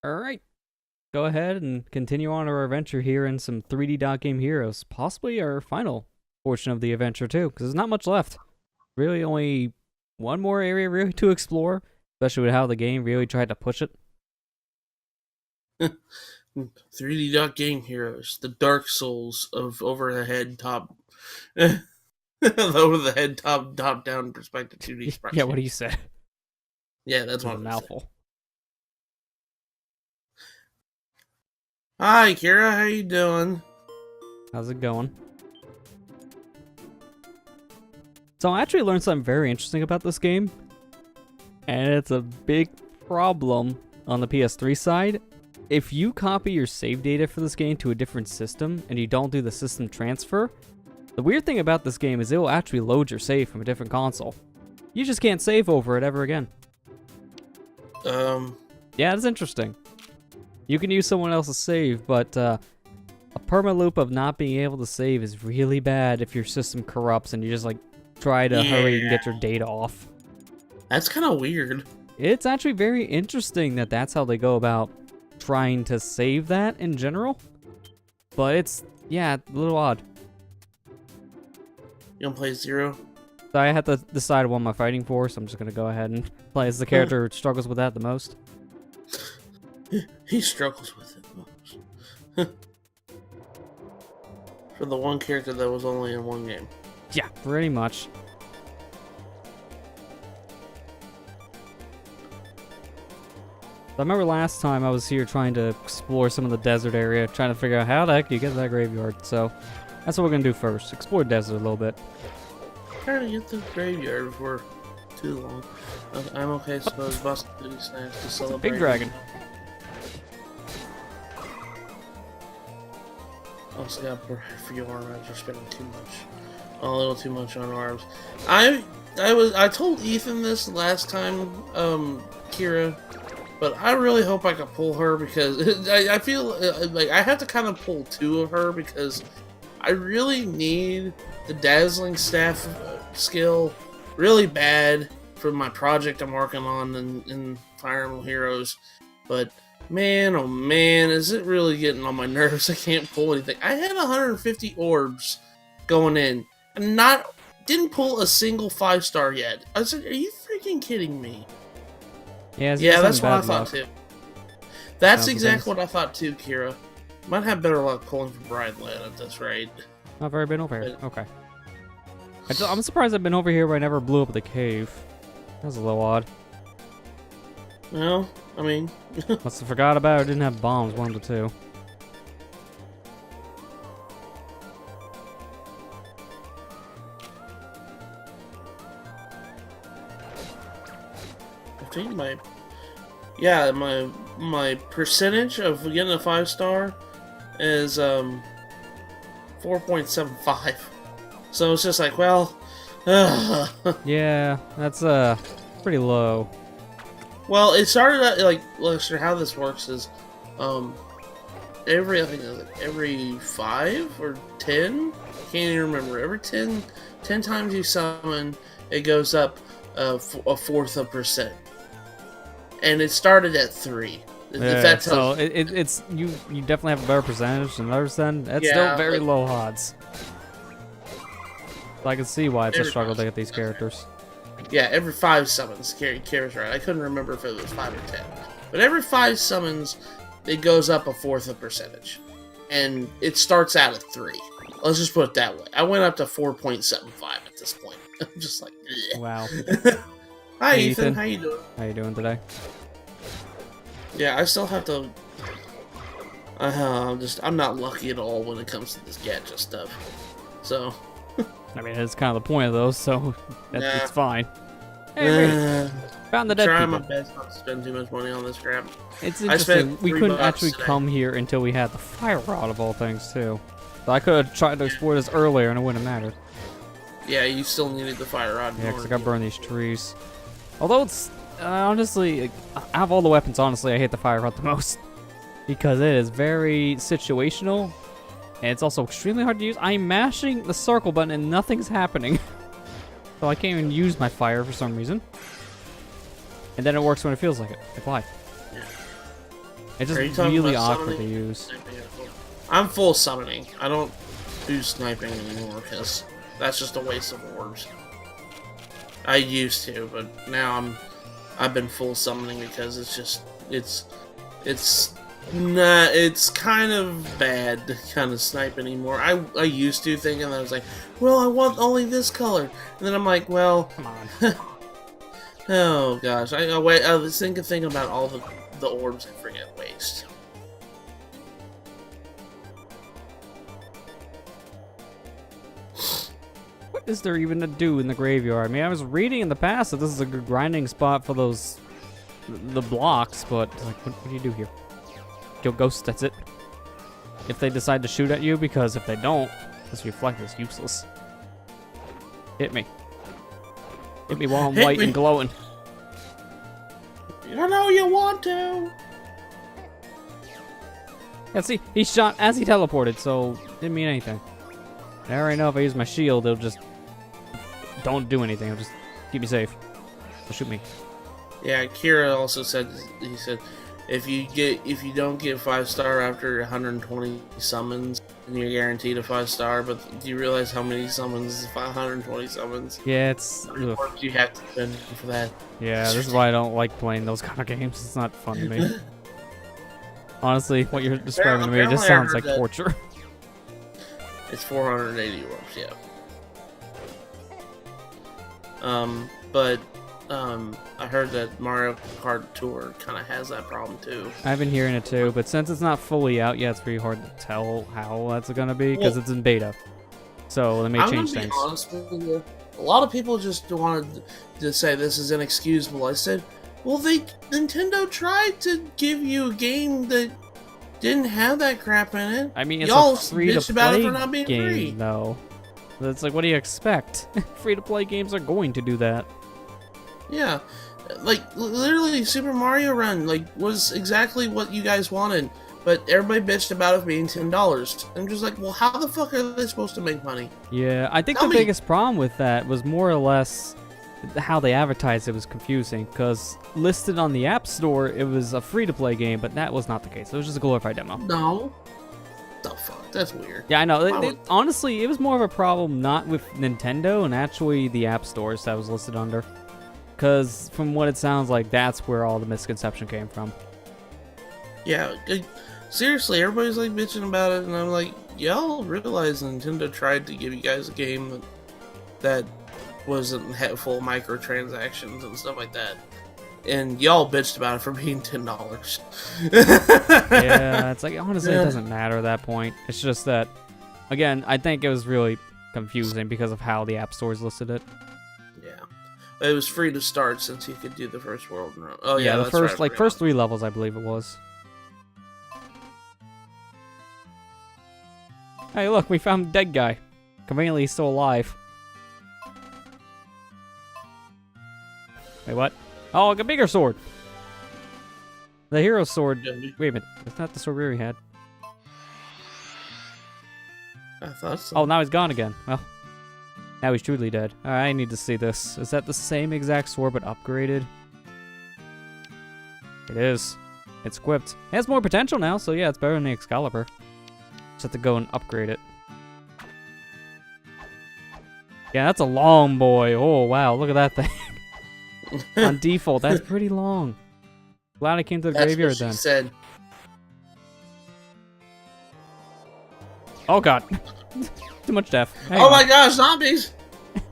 Alright, go ahead and continue on our adventure here in some 3D Dot Game Heroes. Possibly our final portion of the adventure, too, because there's not much left. Really, only one more area really to explore, especially with how the game really tried to push it. 3D Dot Game Heroes, the Dark Souls of over the head top, over the head top down perspective 2D sprite. Yeah, what do you say? Yeah, that's It's what a I'm mouthful. Hi, Kira, how you doing? How's it going? So I actually learned something very interesting about this game, and it's a big problem on the PS3 side. If you copy your save data for this game to a different system and you don't do the system transfer, the weird thing about this game is it will actually load your save from a different console. You just can't save over it ever again. Yeah, it's interesting. You can use someone else's save, but a perma loop of not being able to save is really bad if your system corrupts and you just like try to hurry and get your data off. That's kind of weird. It's actually very interesting that that's how they go about trying to save that in general. But it's, yeah, a little odd. You gonna play Zero? So I have to decide what am I fighting for, so I'm just going to go ahead and play as the character who struggles with that the most. He struggles with it most. For the one character that was only in one game. Yeah, pretty much. I remember last time I was here trying to explore some of the desert area, trying to figure out how the heck do you get to that graveyard. So that's what we're going to do first. Explore the desert a little bit. Trying to get to the graveyard before too long. I'm okay, suppose busting these snacks to celebrate. Big dragon. Also got for your arm after spending too much. A little too much on arms. I told Ethan this last time, Kira, but I really hope I can pull her because I feel like I have to kind of pull two of her because I really need the dazzling staff skill really bad for my project I'm working on in Fire Emblem Heroes, but man, oh man, is it really getting on my nerves? I can't pull anything. I had 150 orbs going in, and didn't pull a single 5-star yet. I was like, are you freaking kidding me? Yeah, that's what I thought luck. too. That's exactly what I thought too, Kira. Might have better luck pulling from Brideland at this rate. Not very been over here. Okay. I'm surprised I've been over here, but I never blew up the cave. That's a little odd. Well, I mean... Must have forgot about it. Didn't have bombs, one of the two. I think my percentage of getting a 5-star is 4.75. So it's just like, well, yeah, that's pretty low. Well, it started at, like, Lester, how this works is, I think every 5 or 10, can't even remember, every 10 times you summon, it goes up a fourth of percent. And it started at 3. Yeah, so it's you definitely have a better percentage than others then. That's still very low odds. So I can see why it's a struggle to get these characters. Yeah, every 5 summons, Kira's right. I couldn't remember if it was 5 or 10. But every 5 summons, it goes up a fourth of percentage. And it starts out at 3. Let's just put it that way. I went up to 4.75 at this point. I'm just like, bleh. Wow. Hi, hey, Ethan. How you doing? How you doing today? Yeah, I still have to... I'm not lucky at all when it comes to this gadget stuff. So... I mean, it's kind of the point of those, so it's fine. Hey, found the dead people. Trying my best not to spend too much money on this crap. It's interesting. We couldn't actually come here until we had the fire rod of all things, too. So I could have tried to explore this earlier, and it wouldn't have mattered. Yeah, you still needed the fire rod. Yeah, because I got to burn these trees. Although it's honestly, out of all the weapons, honestly, I hate the fire rod the most because it is very situational. And it's also extremely hard to use. I'm mashing the circle button and nothing's happening. So I can't even use my fire for some reason. And then it works when it feels like it. Like, why? It's Are you just talking really about awkward to summoning? use. I'm full summoning. I don't do sniping anymore because that's just a waste of orbs. I used to, but now I've been full summoning because it's kind of bad to kind of snipe anymore. I used to thinking that I was like, well, I want only this color, and then I'm like, well, Come on. oh gosh, I wait. I was thinking about all the orbs I forget waste. What is there even to do in the graveyard? I mean, I was reading in the past that this is a good grinding spot for the blocks, but like, what do you do here? Kill ghosts, that's it. If they decide to shoot at you, because if they don't, this reflect is useless. Hit me. Hit me while I'm white and glowing. You know you want to. Yeah, see, he shot as he teleported, so didn't mean anything. I already know if I use my shield, it'll just don't do anything. It'll just keep me safe. Don't shoot me. Yeah, Kira also said, he said, if you don't get 5-star after 120 summons, then you're guaranteed a 5-star. But do you realize how many summons is 120 summons? Yeah, it's. Ugh. You have to spend for that. Yeah, this is why I don't like playing those kind of games. It's not fun to me. Honestly, what you're describing to me just sounds like torture. It's 480 orbs, yeah. I heard that Mario Kart Tour kind of has that problem too. I've been hearing it too, but since it's not fully out yet, it's pretty hard to tell how that's gonna be because it's in beta. So they may change things. I'm gonna be honest with you. A lot of people just wanted to say this is inexcusable. I said, well, Nintendo tried to give you a game that didn't have that crap in it. I mean, it's Y'all a free-to-play game, though. It's like, what do you expect? Free-to-play games are going to do that. Yeah, like literally, Super Mario Run was exactly what you guys wanted, but everybody bitched about it being $10. I'm just like, well, how the fuck are they supposed to make money? Yeah, I think the biggest problem with that was more or less how they advertised it was confusing, because listed on the App Store, it was a free-to-play game, but that was not the case. It was just a glorified demo. No. The fuck? That's weird. Yeah, I know. Honestly, it was more of a problem not with Nintendo and actually the App Stores that was listed under. Because from what it sounds like, that's where all the misconception came from. Yeah, seriously, everybody's like bitching about it, and I'm like, y'all realize Nintendo tried to give you guys a game that wasn't full of microtransactions and stuff like that, and y'all bitched about it for being $10. Yeah, it's like, honestly, it doesn't matter at that point. It's just that, again, I think it was really confusing because of how the App Stores listed it. Yeah, it was free to start since you could do the first world run. Oh yeah, yeah, the first 3 levels, I believe it was. Hey, look, we found a dead guy. Conveniently, he's still alive. Wait, what? Oh, like a bigger sword. The hero sword. Wait a minute, that's not the sword we already had. I thought so. Oh, now he's gone again. Well, now he's truly dead. Alright, I need to see this. Is that the same exact sword but upgraded? It is. It's equipped. It has more potential now, so yeah, it's better than the Excalibur. Just have to go and upgrade it. Yeah, that's a long boy. Oh, wow, look at that thing. On default, that's pretty long. Glad I came to the graveyard what she then. Said. Oh god. Too much death. Hang oh on. my gosh, zombies!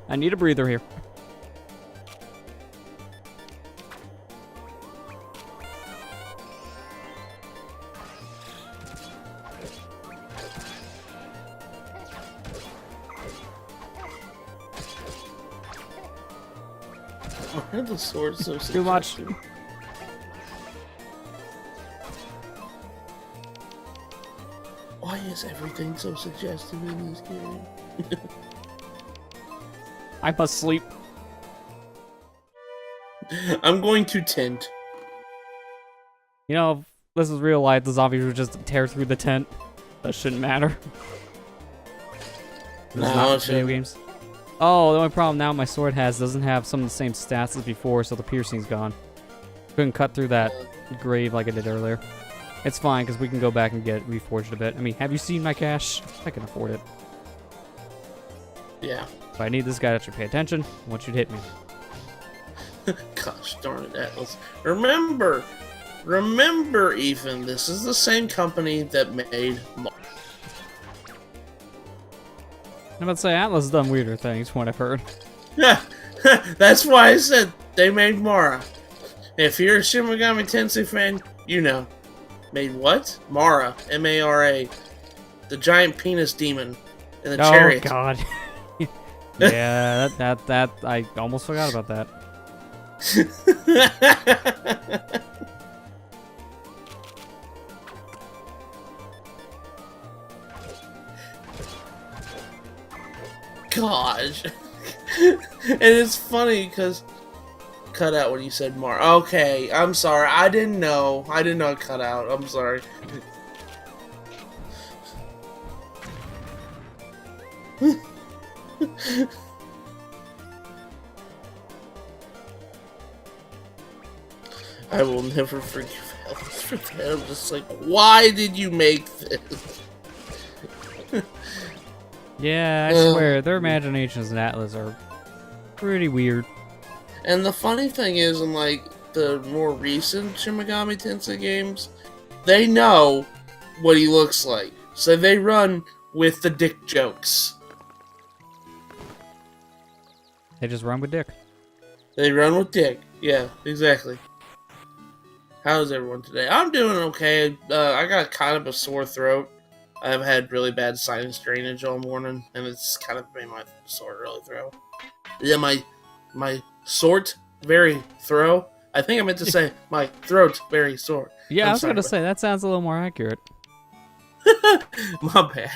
I need a breather here. Why are the swords so suggestive? Too much. Why is everything so suggestive in this game? I must sleep. I'm going to tent. You know, if this is real life, the zombies would just tear through the tent. That shouldn't matter. This is not video games. Oh, the only problem now my sword doesn't have some of the same stats as before, so the piercing's gone. Couldn't cut through that grave like I did earlier. It's fine, because we can go back and get it reforged a bit. I mean, have you seen my cash? I can afford it. Yeah. If I need this guy to actually pay attention, I want you to hit me. Gosh darn it, Atlas. Remember, Ethan, this is the same company that made I'm about to say, Atlas has done weirder things from what I've heard. Yeah, that's why I said they made Mara. If you're a Shin Megami Tensei fan, you know. Made what? Mara. M-A-R-A. The giant penis demon in the chariot. Oh, God. Yeah, that, I almost forgot about that. Gosh. And it's funny because cut out when you said Mar. Okay, I'm sorry. I didn't know. I did not cut out. I'm sorry. I will never forgive Alice for that. I'm just like, why did you make this? Yeah, I swear, their imaginations in Atlas are pretty weird. And the funny thing is, in like the more recent Shin Megami Tensei games, they know what he looks like, so they run with the dick jokes. They just run with dick. They run with dick. Yeah, exactly. How's everyone today? I'm doing okay. I got kind of a sore throat. I've had really bad sinus drainage all morning, and it's kind of made my sore really throat. Yeah, my sort very throat. I think I meant to say my throat's very sore. Yeah, I was going to say, that sounds a little more accurate. My bad.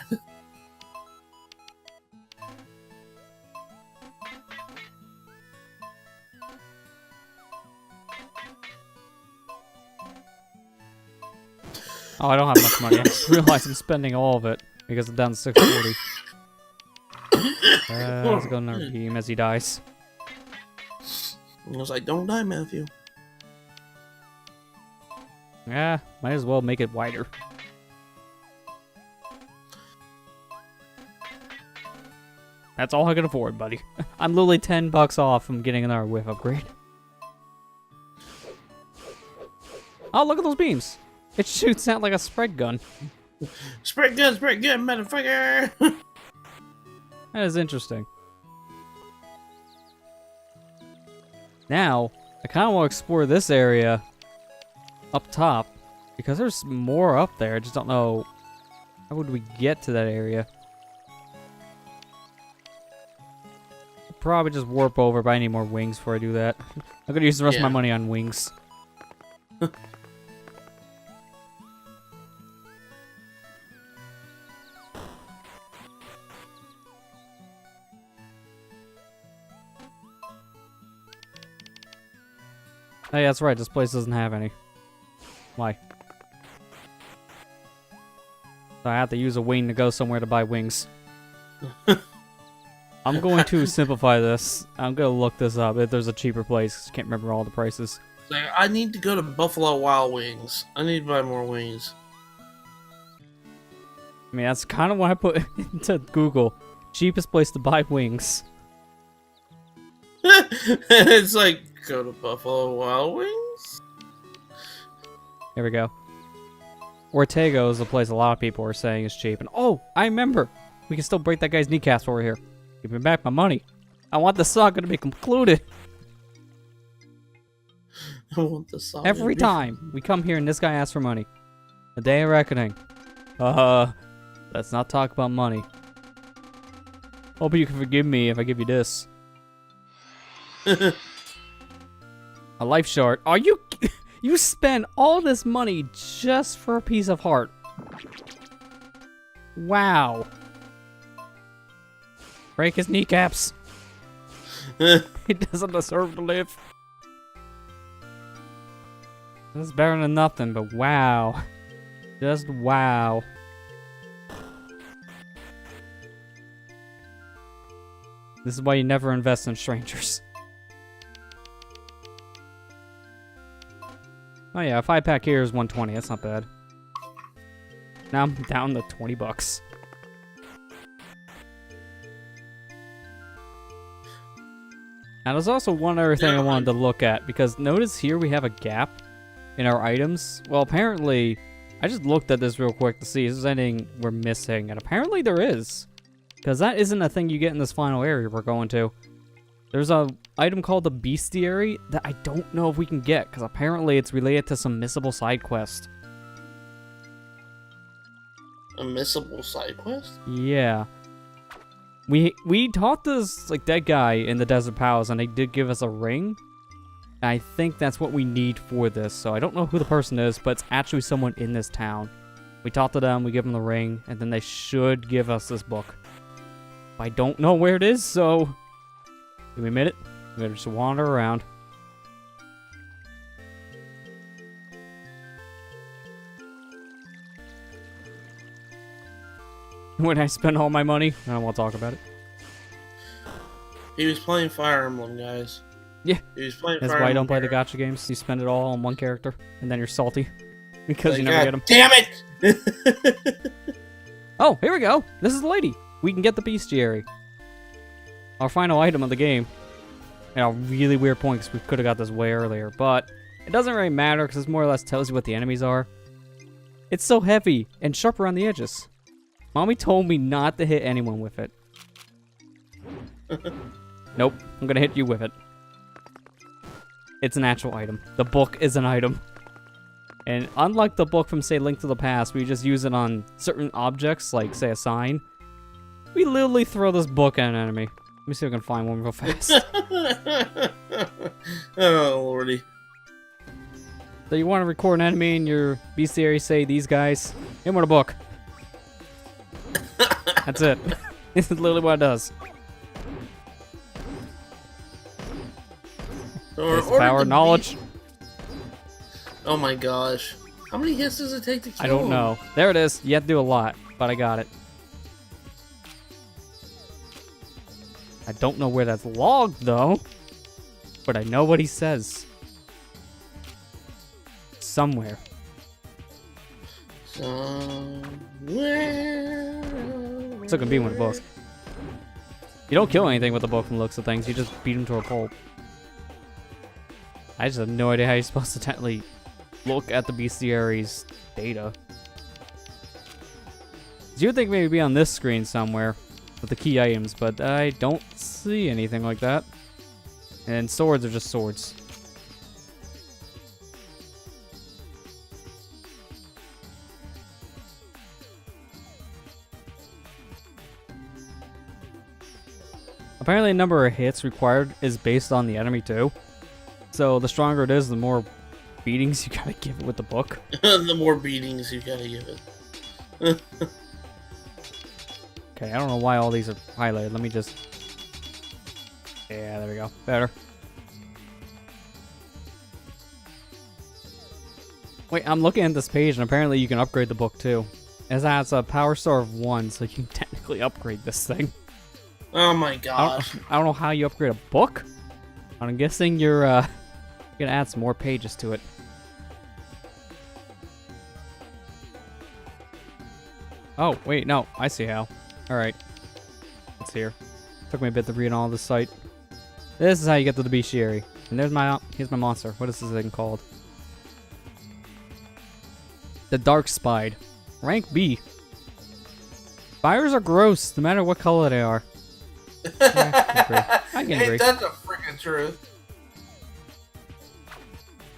Oh, I don't have much money. I just realized I'm spending all of it because I'm down to 640. Let's go another beam as he dies. I was like, don't die, Matthew. Yeah, might as well make it wider. That's all I can afford, buddy. I'm literally $10 off from getting another whiff upgrade. Oh, look at those beams. It shoots out like a spread gun. Spread gun, motherfucker! That is interesting. Now, I kind of want to explore this area up top because there's more up there. I just don't know how would we get to that area. I'll probably just warp over, but I need more wings before I do that. I'm gonna use the rest of my money on wings. Hey, that's right, this place doesn't have any. Why? So I have to use a wing to go somewhere to buy wings. I'm going to simplify this. I'm going to look this up if there's a cheaper place. Can't remember all the prices. Like, I need to go to Buffalo Wild Wings. I need to buy more wings. I mean, that's kind of what I put into Google. Cheapest place to buy wings. It's like, go to Buffalo Wild Wings? Here we go. Ortega is the place a lot of people are saying is cheap. And oh, I remember. We can still break that guy's kneecaps over here. Give me back my money. I want the saga to be concluded. I want the saga. Every time we come here and this guy asks for money. The day of reckoning. Let's not talk about money. Hope you can forgive me if I give you this. A life shard. Are you... You spend all this money just for a piece of heart. Wow. Break his kneecaps. He doesn't deserve to live. This is better than nothing, but wow. Just wow. This is why you never invest in strangers. Oh yeah, a 5-pack here is 120. That's not bad. Now I'm down to 20 bucks. Now there's also one other thing I wanted to look at, because notice here we have a gap in our items. Well, apparently, I just looked at this real quick to see if there's anything we're missing, and apparently there is. Because that isn't a thing you get in this final area we're going to. There's a item called the Bestiary that I don't know if we can get, because apparently it's related to some missable side quest. A missable side quest? Yeah. We talked to this like dead guy in the Desert Palace, and they did give us a ring. I think that's what we need for this, so I don't know who the person is, but it's actually someone in this town. We talked to them, we give them the ring, and then they should give us this book. I don't know where it is, so give me a minute. I'm gonna just wander around. When I spend all my money, I don't want to talk about it. He was playing Fire Emblem, guys. Yeah. He was playing That's Fire why I Emblem don't play the character. gacha games. You spend it all on one character, and then you're salty because Like, you never get God them. damn it! Oh, here we go. This is the lady. We can get the Bestiary. Our final item of the game. And a really weird point, because we could have got this way earlier, but it doesn't really matter because it more or less tells you what the enemies are. It's so heavy and sharp around the edges. Mommy told me not to hit anyone with it. Nope, I'm gonna hit you with it. It's an actual item. The book is an item. And unlike the book from, say, Link to the Past, we just use it on certain objects, like, say, a sign. We literally throw this book at an enemy. Let me see if I can find one real fast. Oh, lordy. So you want to record an enemy in your bestiary, say, these guys, hit him with a book. That's it. This is literally what it does. It's the power of knowledge. Oh my gosh. How many hits does it take to kill I don't him? know. There it is. You have to do a lot, but I got it. I don't know where that's logged, though. But I know what he says. Somewhere. Somewhere. Still gonna be one of the books. You don't kill anything with the book from the looks of things. You just beat him to a pulp. I just have no idea how you're supposed to technically look at the bestiary's data. You would think maybe it'd be on this screen somewhere with the key items, but I don't see anything like that. And swords are just swords. Apparently the number of hits required is based on the enemy too. So the stronger it is, the more beatings you gotta give it with the book. The more beatings you gotta give it. Okay, I don't know why all these are highlighted. Let me just... Yeah, there we go. Better. Wait, I'm looking at this page, and apparently you can upgrade the book too. It has a power star of 1, so you can technically upgrade this thing. Oh my gosh. I don't know how you upgrade a book. I'm guessing you're gonna add some more pages to it. Oh, wait, no. I see how. Alright. It's here. Took me a bit to read all this site. This is how you get to the bestiary. And here's my monster. What is this thing called? The Dark Spide. Rank B. Spires are gross, no matter what color they are. I can agree. Ain't that the freaking truth?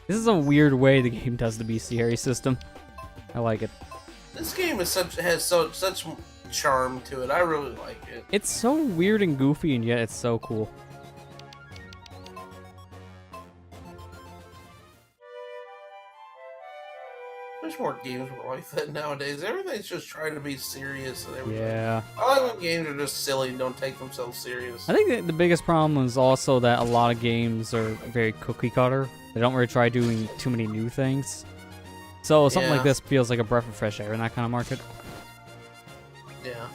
This is a weird way the game does the bestiary system. I like it. This game has such charm to it. I really like it. It's so weird and goofy, and yet it's so cool. Wish more games were like that nowadays. Everything's just trying to be serious and everything. Yeah. I like when games are just silly and don't take themselves serious. I think that the biggest problem is also that a lot of games are very cookie cutter. They don't really try doing too many new things. So something like Yeah. this feels like a breath of fresh air in that kind of market. Yeah.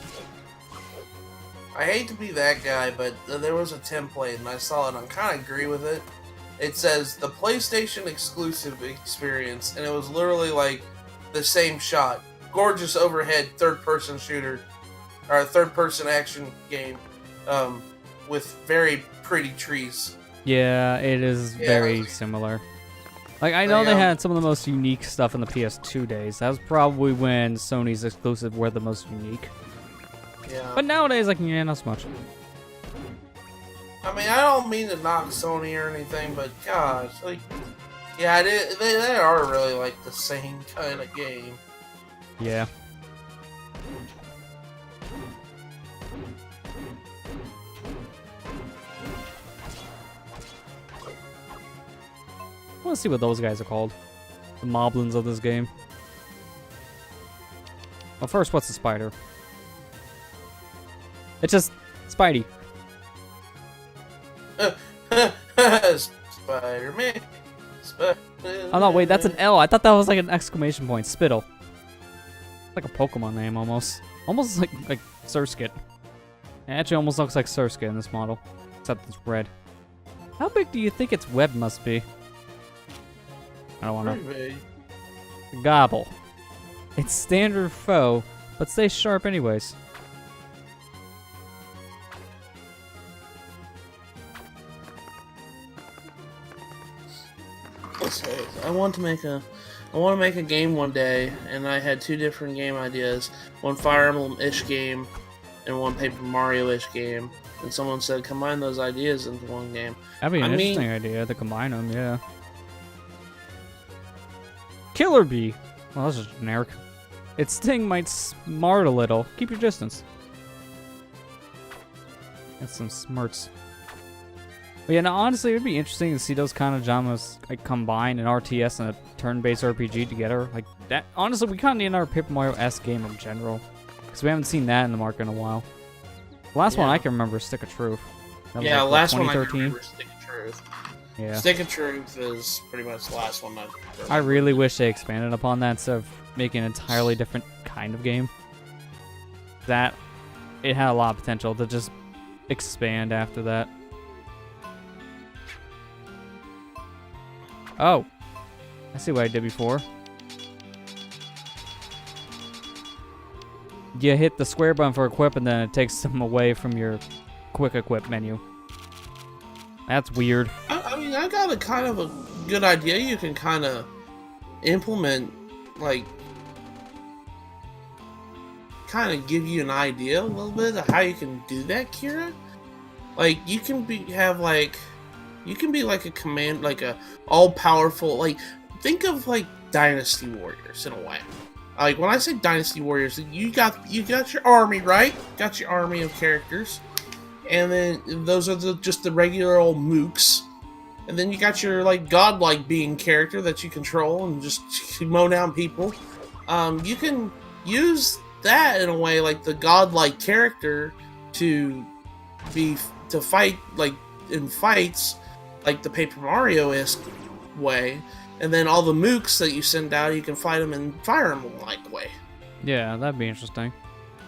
I hate to be that guy, but there was a template and I saw it and I kind of agree with it. It says the PlayStation exclusive experience, and it was literally like the same shot. gorgeous overhead third-person shooter, or third-person action game, with very pretty trees. Yeah, it is very similar. Like, I know they had some of the most unique stuff in the PS2 days. That was probably when Sony's exclusives were the most unique. Yeah. But nowadays, like, yeah, not so much. I mean, I don't mean to knock Sony or anything, but gosh, like, yeah, they are really like the same kind of game. Yeah. I want to see what those guys are called. The moblins of this game. Well, first, what's the spider? It's just Spidey. Spider-Man. Oh no, wait, that's an L. I thought that was like an exclamation point. Spittle. Like a Pokemon name almost. Almost like Surskit. It actually almost looks like Surskit in this model. Except it's red. How big do you think its web must be? I don't want to. Gobble. It's standard foe, but stays sharp anyways. I want to make a game one day, and I had two different game ideas: one Fire Emblem-ish game, and one Paper Mario-ish game. And someone said combine those ideas into one game. That'd be an interesting idea to combine them, yeah. Killer Bee. Well, that's just generic. Its sting might smart a little. Keep your distance. That's some smarts. But yeah, now honestly, it would be interesting to see those kind of genres like combine an RTS and a turn-based RPG together. Like that. Honestly, we kind of need another Paper Mario-esque game in general, because we haven't seen that in the market in a while. The last one I can remember is Stick of Truth. That was like, last 2013? one I can remember is Stick of Truth. Yeah. Stick of Truth is pretty much the last one I really wish they expanded upon that instead of making an entirely different kind of game. That it had a lot of potential to just expand after that. Oh, I see what I did before. You hit the square button for equip, and then it takes them away from your quick equip menu. That's weird. I mean, I got a kind of a good idea you can kind of implement, like, kind of give you an idea a little bit of how you can do that, Kira. Like, you can be like a command, like a all-powerful, like, think of like Dynasty Warriors in a way. Like, when I say Dynasty Warriors, you got your army, right? Got your army of characters. And then those are just the regular old mooks. And then you got your like godlike being character that you control and just mow down people. You can use that in a way, like the godlike character to fight like in fights, like the Paper Mario-esque way. And then all the mooks that you send out, you can fight them in Fire Emblem-like way. Yeah, that'd be interesting.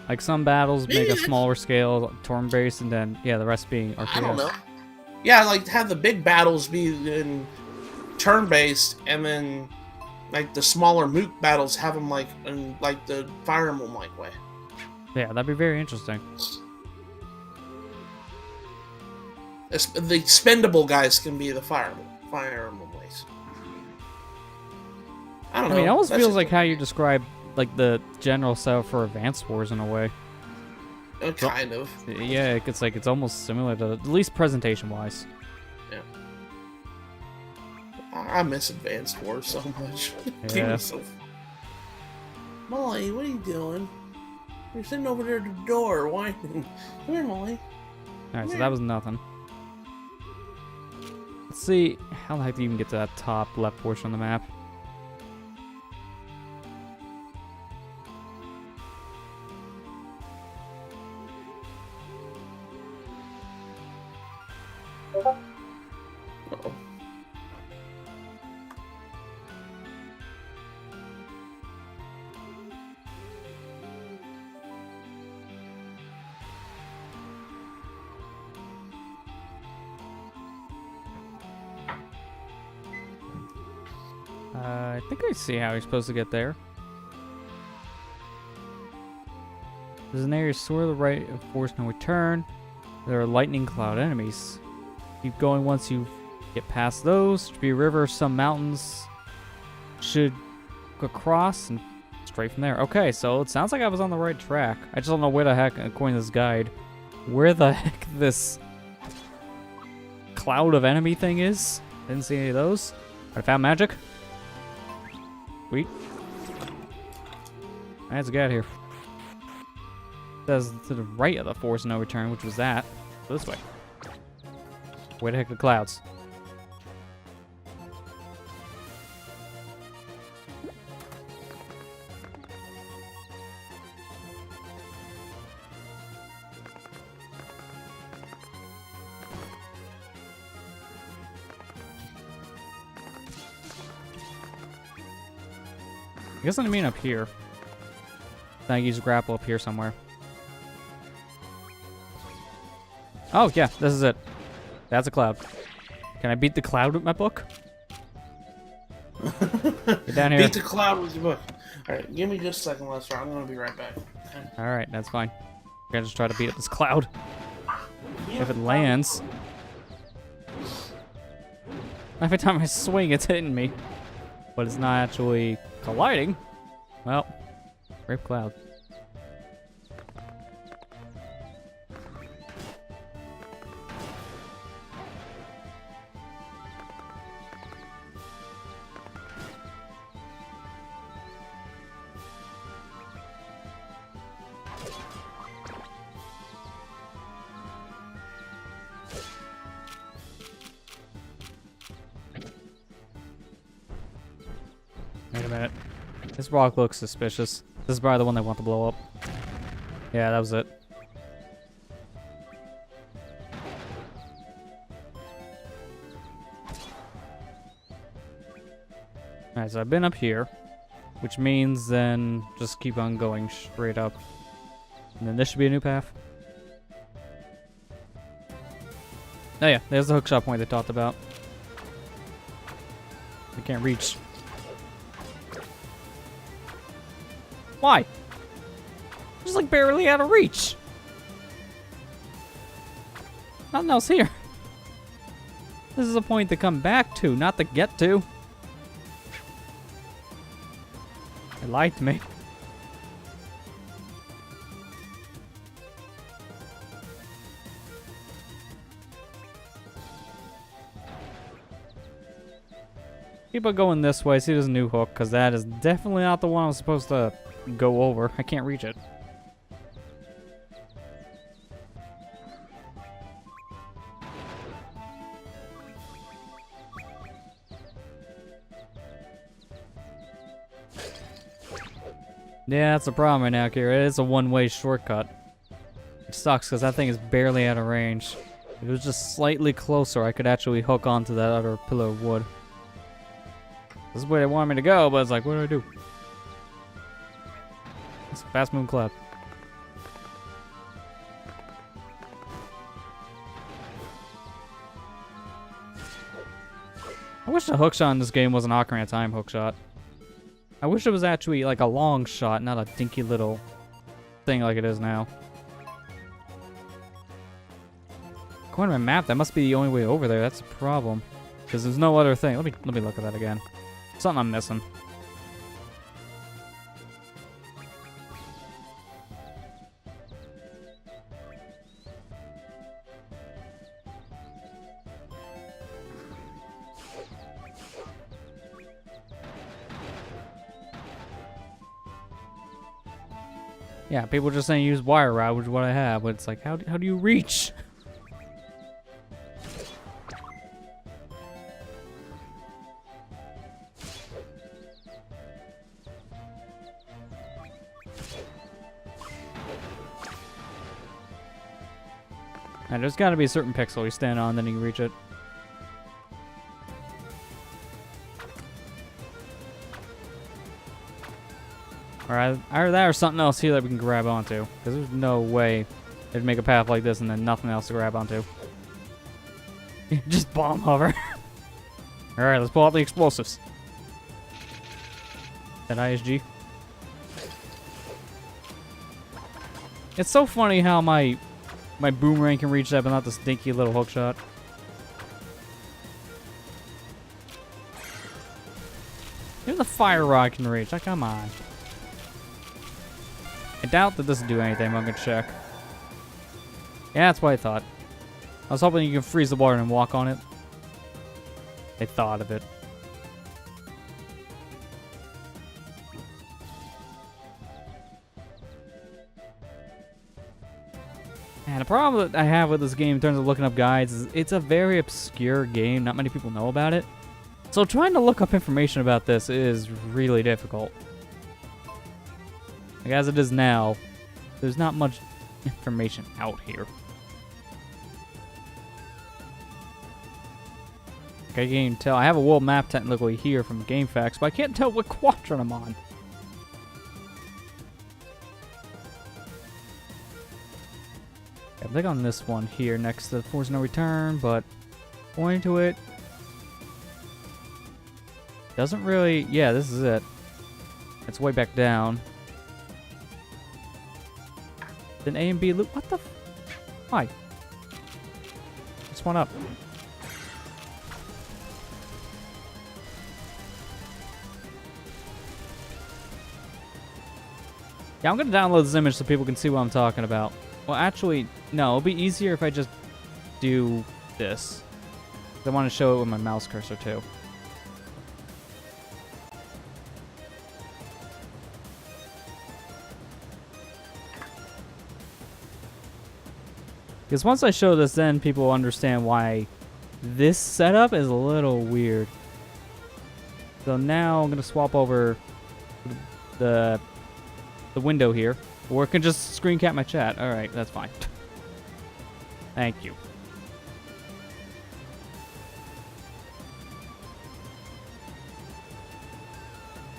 Like some battles make a smaller scale, turn-based, and then the rest being RTS. I don't know. Yeah, like have the big battles be in turn-based, and then like the smaller mook battles have them like in like the Fire Emblem-like way. Yeah, that'd be very interesting. The expendable guys can be the Fire Emblem ways. I don't know. I mean, it almost feels like how you describe like the general setup for Advance Wars in a way. Kind of. Yeah, it's almost similar to, at least presentation-wise. Yeah. I miss Advanced Wars so much. Yeah. Molly, what are you doing? You're sitting over there at the door whining. Come here, Molly. Alright, so that was nothing. Let's see, how the heck do you even get to that top left portion of the map? Uh-oh. I think I see how you're supposed to get there. There's an area sort of the right of force no return. There are lightning cloud enemies. Keep going once you get past those. Should be a river, some mountains. Should go across and straight from there. Okay, so it sounds like I was on the right track. I just don't know where the heck, according to this guide, where the heck this cloud of enemy thing is. Didn't see any of those. I found magic. Sweet. Let's get out of here. It says to the right of the force no return, which was that. So this way. Where the heck are the clouds? I guess I mean up here. Then I use a grapple up here somewhere. Oh, yeah, this is it. That's a cloud. Can I beat the cloud with my book? Get down here. Beat the cloud with your book. Alright, give me just a second, Lester. I'm gonna be right back. Okay. Alright, that's fine. I'm gonna just try to beat up this cloud. If it lands. Every time I swing, it's hitting me. But it's not actually colliding. Well, rip cloud. Wait a minute. This rock looks suspicious. This is probably the one they want to blow up. Yeah, that was it. Alright, so I've been up here, which means then just keep on going straight up. And then this should be a new path. Oh yeah, there's the hookshot point they talked about. I can't reach. Why? Just like barely out of reach. Nothing else here. This is a point to come back to, not to get to. They lied to me. Keep on going this way, see there's a new hook, because that is definitely not the one I'm supposed to go over. I can't reach it. Yeah, that's the problem right now, Kira. It is a one-way shortcut. It sucks because that thing is barely out of range. If it was just slightly closer, I could actually hook onto that other pillar of wood. This is where they want me to go, but it's like, what do I do? It's a fast moving cloud. I wish the hookshot in this game was an Ocarina of Time hookshot. I wish it was actually like a long shot, not a dinky little thing like it is now. According to my map, that must be the only way over there. That's the problem, because there's no other thing. Let me look at that again. Something I'm missing. Yeah, people just saying use wire route, which is what I have, but it's like, how do you reach? And there's got to be a certain pixel you stand on, then you can reach it. Alright, either that or something else here that we can grab onto. Because there's no way they'd make a path like this and then nothing else to grab onto. Just bomb hover. Alright, let's pull out the explosives. That ISG. It's so funny how my boomerang can reach that, but not this dinky little hook shot. Even the fire rod can reach. Oh, come on. I doubt that this will do anything, but I'm gonna check. Yeah, that's what I thought. I was hoping you can freeze the water and walk on it. They thought of it. And the problem that I have with this game in terms of looking up guides is it's a very obscure game. Not many people know about it. So trying to look up information about this is really difficult. Like as it is now, there's not much information out here. I can't even tell. I have a world map technically here from GameFAQs, but I can't tell what quadrant I'm on. I click on this one here next to Force No Return, but going to it doesn't really. Yeah, this is it. It's way back down. Then A and B loop. What the? Why? Just one up. Yeah, I'm gonna download this image so people can see what I'm talking about. Well, actually, no. It'll be easier if I just do this. I want to show it with my mouse cursor too. Because once I show this, then people will understand why this setup is a little weird. So now I'm gonna swap over the window here, or it can just screen cap my chat. All right, that's fine. Thank you.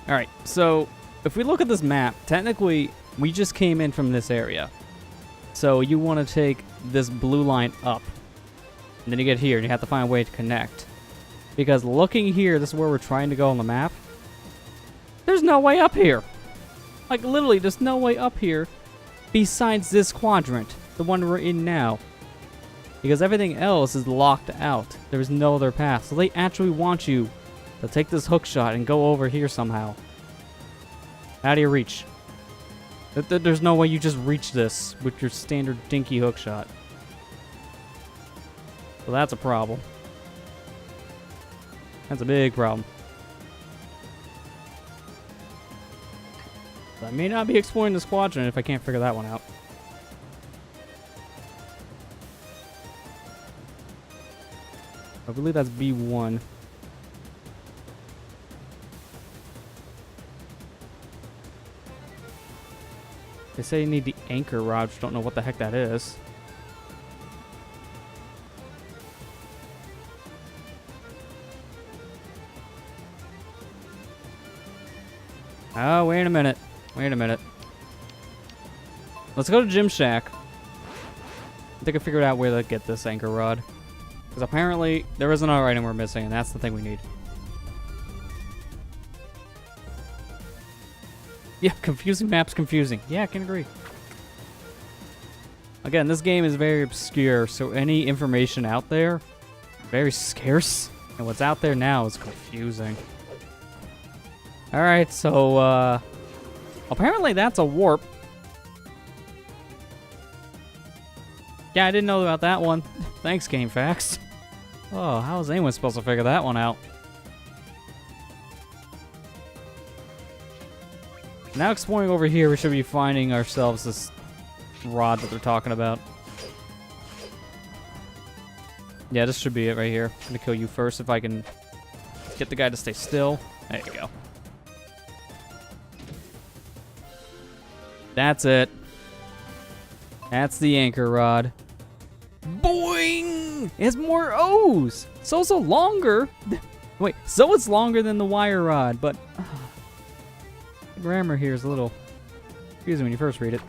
All right, so if we look at this map, technically we just came in from this area. So you want to take this blue line up, and then you get here, and you have to find a way to connect. Because looking here, this is where we're trying to go on the map. There's no way up here. Like, literally, there's no way up here besides this quadrant, the one we're in now. Because everything else is locked out. There's no other path. So they actually want you to take this hook shot and go over here somehow. Out of your reach. There's no way you just reach this with your standard dinky hook shot. So that's a problem. That's a big problem. I may not be exploring this quadrant if I can't figure that one out. I believe that's B1. They say you need the anchor rod, which don't know what the heck that is. Oh, wait a minute. Wait a minute. Let's go to Gym Shack. I think I figured out where to get this anchor rod. Because apparently there is another item we're missing, and that's the thing we need. Yeah, confusing maps, confusing. Yeah, I can agree. Again, this game is very obscure, so any information out there, very scarce. And what's out there now is confusing. Alright, so, apparently that's a warp. Yeah, I didn't know about that one. Thanks, GameFAQs. Oh, how is anyone supposed to figure that one out? Now exploring over here, we should be finding ourselves this rod that they're talking about. Yeah, this should be it right here. I'm gonna kill you first if I can get the guy to stay still. There you go. That's it. That's the anchor rod. Boing! It has more O's! So it's longer. Wait, so it's longer than the wire rod, but the grammar here is a little confusing when you first read it.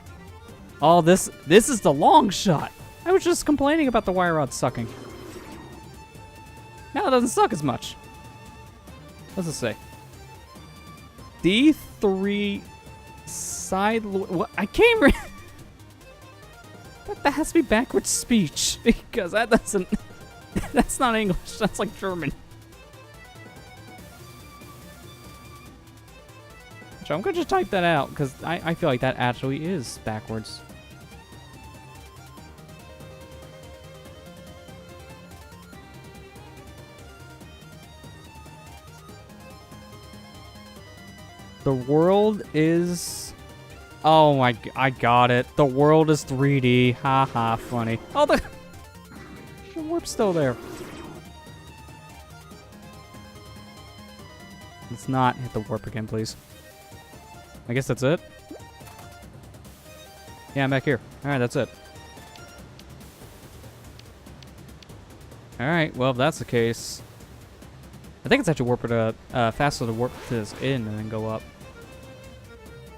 Oh, this is the long shot. I was just complaining about the wire rod sucking. Now it doesn't suck as much. What's it say? D3 side. What? I can't read. That has to be backwards speech, because that doesn't... That's not English, that's like German. So I'm gonna just type that out, because I feel like that actually is backwards. The world is... Oh my... I got it. The world is 3D. Haha, funny. Oh, the warp's still there. Let's not hit the warp again, please. I guess that's it? Yeah, I'm back here. Alright, that's it. Alright, well, if that's the case... I think it's actually warper to, faster to warp this in and then go up.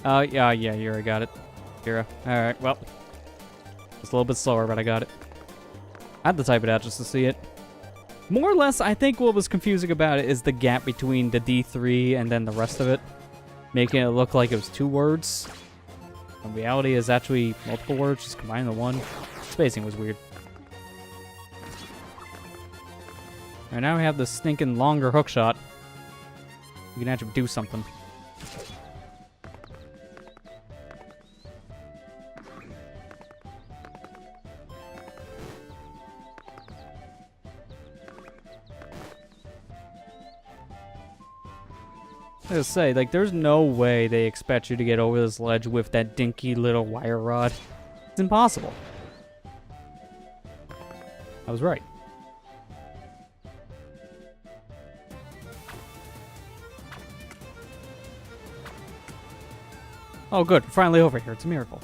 Yeah, you already got it. Kira. Alright, well. Just a little bit slower, but I got it. I had to type it out just to see it. More or less, I think what was confusing about it is the gap between the D3 and then the rest of it. Making it look like it was 2 words. In reality, it's actually multiple words, just combined into one. Spacing was weird. Alright, now we have the stinking longer hookshot. We can actually do something. I was gonna say, like, there's no way they expect you to get over this ledge with that dinky little wire rod. It's impossible. I was right. Oh, good. We're finally over here. It's a miracle.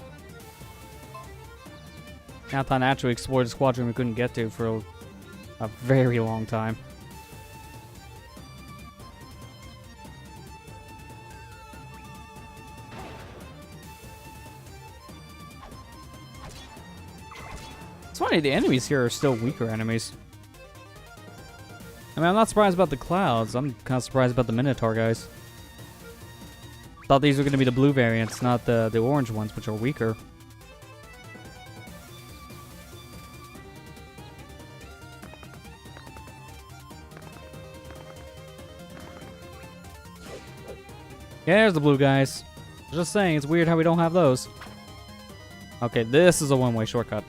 Nathan actually explored a squadron we couldn't get to for a very long time. It's funny, the enemies here are still weaker enemies. I mean, I'm not surprised about the clouds. I'm kind of surprised about the Minotaur guys. Thought these were going to be the blue variants, not the orange ones, which are weaker. Yeah, there's the blue guys. Just saying, it's weird how we don't have those. Okay, this is a one-way shortcut.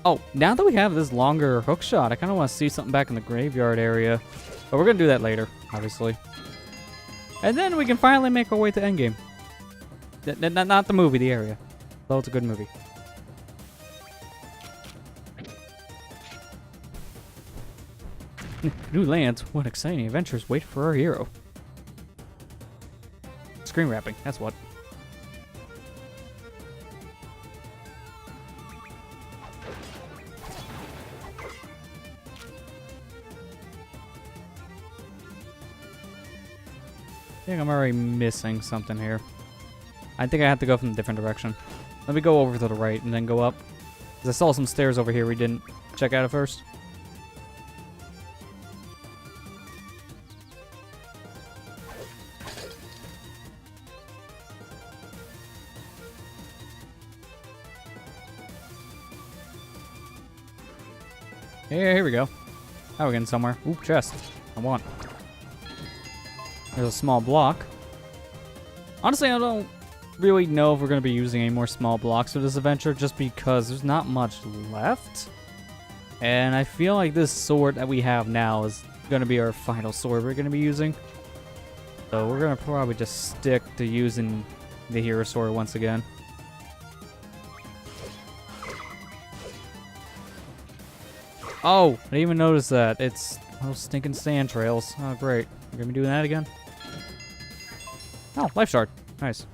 Oh, now that we have this longer hook shot, I kind of want to see something back in the graveyard area. But we're going to do that later, obviously. And then we can finally make our way to endgame. Not the movie, the area. Though it's a good movie. New lands. What exciting adventures wait for our hero. Screen wrapping, that's what. I think I'm already missing something here. I think I have to go from a different direction. Let me go over to the right and then go up. Because I saw some stairs over here we didn't check out at first. Yeah, here we go. Now we're getting somewhere. Ooh, chest. I want. There's a small block. Honestly, I don't really know if we're going to be using any more small blocks for this adventure, just because there's not much left. And I feel like this sword that we have now is going to be our final sword we're going to be using. So we're going to probably just stick to using the hero sword once again. Oh, I didn't even notice that. It's those stinking sand trails. Oh, great. You're going to be doing that again? Oh, life shard. Nice.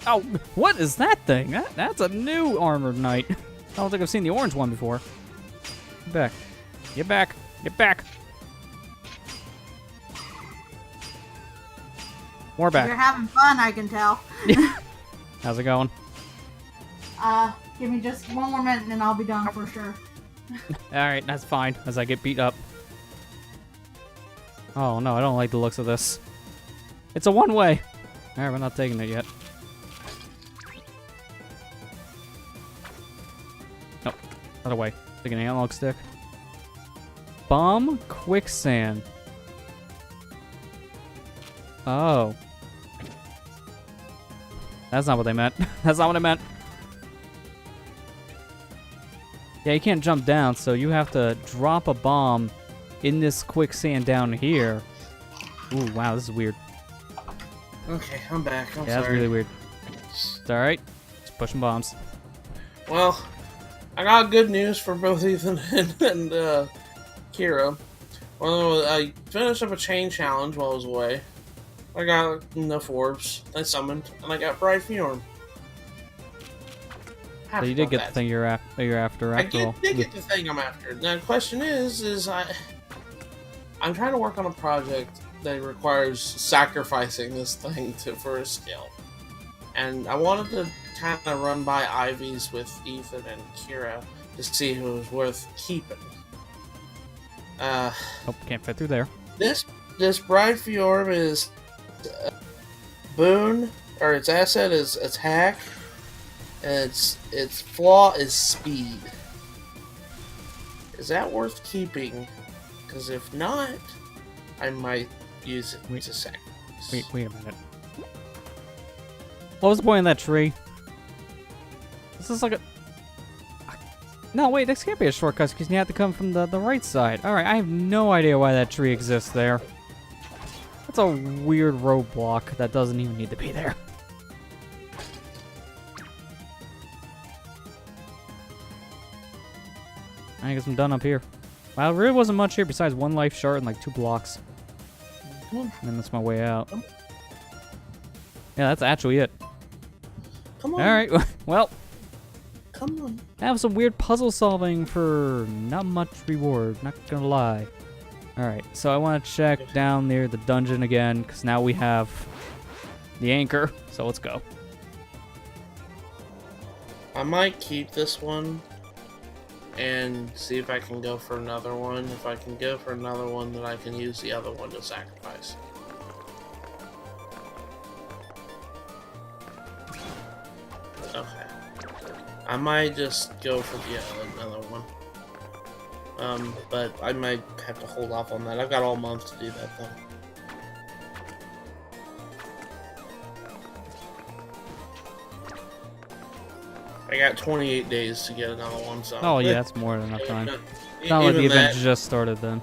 Oh, what is that thing? That's a new armored knight. I don't think I've seen the orange one before. Get back. Get back. Get back. More back. You're having fun, I can tell. How's it going? Give me just one more minute and then I'll be done for sure. Alright, that's fine, as I get beat up. Oh no, I don't like the looks of this. It's a one-way! Alright, we're not taking it yet. Nope, other way. Take an analog stick. Bomb quicksand. Oh. That's not what they meant. That's not what I meant. Yeah, you can't jump down, so you have to drop a bomb in this quicksand down here. Ooh, wow, this is weird. Okay, I'm back. I'm Yeah, sorry. that's really weird. It's alright. Just pushing bombs. Well, I got good news for both Ethan and Kira. Well, I finished up a chain challenge while I was away. I got enough orbs. I summoned, and I got Bright Fjorm. So you did get the thing you're after I all. did get the thing I'm after. Now the question is I'm trying to work on a project that requires sacrificing this thing for a skill. And I wanted to kind of run by Ivies with Ethan and Kira to see who was worth keeping. Oh, can't fit through there. This Bright Fjorm is boon, or its asset is attack, and its flaw is speed. Is that worth keeping? Because if not, I might use it to sacrifice. Wait a minute. What was the point of that tree? This is like a... No, wait, this can't be a shortcut because you have to come from the right side. Alright, I have no idea why that tree exists there. That's a weird roadblock that doesn't even need to be there. I guess I'm done up here. Wow, there really wasn't much here besides one life shard and like 2 blocks. And then that's my way out. Yeah, that's actually it. Come on. Alright, well, Come on. that was some weird puzzle solving for not much reward, not gonna lie. Alright, so I want to check down near the dungeon again, because now we have the anchor, so let's go. I might keep this one and see if I can go for another one. If I can go for another one, then I can use the other one to sacrifice. Okay. I might just go for the another one. But I might have to hold off on that. I've got all month to do that though. I got 28 days to get another one, so... Oh yeah, that's more than enough time. Not Not like the even event that. just started then.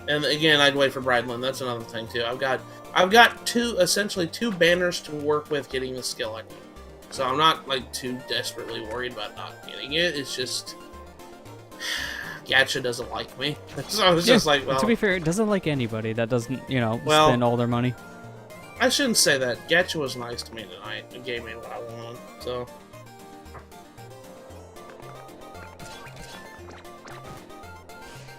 Yeah. And again, I'd wait for Bridland. That's another thing too. I've got essentially two banners to work with getting the skill I need. So I'm not like too desperately worried about not getting it. It's just Gacha doesn't like me. So it's just like, well, to be fair, it doesn't like anybody that doesn't, you know, Well, spend all their money. I shouldn't say that. Gacha was nice to me tonight. It gave me what I wanted. So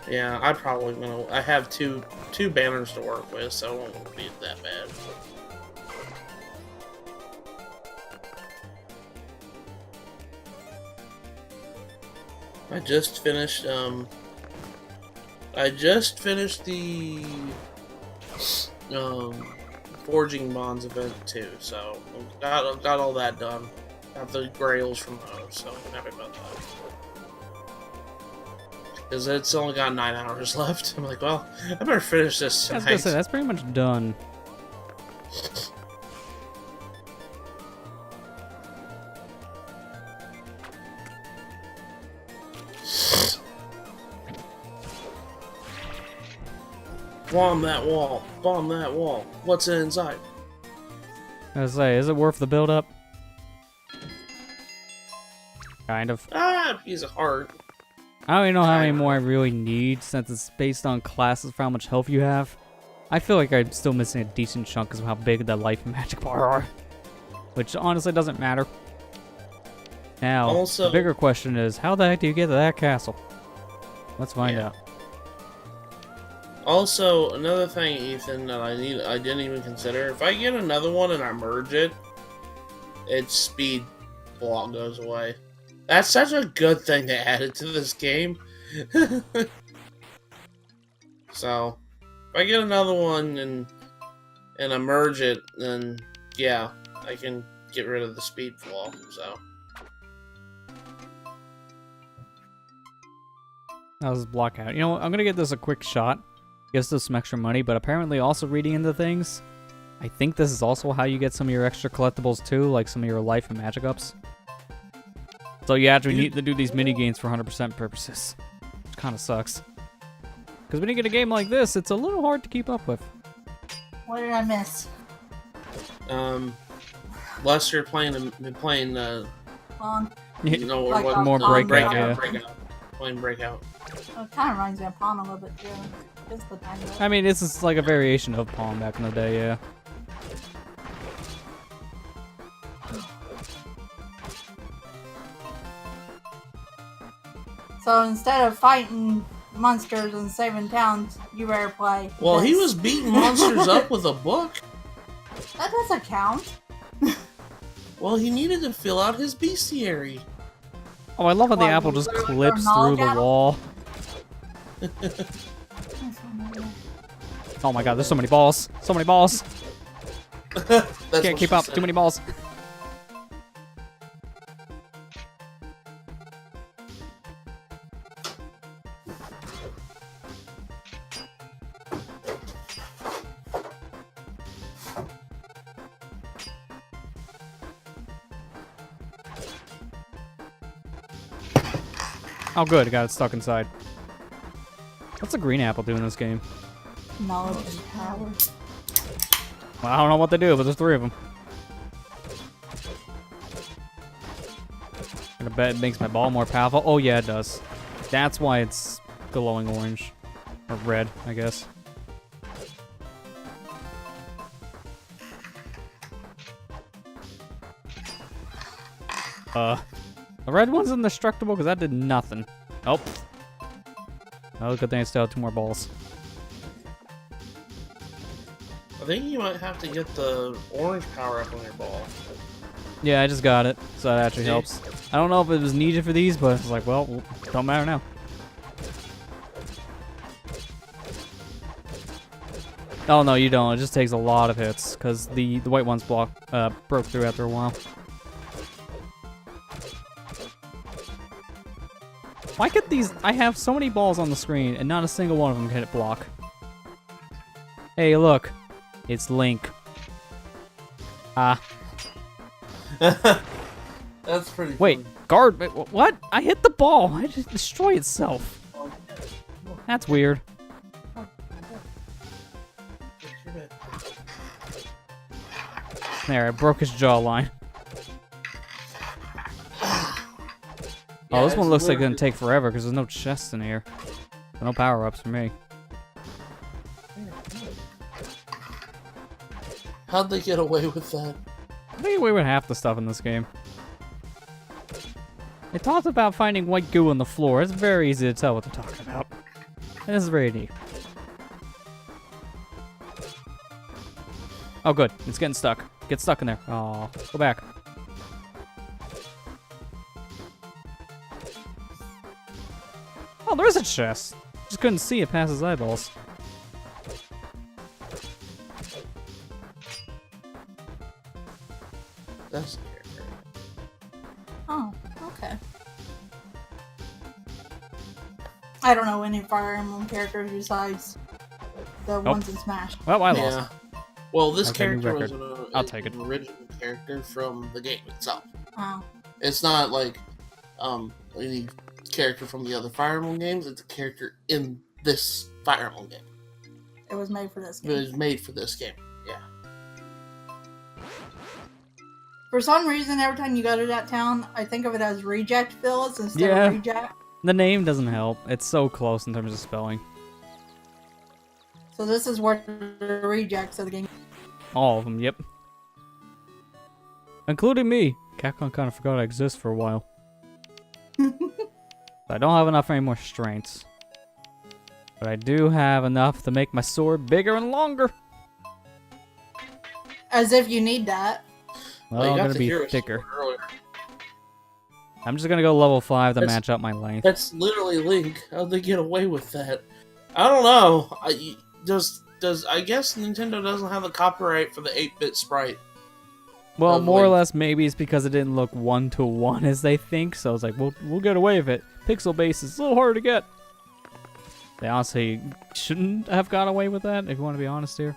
yeah, I have two banners to work with, so it won't be that bad. I just finished the Forging Bonds event too, so got all that done. Got the grails from those, so I'm happy about that. Because it's only got 9 hours left. I'm like, well, I better finish this I was tonight. gonna say, that's pretty much done. Bomb that wall. Bomb that wall. What's inside? I was say, is it worth the build-up? Kind of. Ah, a piece of heart. I don't even know how many more I really need, since it's based on classes for how much health you have. I feel like I'm still missing a decent chunk because of how big the life and magic bar are. Which honestly doesn't matter. Now, Also- the bigger question is, how the heck do you get to that castle? Let's find Yeah. out. Also, another thing, Ethan, that I didn't even consider. If I get another one and I merge it, its speed block goes away. That's such a good thing to add into this game. So, if I get another one and I merge it, then yeah, I can get rid of the speed flaw. So. I'll just block out. You know what? I'm gonna get this a quick shot. Gives us some extra money, but apparently also reading into things, I think this is also how you get some of your extra collectibles too, like some of your life and magic ups. So you actually need to do these mini games for 100% purposes, which kind of sucks. Because when you get a game like this, it's a little hard to keep up with. What did I miss? Lester playing Long. you know, Like what, more Breakout, yeah. Playing Breakout. It kind of reminds me of Pawn a little bit too. Just the tiny bit. I mean, this is like a variation of Pong back in the day, yeah. So instead of fighting monsters and saving towns, you better play. Well, he this. was beating monsters up with a book. That doesn't count. Well, he needed to fill out his bestiary. Oh, I love how the What, apple just literally clips throw through the knowledge wall. Oh my god, there's so many balls. So many balls. Can't keep up. Too many balls. Oh good, I got it stuck inside. What's a green apple do in this game? Knowledge and power. Well, I don't know what they do, but there's 3 of them. I bet it makes my ball more powerful. Oh yeah, it does. That's why it's glowing orange. Or red, I guess. The red one's indestructible because that did nothing. Oh. Oh, good thing I still have 2 more balls. I think you might have to get the orange power up on your ball. Yeah, I just got it, so that actually Yeah. helps. I don't know if it was needed for these, but it's like, well, don't matter now. Oh no, you don't. It just takes a lot of hits because the white ones broke through after a while. Why could these? I have so many balls on the screen and not a single one of them can hit block. Hey, look, it's Link. Ah. That's pretty. Wait, funny. guard. Wait, what? I hit the ball. I just destroy itself. That's weird. There, I broke his jawline. Oh, this one looks like it's gonna take forever because there's no chests in here. No power-ups for me. How'd they get away with that? I think we would half the stuff in this game. They talked about finding white goo on the floor. It's very easy to tell what they're talking about. And this is very neat. Oh, good. It's getting stuck. Get stuck in there. Oh, go back. Oh, there is a chest. Just couldn't see it past his eyeballs. That's Oh, okay. I don't know any Fire Emblem characters besides the ones in Smash. Well, I lost. yeah. Well, this Okay, new character was record. I'll take it. an original character from the game itself. Oh. It's not like any character from the other Fire Emblem games. It's a character in this Fire Emblem game. It was made for this It game. was made for this game. Yeah. For some reason, every time you go to that town, I think of it as Reject Villas instead Yeah. of Reject. The name doesn't help. It's so close in terms of spelling. So this is where the rejects of the game. All of them, yep. Including me. Capcom kind of forgot I exist for a while. I don't have enough any more strengths. But I do have enough to make my sword bigger and longer. As if you need that. Well, you I'm got gonna to be hear us thicker. earlier. I'm just gonna go level 5 to That's- match up my length. That's literally Link. How'd they get away with that? I don't know. I guess Nintendo doesn't have the copyright for the 8-bit sprite. Well, of more or Link. less, maybe it's because it didn't look 1-to-1 as they think. So it's like, we'll get away with it. Pixel base is a little harder to get. They honestly shouldn't have got away with that, if you want to be honest here.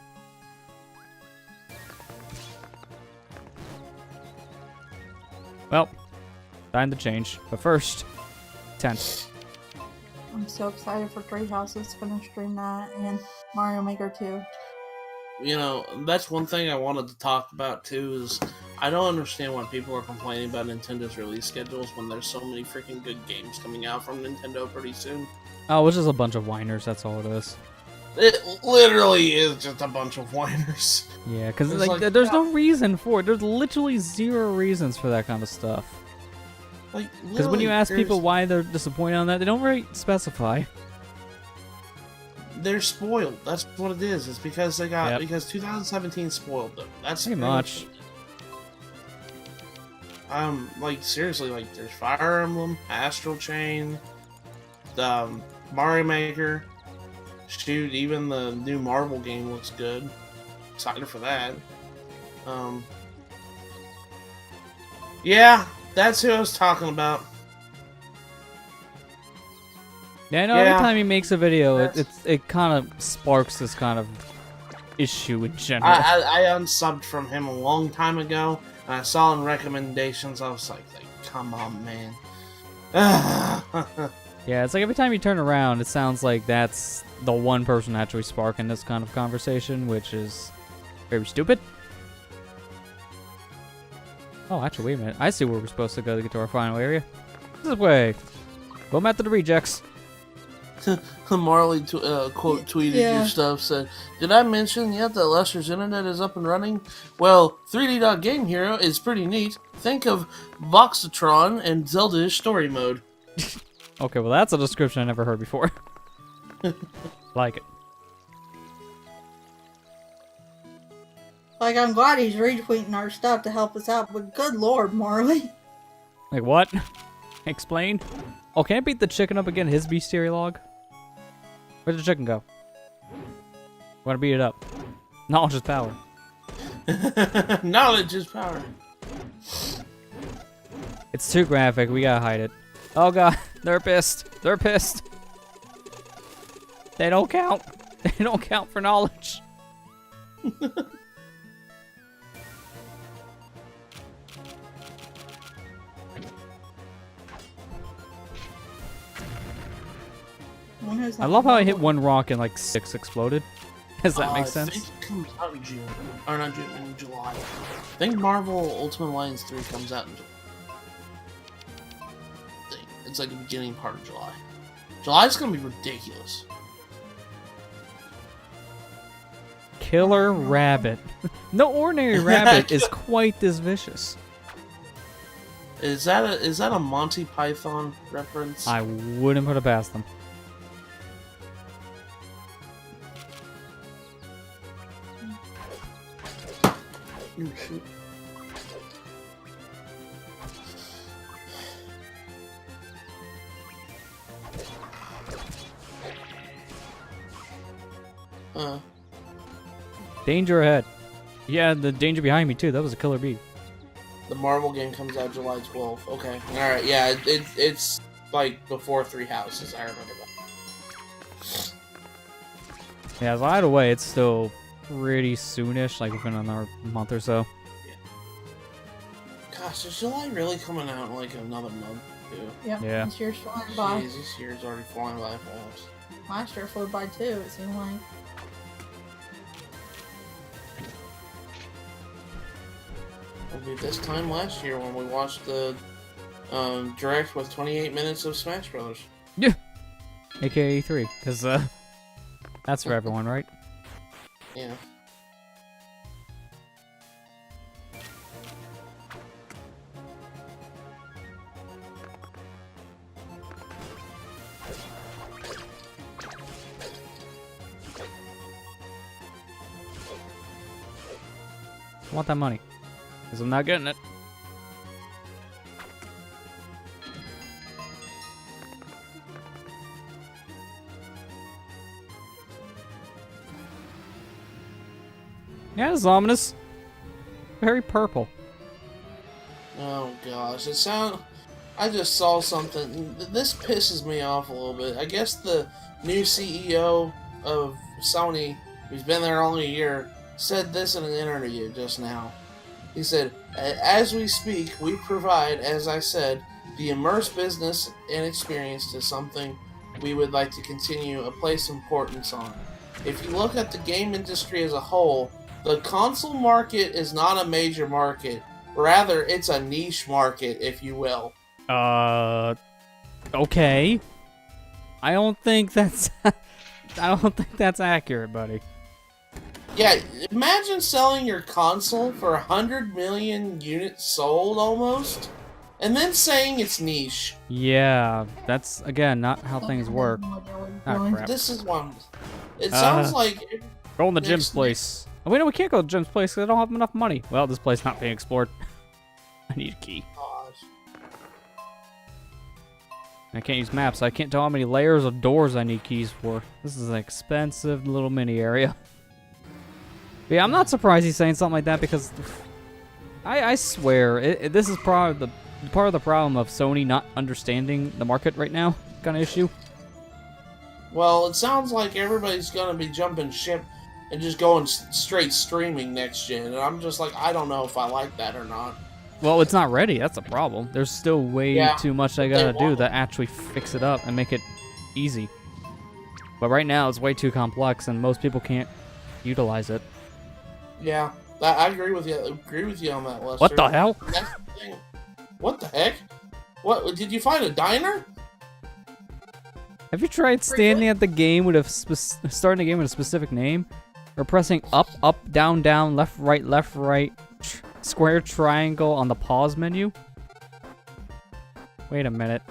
Well, time to change. But first, 10. I'm so excited for Three Houses. Gonna stream that and Mario Maker 2. You know, that's one thing I wanted to talk about too. Is I don't understand why people are complaining about Nintendo's release schedules when there's so many freaking good games coming out from Nintendo pretty soon. Oh, it's just a bunch of whiners, that's all it is. It literally is just a bunch of whiners. Yeah, because It's like, there's no reason for it. There's literally 0 reasons for that kind of stuff. Like, Because when you literally, ask people there's- why they're disappointed on that, they don't really specify. they're spoiled. That's what it is. It's because they got Yep. because 2017 spoiled them. That's Pretty much. Like seriously, like there's Fire Emblem, Astral Chain, Mario Maker. Shoot, even the new Marvel game looks good. Excited for that. Yeah, that's who I was talking about. Yeah, I know Yeah. every time he makes a video, That's- it kind of sparks this kind of issue in general. I unsubbed from him a long time ago, and I saw in recommendations. I was like come on, man. Yeah, it's like every time you turn around, it sounds like that's the one person actually sparking this kind of conversation, which is very stupid. Oh, actually, wait a minute. I see where we're supposed to go to get to our final area. This way. Go method of rejects. Marley quote tweeted Yeah. your stuff, said, "Did I mention yet that Lester's internet is up and running? Well, 3D Game Hero is pretty neat. Think of Voxatron and Zelda story mode." Okay, well, that's a description I never heard before. Like it. Like, I'm glad he's retweeting our stuff to help us out, but good lord, Marley. Like, what? Explain? Oh, can I beat the chicken up again? His bestiary log? Where'd the chicken go? Want to beat it up? Knowledge is power. Knowledge is power. It's too graphic. We gotta hide it. Oh god, they're pissed. They're pissed. They don't count. They don't count for knowledge. I love how I hit one rock and like 6 exploded. Does that make I sense? think it comes out in June. Or not June, in July. I think Marvel Ultimate Alliance 3 comes out in July. It's like the beginning part of July. July's gonna be ridiculous. Killer rabbit. No ordinary rabbit is quite this vicious. Is that a Monty Python reference? I wouldn't put it past them. Oh, shoot. Danger ahead. Yeah, the danger behind me too. That was a killer bee. The Marvel game comes out July 12th. Okay. Alright, yeah, it's like before Three Houses. I remember that. Yeah, so either way, it's still pretty soonish, like within another month or so. Gosh, is July really coming out in like another month, too? Yep, Yeah. this year's flying by. Jeez, this year's already flying by fast. Last year flew by too, it seemed like. It'll be this time last year when we watched the direct with 28 minutes of Smash Brothers. AKA 3, because that's for everyone, right? Yeah. I want that money, because I'm not getting it. Yeah, it's ominous. Very purple. Oh gosh, I just saw something. This pisses me off a little bit. I guess the new CEO of Sony, who's been there only a year, said this in an interview just now. He said, "As we speak, we provide, as I said, the immersed business and experience to something we would like to continue a place importance on. If you look at the game industry as a whole, the console market is not a major market. Rather, it's a niche market, if you will." Okay. I don't think that's accurate, buddy. Yeah, imagine selling your console for 100 million units sold almost, and then saying it's niche. Yeah, that's again not how things work. Ah, crap. This is one. It sounds like Go in the Jim's place. Oh, wait, no, we can't go to Jim's place because I don't have enough money. Well, this place not being explored. I need a key. I can't use maps. I can't tell how many layers of doors I need keys for. This is an expensive little mini area. But yeah, I'm not surprised he's saying something like that because I swear this is probably the part of the problem of Sony not understanding the market right now kind of issue. Well, it sounds like everybody's gonna be jumping ship and just going straight streaming next gen, and I'm just like, I don't know if I like that or not. Well, it's not ready. That's the problem. There's still way too much I gotta do to actually fix it up and make it easy. But right now, it's way too complex, and most people can't utilize it. Yeah, I agree with you. On that, Lester. What the hell? That's the thing. What the heck? What did you find a diner? Have you tried standing at the game with starting a game with a specific name, or pressing up, down, down, left, right, square, triangle on the pause menu? Wait a minute.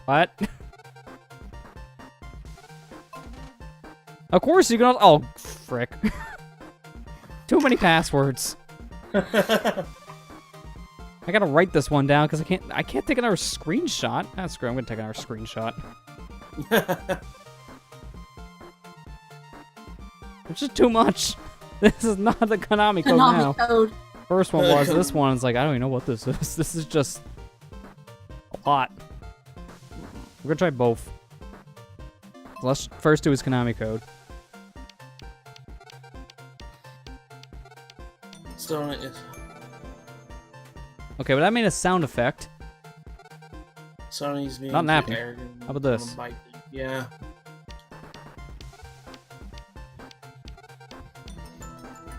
What? Of course you can. Oh, frick! Too many passwords. I gotta write this one down because I can't take another screenshot. Ah, screw it, I'm gonna take another screenshot. It's just too much. This is not the Konami code now. Code. First one was. This one's like, I don't even know what this is. This is just a lot. We're gonna try both. Let's first do his Konami code. Okay, but that made a sound effect. Sony's being not napping. arrogant. How about this? Yeah.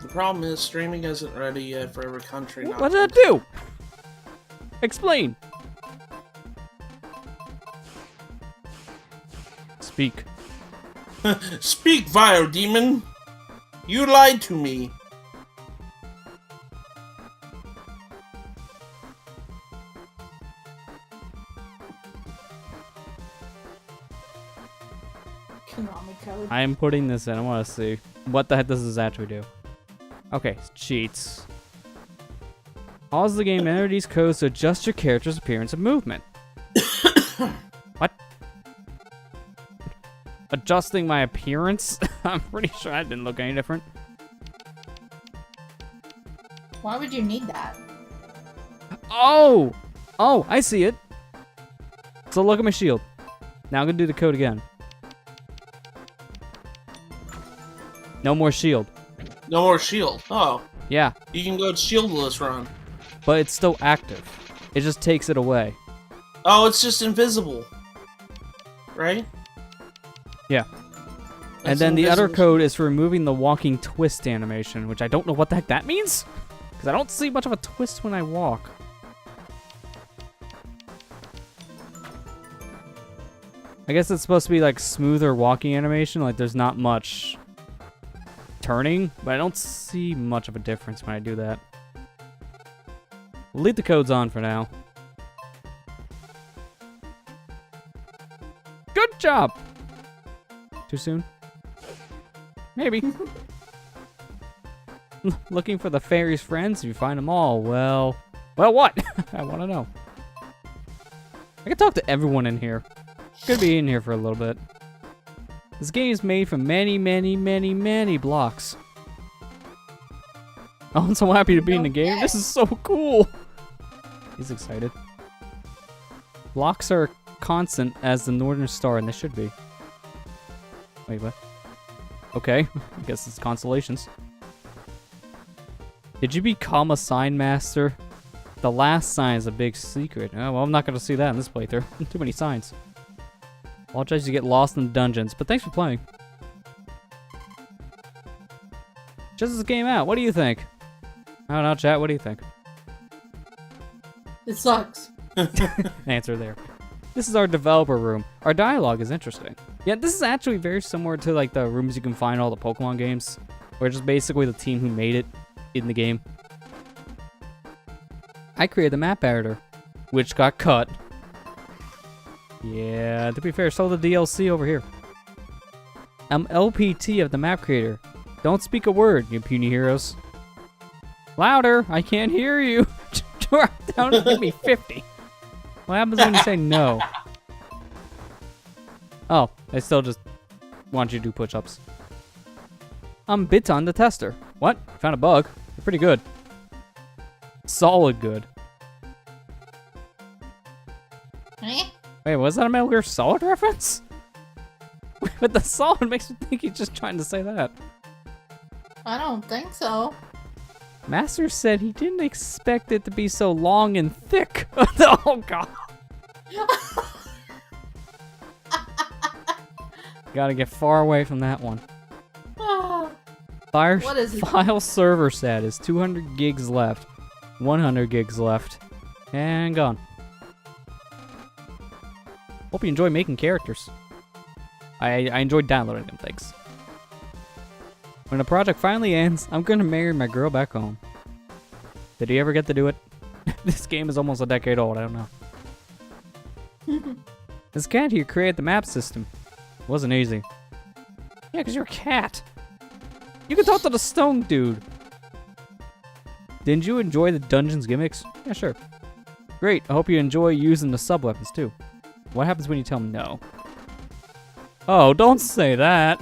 The problem is streaming isn't ready yet for every country. What did that do? Explain. Speak. Speak, vile demon. You lied to me. Code. I am putting this in. I want to see what the heck does this actually do. Okay, cheats. Pause the game, enter these codes to adjust your character's appearance and movement. What? Adjusting my appearance? I'm pretty sure I didn't look any different. Why would you need that? Oh! Oh, I see it. So look at my shield. Now I'm gonna do the code again. No more shield. No more shield. Oh. Yeah. You can go shieldless run. But it's still active. It just takes it away. Oh, it's just invisible. Right? Yeah. That's and then the other invisible. code is for removing the walking twist animation, which I don't know what the heck that means. Because I don't see much of a twist when I walk. I guess it's supposed to be like smoother walking animation, like there's not much turning, but I don't see much of a difference when I do that. We'll leave the codes on for now. Good job! Too soon? Maybe. Looking for the fairy's friends? If you find them all, well, what? I want to know. I can talk to everyone in here. Could be in here for a little bit. This game is made from many, many, many, many blocks. Oh, I'm so happy to be in the game. Okay. This is so cool. He's excited. Blocks are constant as the Northern Star, and they should be. Wait, what? Okay, I guess it's constellations. Did you become a sign master? The last sign is a big secret. Oh, well, I'm not going to see that in this playthrough. Too many signs. Apologize you get lost in the dungeons, but thanks for playing. Just this game out. What do you think? I don't know, chat. What do you think? It sucks. Answer there. This is our developer room. Our dialogue is interesting. Yeah, this is actually very similar to like the rooms you can find in all the Pokemon games, where it's just basically the team who made it in the game. I created the map editor, which got cut. Yeah, to be fair, so the DLC over here. I'm LPT of the map creator. Don't speak a word, you puny heroes. Louder! I can't hear you! Drop down and give me 50. What happens when you say no? Oh, I still just want you to do push-ups. I'm Biton the tester. What? Found a bug. You're pretty good. Solid good. Eh? Wait, was that a Metal Gear Solid reference? But the solid makes me think he's just trying to say that. I don't think so. Master said he didn't expect it to be so long and thick. Oh god. Gotta get far away from that one. What is it? File server status, 200 gigs left, 100 gigs left, and gone. Hope you enjoy making characters. I enjoyed downloading them, thanks. When the project finally ends, I'm gonna marry my girl back home. Did he ever get to do it? This game is almost a decade old, I don't know. This cat here created the map system. It wasn't easy. Yeah, because you're a cat. You can talk to the stone dude. Didn't you enjoy the dungeons gimmicks? Yeah, sure. Great, I hope you enjoy using the sub-weapons too. What happens when you tell him no? Oh, don't say that.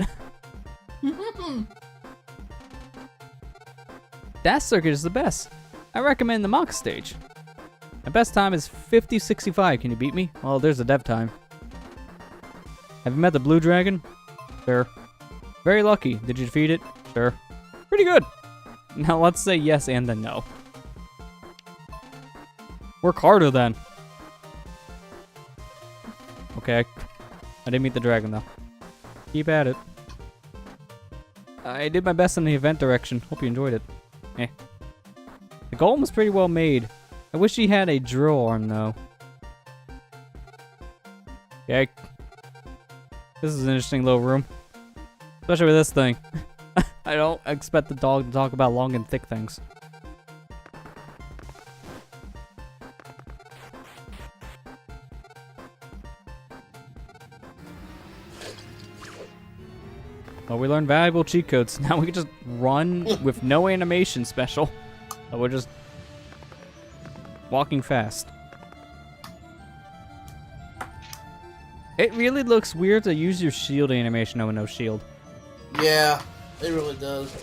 That circuit is the best. I recommend the mock stage. My best time is 50:65. Can you beat me? Well, there's the dev time. Have you met the blue dragon? Sure. Very lucky. Did you defeat it? Sure. Pretty good. Now let's say yes and then no. Work harder then. Okay. I didn't meet the dragon though. Keep at it. I did my best in the event direction. Hope you enjoyed it. Eh. The golem was pretty well made. I wish he had a drill arm though. Okay. This is an interesting little room. Especially with this thing. I don't expect the dog to talk about long and thick things. Oh, we learned valuable cheat codes. Now we can just run with no animation special. Oh, we're just walking fast. It really looks weird to use your shield animation with no shield. Yeah, it really does.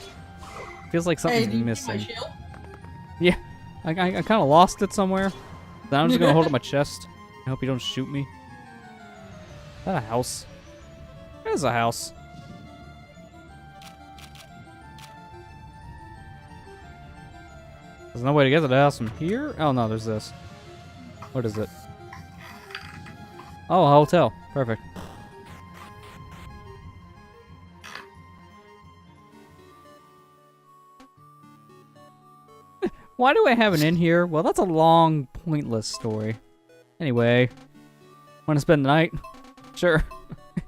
Feels like something's Hey, do you missing. need my shield? Yeah, I kind of lost it somewhere. So I'm just gonna hold up my chest. I hope you don't shoot me. Is that a house? It is a house. There's no way to get to the house from here? Oh no, there's this. What is it? Oh, a hotel. Perfect. Why do I have an inn here? Well, that's a long, pointless story. Anyway, want to spend the night? Sure.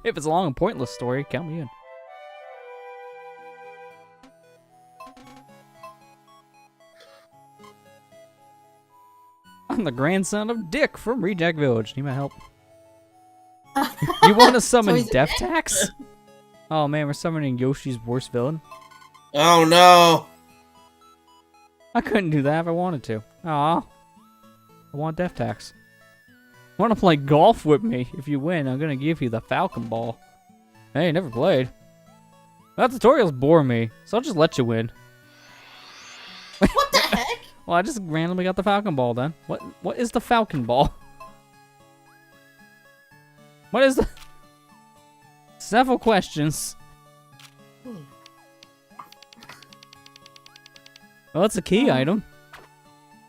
If it's a long and pointless story, count me in. I'm the grandson of Dick from Reject Village. Need my help? You want to summon he's a Death Tax? Oh man, we're summoning Yoshi's worst villain? Oh no! I couldn't do that if I wanted to. Aw. I want Death Tax. Want to play golf with me? If you win, I'm gonna give you the Falcon Ball. Hey, never played. That tutorials bore me, so I'll just let you win. Well, I just randomly got the Falcon Ball then. What is the Falcon Ball? What is the... Several questions. Well, it's a key item.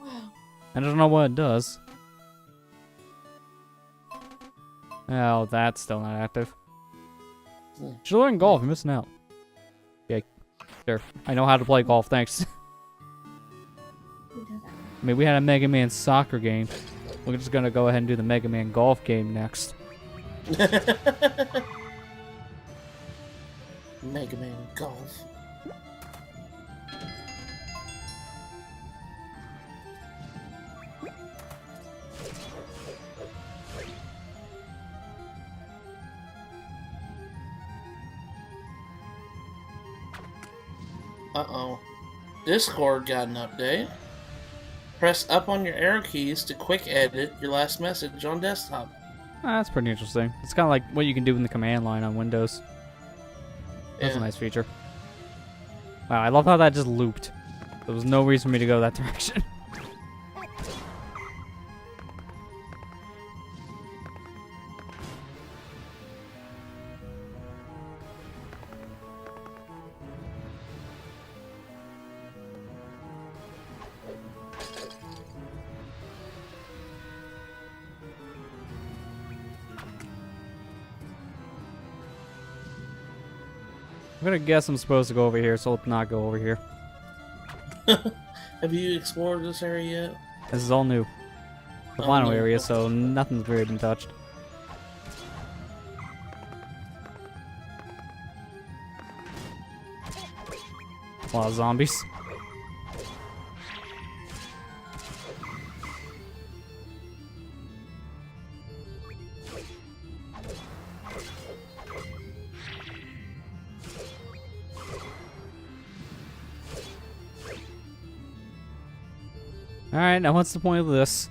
Wow. I don't know what it does. Oh, that's still not active. Should learn golf. You're missing out. Yeah, sure. I know how to play golf. Thanks. I mean, we had a Mega Man soccer game. We're just gonna go ahead and do the Mega Man golf game next. Mega Man Golf. Uh-oh. Discord got an update. Press up on your arrow keys to quick edit your last message on desktop. That's pretty interesting. It's kind of like what you can do in the command line on Windows. That's a nice feature. Wow, I love how that just looped. There was no reason for me to go that direction. I'm gonna guess I'm supposed to go over here, so let's not go over here. Have you explored this area yet? This is all new. The final no. area, so nothing's really been touched. A lot of zombies. Alright, now what's the point of this?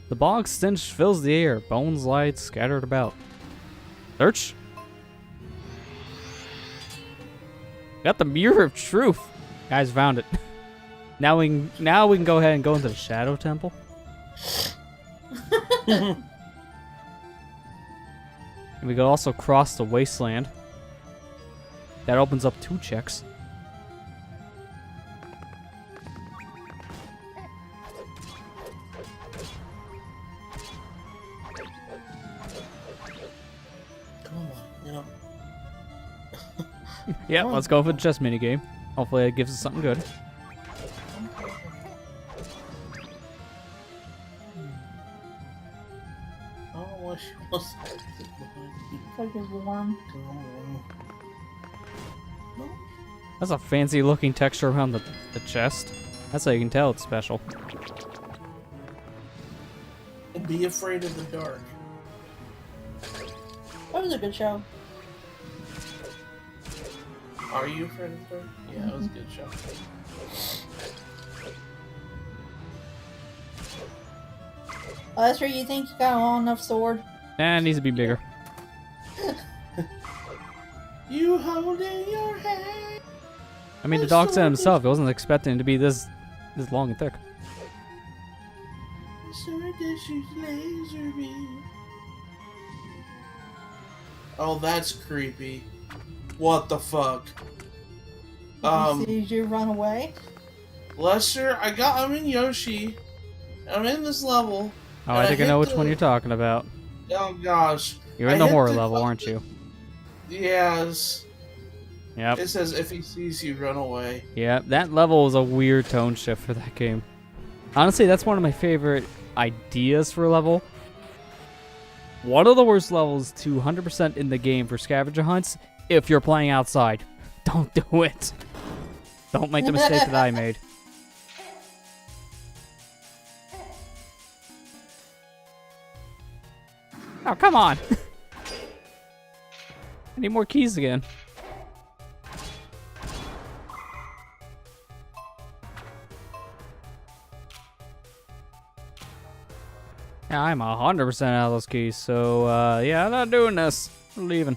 The bog stench fills the air, bones lie scattered about. Search? Got the Mirror of Truth. Guys, found it. Now we can go ahead and go into the Shadow Temple. And we could also cross the wasteland. That opens up 2 checks. Yeah, let's go for the chess minigame. Hopefully it gives us something good. Oh, what she wants to do. It's like it's warm. That's a fancy looking texture around the chest. That's how you can tell it's special. Be afraid of the dark. That was a good show. Are you afraid of the dark? Yeah, it was a good show. Oh, that's where you think you got a long enough sword? Nah, it needs to be bigger. You hold in your hand. I mean, the dog said himself, he wasn't expecting it to be this long and thick. Oh, that's creepy. What the fuck? Did you run away? Lester, I'm in Yoshi. I'm in this level. Oh, I think I know which one you're talking about. Oh gosh. You're in the horror level, aren't you? Yes. Yep. It says if he sees you, run away. Yeah, that level was a weird tone shift for that game. Honestly, that's one of my favorite ideas for a level. One of the worst levels to 100% in the game for scavenger hunts, if you're playing outside. Don't do it. Don't make the mistake that I made. Oh, come on. I need more keys again. Yeah, I'm 100% out of those keys, so yeah, I'm not doing this. I'm leaving.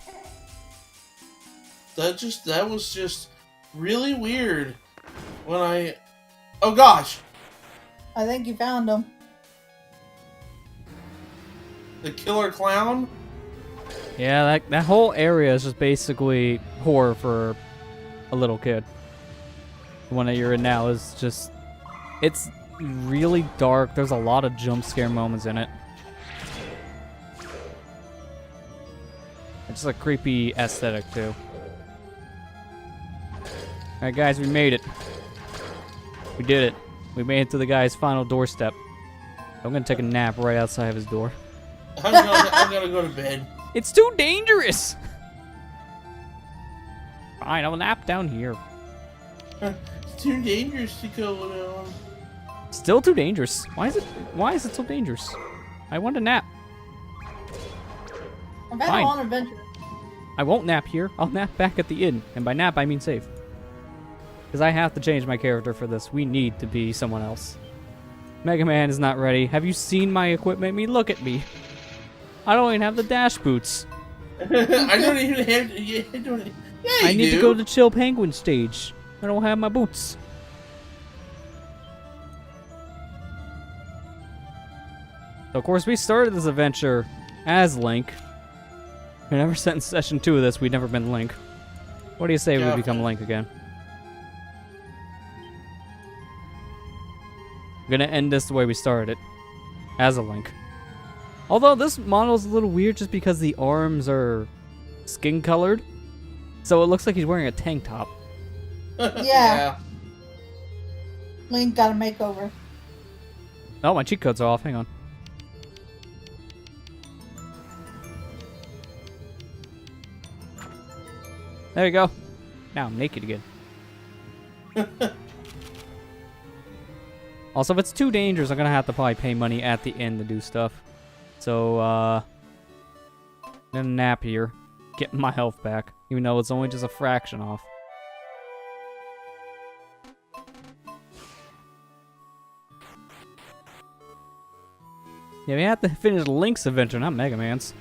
That was just really weird when I Oh gosh! I think you found him. The killer clown? Yeah, that whole area is just basically horror for a little kid. The one that you're in now is just... It's really dark. There's a lot of jump scare moments in it. It's a creepy aesthetic, too. Alright, guys, we made it. We did it. We made it to the guy's final doorstep. I'm gonna take a nap right outside of his door. I'm gonna go to bed. It's too dangerous! Fine, I'll nap down here. It's too dangerous to go down. Still too dangerous. Why is it so dangerous? I want a nap. I've had Fine. a long adventure. I won't nap here. I'll nap back at the inn. And by nap, I mean save. Because I have to change my character for this. We need to be someone else. Mega Man is not ready. Have you seen my equipment? Look at me. I don't even have the dash boots. I don't even have. Yeah, I need to go to the Chill Penguin stage. I don't have my boots. So of course, we started this adventure as Link. And ever since session 2 of this, we've never been Link. What do you say we become Link again? I'm gonna end this the way we started it. As a Link. Although this model is a little weird just because the arms are skin colored. So it looks like he's wearing a tank top. Yeah. Link got a makeover. Oh, my cheat codes are off. Hang on. There you go. Now I'm naked again. Also, if it's too dangerous, I'm gonna have to probably pay money at the end to do stuff. So, I'm gonna nap here. Get my health back. Even though it's only just a fraction off. Yeah, we have to finish Link's adventure, not Mega Man's.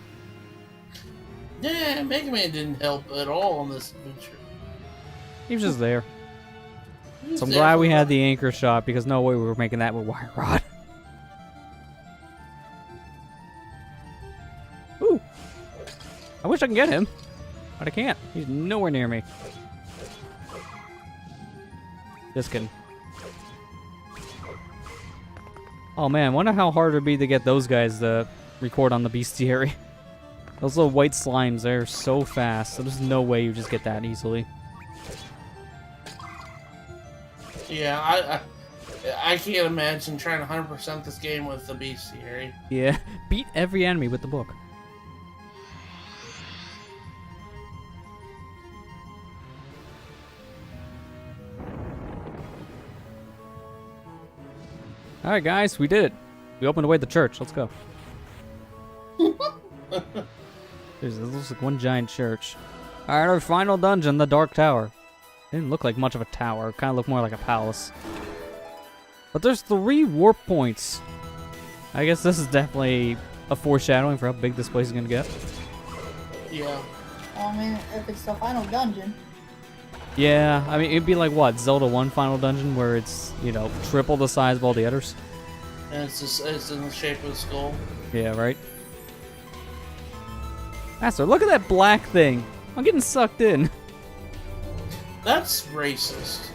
Yeah, Mega Man didn't help at all on this adventure. He was just there. He was So I'm there glad for we had that. the anchor shot because no way we were making that with wire rod. Ooh. I wish I could get him, but I can't. He's nowhere near me. Just kidding. Oh man, wonder how hard it'd be to get those guys to record on the bestiary. Those little white slimes, they're so fast, so there's no way you just get that easily. Yeah, I can't imagine trying to 100% this game with the bestiary. Yeah, beat every enemy with the book. Alright guys, we did it. We opened away the church. Let's go. This looks like one giant church. Alright, our final dungeon, the Dark Tower. Didn't look like much of a tower. Kind of looked more like a palace. But there's 3 warp points. I guess this is definitely a foreshadowing for how big this place is going to get. Yeah. I mean, if it's the final dungeon. Yeah, I mean, it'd be like, what, Zelda 1 final dungeon where it's, you know, triple the size of all the others? And it's in the shape of a skull. Yeah, right? Master, look at that black thing. I'm getting sucked in. That's racist.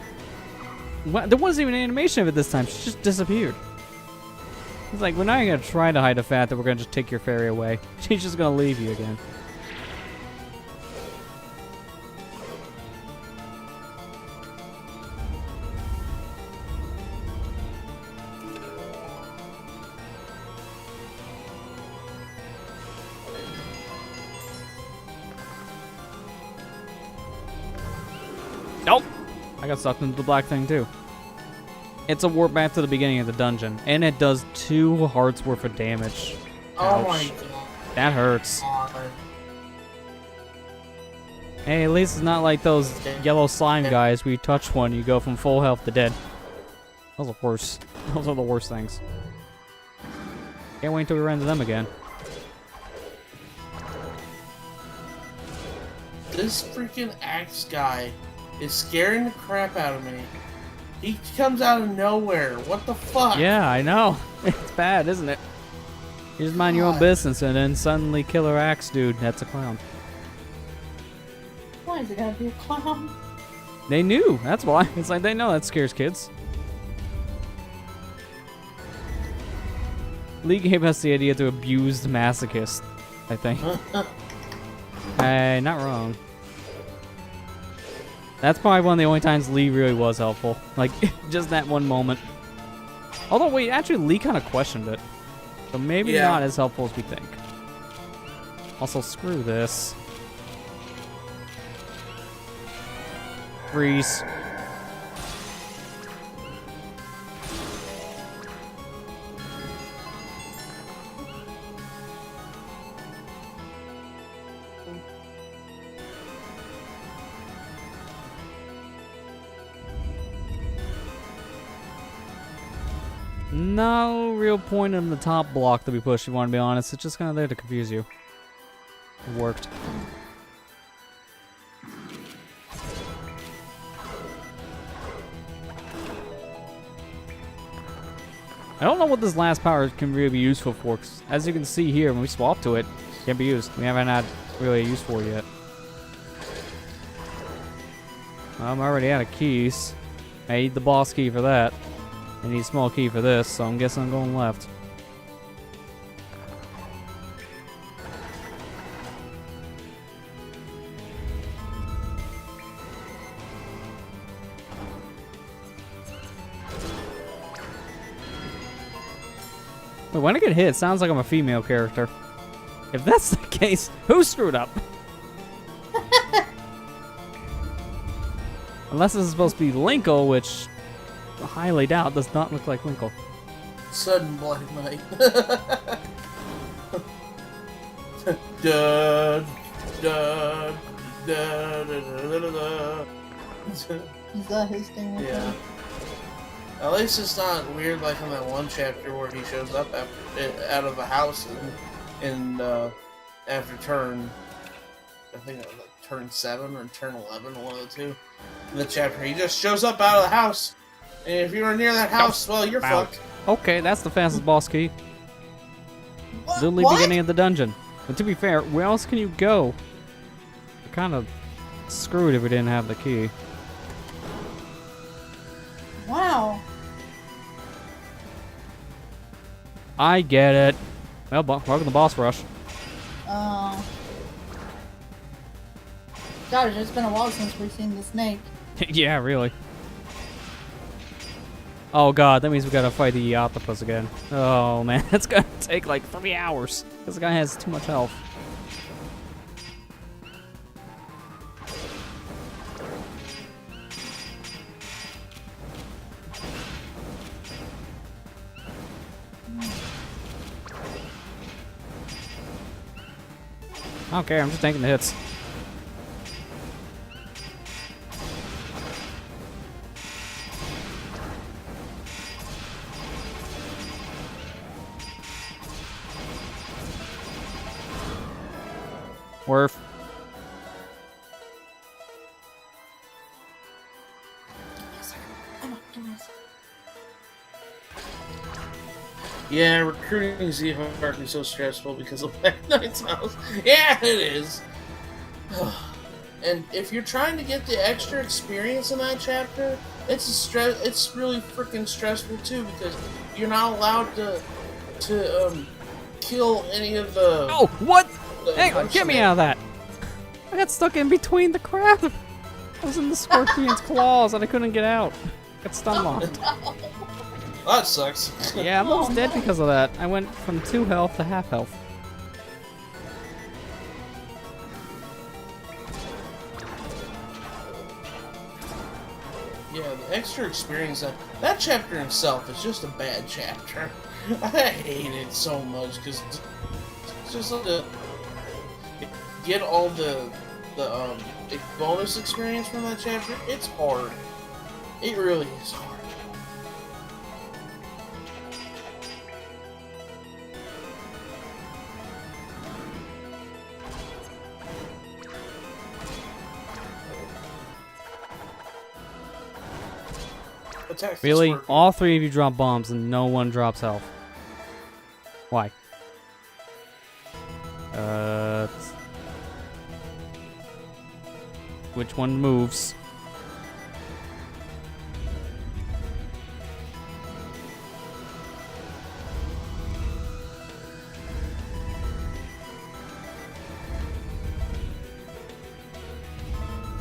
What? There wasn't even an animation of it this time. She just disappeared. It's like, we're not even gonna try to hide the fact that we're gonna just take your fairy away. She's just gonna leave you again. Nope! I got sucked into the black thing too. It's a warp back to the beginning of the dungeon, and it does 2 hearts worth of damage. Oh my Ouch. god. That hurts. Hey, at least it's not like those yellow slime guys where you touch one, you go from full health to dead. Those are worse. Those are the worst things. Can't wait until we run into them again. This freaking axe guy is scaring the crap out of me. He comes out of nowhere. What the fuck? Yeah, I know. It's bad, isn't it? You just mind your own God. business, and then suddenly Killer Axe dude, that's a clown. Why is it gotta be a clown? They knew. That's why. It's like they know that scares kids. Lee gave us the idea to abuse the masochist, I think. Hey, not wrong. That's probably one of the only times Lee really was helpful. Like, just that one moment. Although, wait, actually, Lee kind of questioned it. So maybe Yeah. not as helpful as we think. Also, screw this. Freeze. No real point in the top block that we pushed, if you want to be honest. It's just kind of there to confuse you. It worked. I don't know what this last power can really be useful for, 'cause as you can see here, when we swap to it, it can't be used. We haven't had really a use for it yet. I'm already out of keys. I need the boss key for that. I need a small key for this, so I'm guessing I'm going left. Wait, when I get hit, it sounds like I'm a female character. If that's the case, who screwed up? Unless this is supposed to be Linkle, which I highly doubt does not look like Linkle. Sudden Black Knight. da, da, da, da, da, da, da. Is that his thing? With Yeah. him? At least it's not weird like in that one chapter where he shows up after, out of the house and after turn, I think it was like turn 7 or turn 11, one of the two. In the chapter, he just shows up out of the house, and if you were near that house, well, you're Ow. fucked. Okay, that's the fastest boss key. What? Literally What? beginning of the dungeon. But to be fair, where else can you go? We're kind of screwed if we didn't have the key. Wow. I get it. Well, welcome to boss rush. God, it's just been a while since we've seen the snake. Yeah, really. Oh god, that means we gotta fight the octopus again. Oh man, it's gonna take like 3 hours. This guy has too much health. I don't care, I'm just taking the hits. Worth. Yeah, recruiting Z-Heart is so stressful because of Black Knight's house. Yeah, it is. And if you're trying to get the extra experience in that chapter, it's really freaking stressful too because you're not allowed to kill any of the. Oh, what? the Hang on, get me out of that. I got stuck in between the crab. I was in the scorpion's claws and I couldn't get out. Got stun locked. That sucks. Yeah, I'm almost dead because of that. I went from 2 health to half health. Yeah, the extra experience that chapter itself is just a bad chapter. I hate it so much because it's just like to get all the bonus experience from that chapter. It's hard. It really is hard. attack. Really? All three of you drop bombs and no one drops health. Why? Which one moves?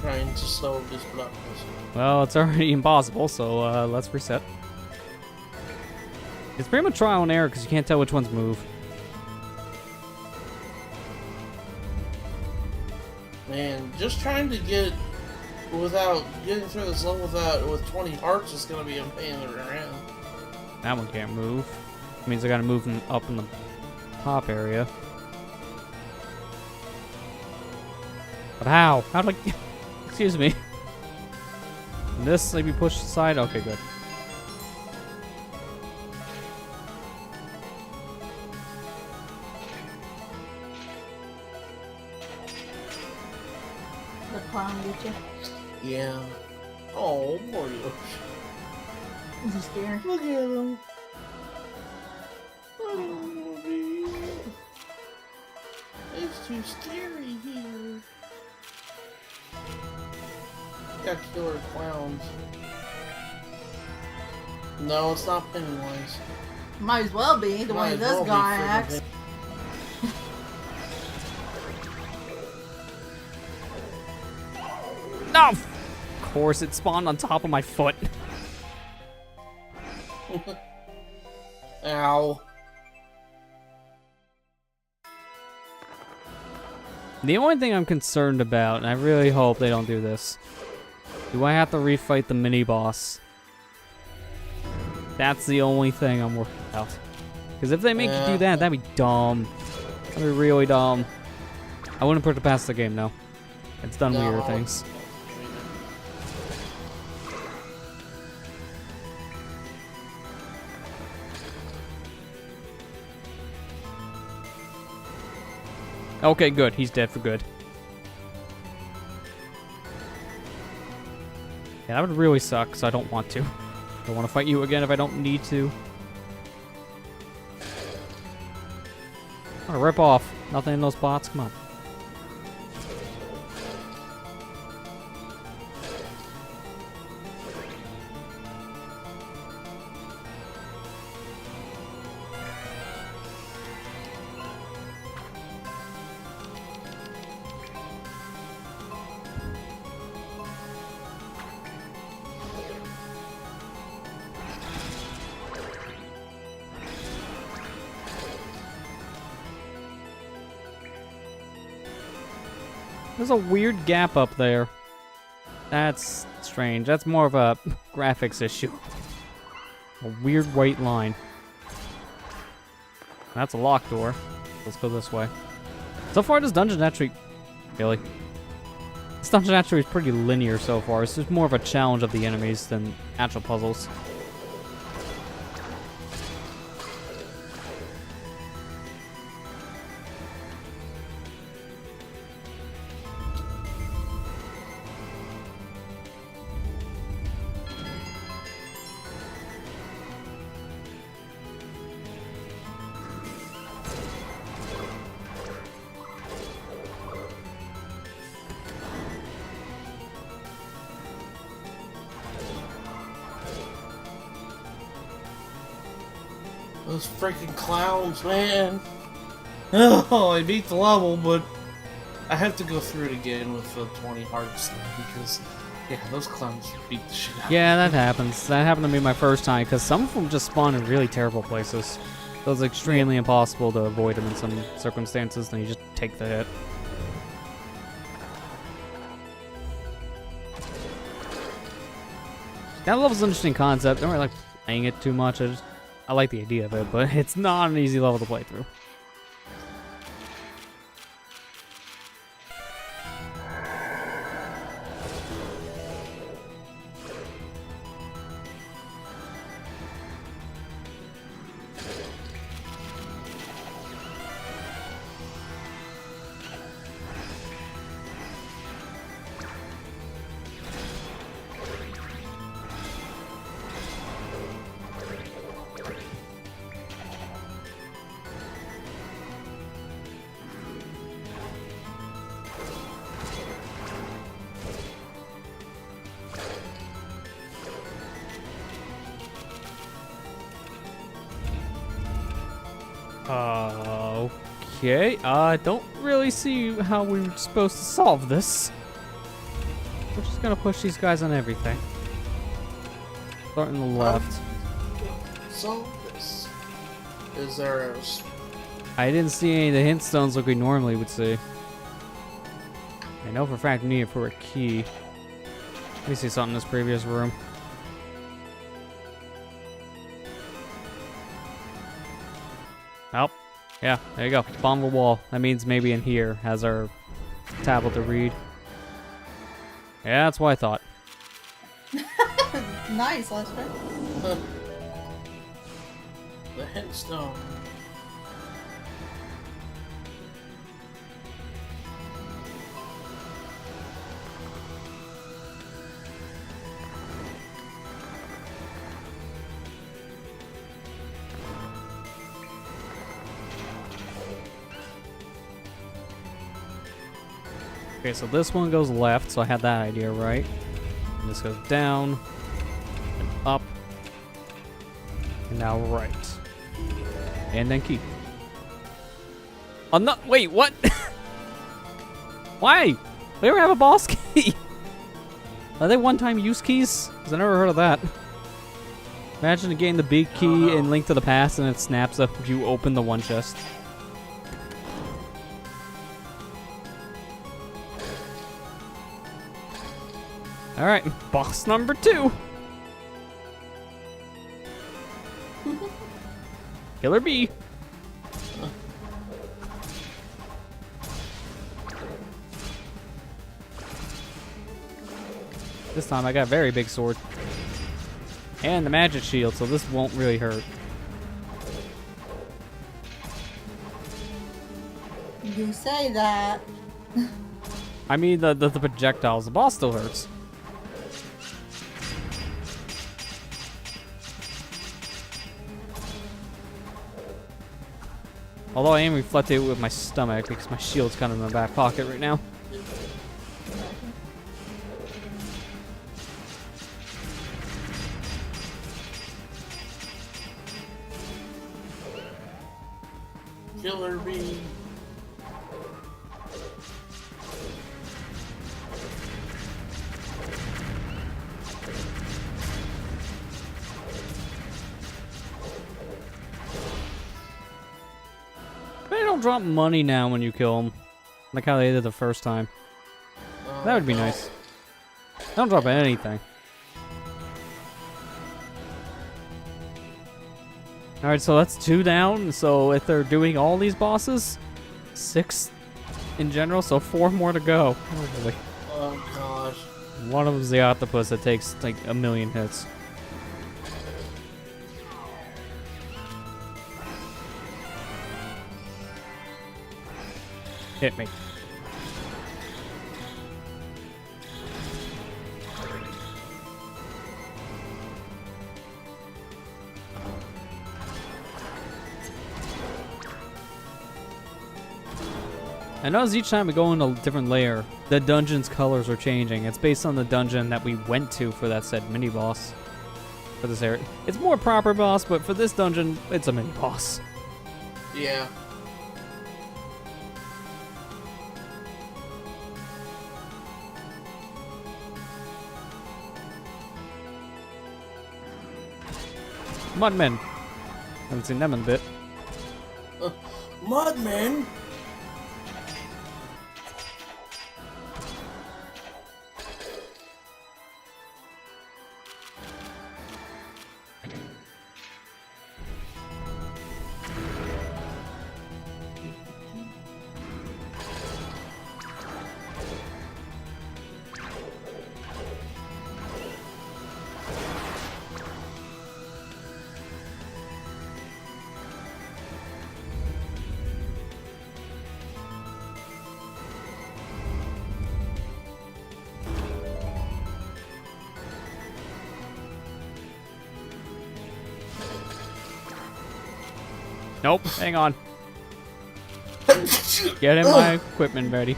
Trying to slow this buttons. Well, it's already impossible, so let's reset. It's pretty much trial and error because you can't tell which ones move. Man, just trying to get without getting through this level with 20 hearts is gonna be a pain in the around. That one can't move. It means I gotta move up in the top area. But how? How do I... Excuse me. This maybe push aside? Okay, good. The clown get you. Yeah. Oh, poor Yoshi. Is he scared? Look at him. Oh, baby. It's too scary here. Got killer clowns. No, it's not Pennywise. Might as well be the way this guy acts. No! Of course, it spawned on top of my foot. Ow. The only thing I'm concerned about, and I really hope they don't do this, do I have to refight the mini-boss? That's the only thing I'm worried about. Because if they make you do that, that'd be dumb. That'd be really dumb. I wouldn't put it past the game, no. It's done weirder things. Okay, good. He's dead for good. Yeah, that would really suck, so I don't want to. I don't want to fight you again if I don't need to. Oh, rip off. Nothing in those spots. Come on. There's a weird gap up there. That's strange. That's more of a graphics issue. A weird white line. That's a locked door. Let's go this way. So far, this dungeon actually... Really? This dungeon actually is pretty linear so far. It's just more of a challenge of the enemies than actual puzzles. Those freaking clowns, man. Oh, I beat the level, but I have to go through it again with the 20 hearts because, yeah, those clowns beat the shit out of me. Yeah, that happens. That happened to me my first time, because some of them just spawn in really terrible places. So it's extremely impossible to avoid them in some circumstances, then you just take the hit. That level's an interesting concept. I don't really like playing it too much. I like the idea of it, but it's not an easy level to play through. Okay. I don't really see how we're supposed to solve this. We're just gonna push these guys on everything. Starting the left. So this is there. I didn't see any of the hint stones like we normally would see. I know for a fact we need it for a key. Let me see something in this previous room. Oh, yeah, there you go. Bottom of the wall. That means maybe in here has our tablet to read. Yeah, that's what I thought. Nice, Lester. The hint stone. Okay, so this one goes left, so I had that idea right. And this goes down, and up, and now right. And then key. Oh, no, wait, what? Why? We ever have a boss key? Are they one-time use keys? Because I never heard of that. Imagine getting the big key in Link to the Past and it snaps up if you open the one chest. Alright, boss number 2. Killer Bee. This time I got a very big sword. And the magic shield, so this won't really hurt. You say that. I mean, the projectiles. The boss still hurts. Although I am reflecting it with my stomach because my shield's kind of in my back pocket right now. Killer Bee. They don't drop money now when you kill them, like how they did the first time. That would be nice. They don't drop anything. Alright, so that's 2 down. So if they're doing all these bosses, 6 in general, so 4 more to go. Oh gosh. One of them's the octopus that takes like 1,000,000 hits. Hit me. I notice each time we go in a different layer, the dungeon's colors are changing. It's based on the dungeon that we went to for that said mini-boss. For this area. It's more proper boss, but for this dungeon, it's a mini-boss. Yeah. Mudmen. Haven't seen them in a bit. Mudman. Nope, hang on. Get in my equipment ready.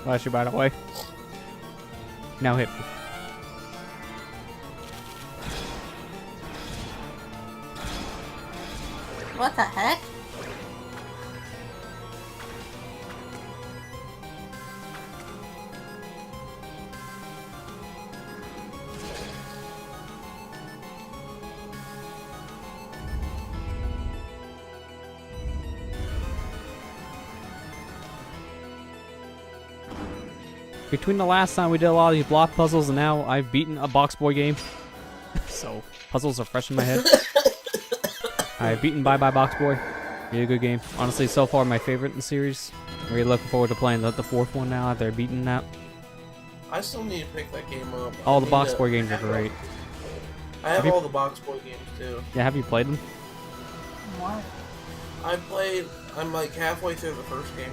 Bless you, by the way. Now hit me. What the heck? Between the last time we did a lot of these block puzzles and now I've beaten a Box Boy game. So, puzzles are fresh in my head. I've beaten Bye Bye Box Boy. Really good game. Honestly, so far my favorite in the series. Really looking forward to playing the fourth one now after beating that. I still need to pick that game up. All the Box Boy games are great. I have all the Box Boy games too. Yeah, have you played them? What? I'm like halfway through the first game.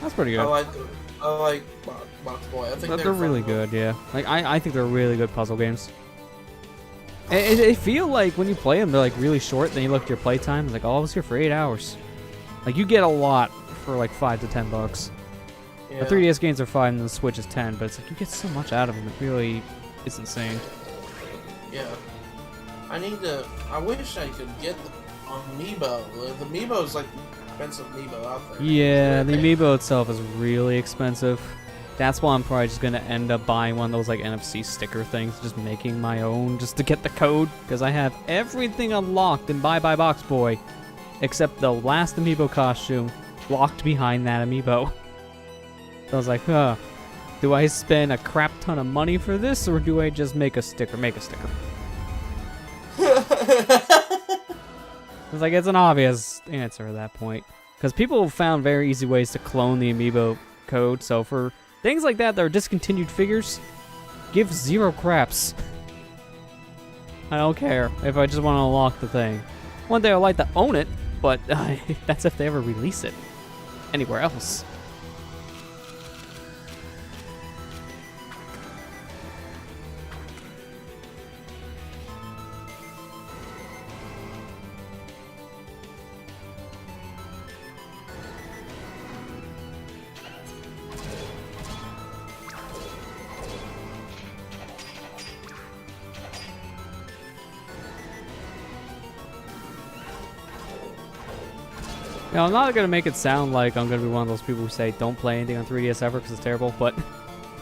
That's pretty good. I like Box Boy. I think They're really good, yeah. Like I think they're really good puzzle games. And they feel like when you play them, they're like really short. Then you look at your playtime, it's like, oh, I was here for 8 hours. Like you get a lot for like $5 to $10. Yeah. The 3DS games are $5 and the Switch is $10, but it's like you get so much out of them. It really is insane. Yeah. I wish I could get the Amiibo. The Amiibo is like the expensive Amiibo out there. Yeah, the Amiibo itself is really expensive. That's why I'm probably just gonna end up buying one of those like NFC sticker things, just making my own just to get the code, because I have everything unlocked in Bye Bye Box Boy, except the last Amiibo costume locked behind that Amiibo. So I was like, huh, do I spend a crap ton of money for this, or do I just make a sticker? Make a sticker. It's like, it's an obvious answer at that point. Because people have found very easy ways to clone the Amiibo code, so for things like that are discontinued figures, give zero craps. I don't care if I just want to unlock the thing. One day I'd like to own it, but that's if they ever release it anywhere else. Now, I'm not going to make it sound like I'm going to be one of those people who say don't play anything on 3DS ever because it's terrible, but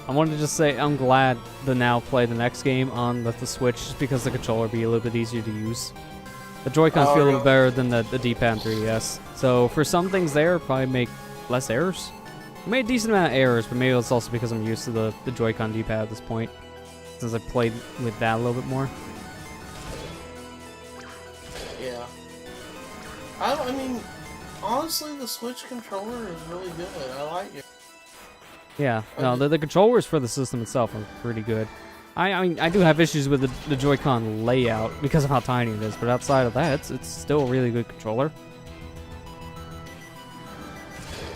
I wanted to just say I'm glad to now play the next game on the Switch just because the controller be a little bit easier to use. The Joy-Cons feel a little better than the D-pad on 3DS. So for some things there, probably make less errors. I made a decent amount of errors, but maybe it's also because I'm used to the Joy-Con D-pad at this point, since I played with that a little bit more. Yeah. I mean, honestly, the Switch controller is really good. I like it. Yeah, no, the controllers for the system itself are pretty good. I mean, I do have issues with the Joy-Con layout because of how tiny it is, but outside of that, it's still a really good controller.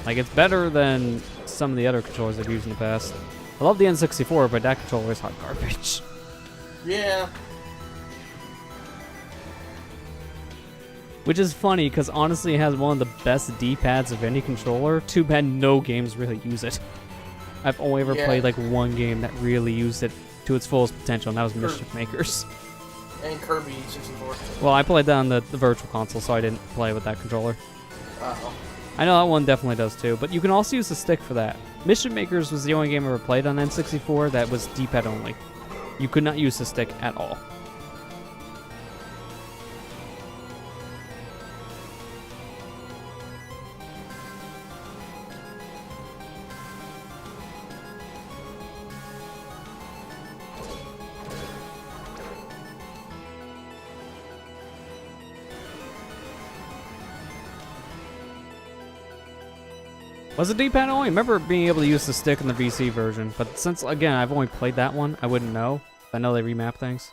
Like, it's better than some of the other controllers I've used in the past. I love the N64, but that controller is hot garbage. Yeah. Which is funny, because honestly it has one of the best D-pads of any controller. Too bad no games really use it. I've only ever played like one game that really used it to its fullest potential, and that was Mischief Makers. And Kirby 64. Well, I played that on the Virtual Console, so I didn't play with that controller. Uh-oh. I know that one definitely does too, but you can also use the stick for that. Mischief Makers was the only game I ever played on N64 that was D-pad only. You could not use the stick at all. Was it D-pad only? I remember being able to use the stick in the VC version, but since, again, I've only played that one, I wouldn't know. I know they remap things.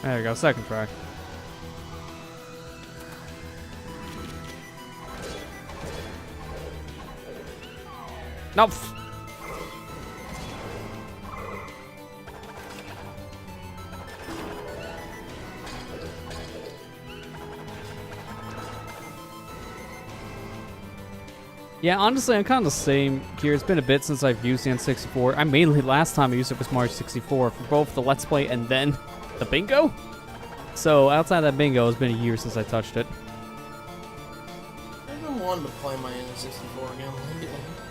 There you go, second try. Nope. Yeah, honestly, I'm kind of the same here. It's been a bit since I've used the N64. Last time I used it was Mario 64 for both the Let's Play and then the bingo. So outside that bingo, it's been a year since I touched it. I've been wanting to play my N64 again lately.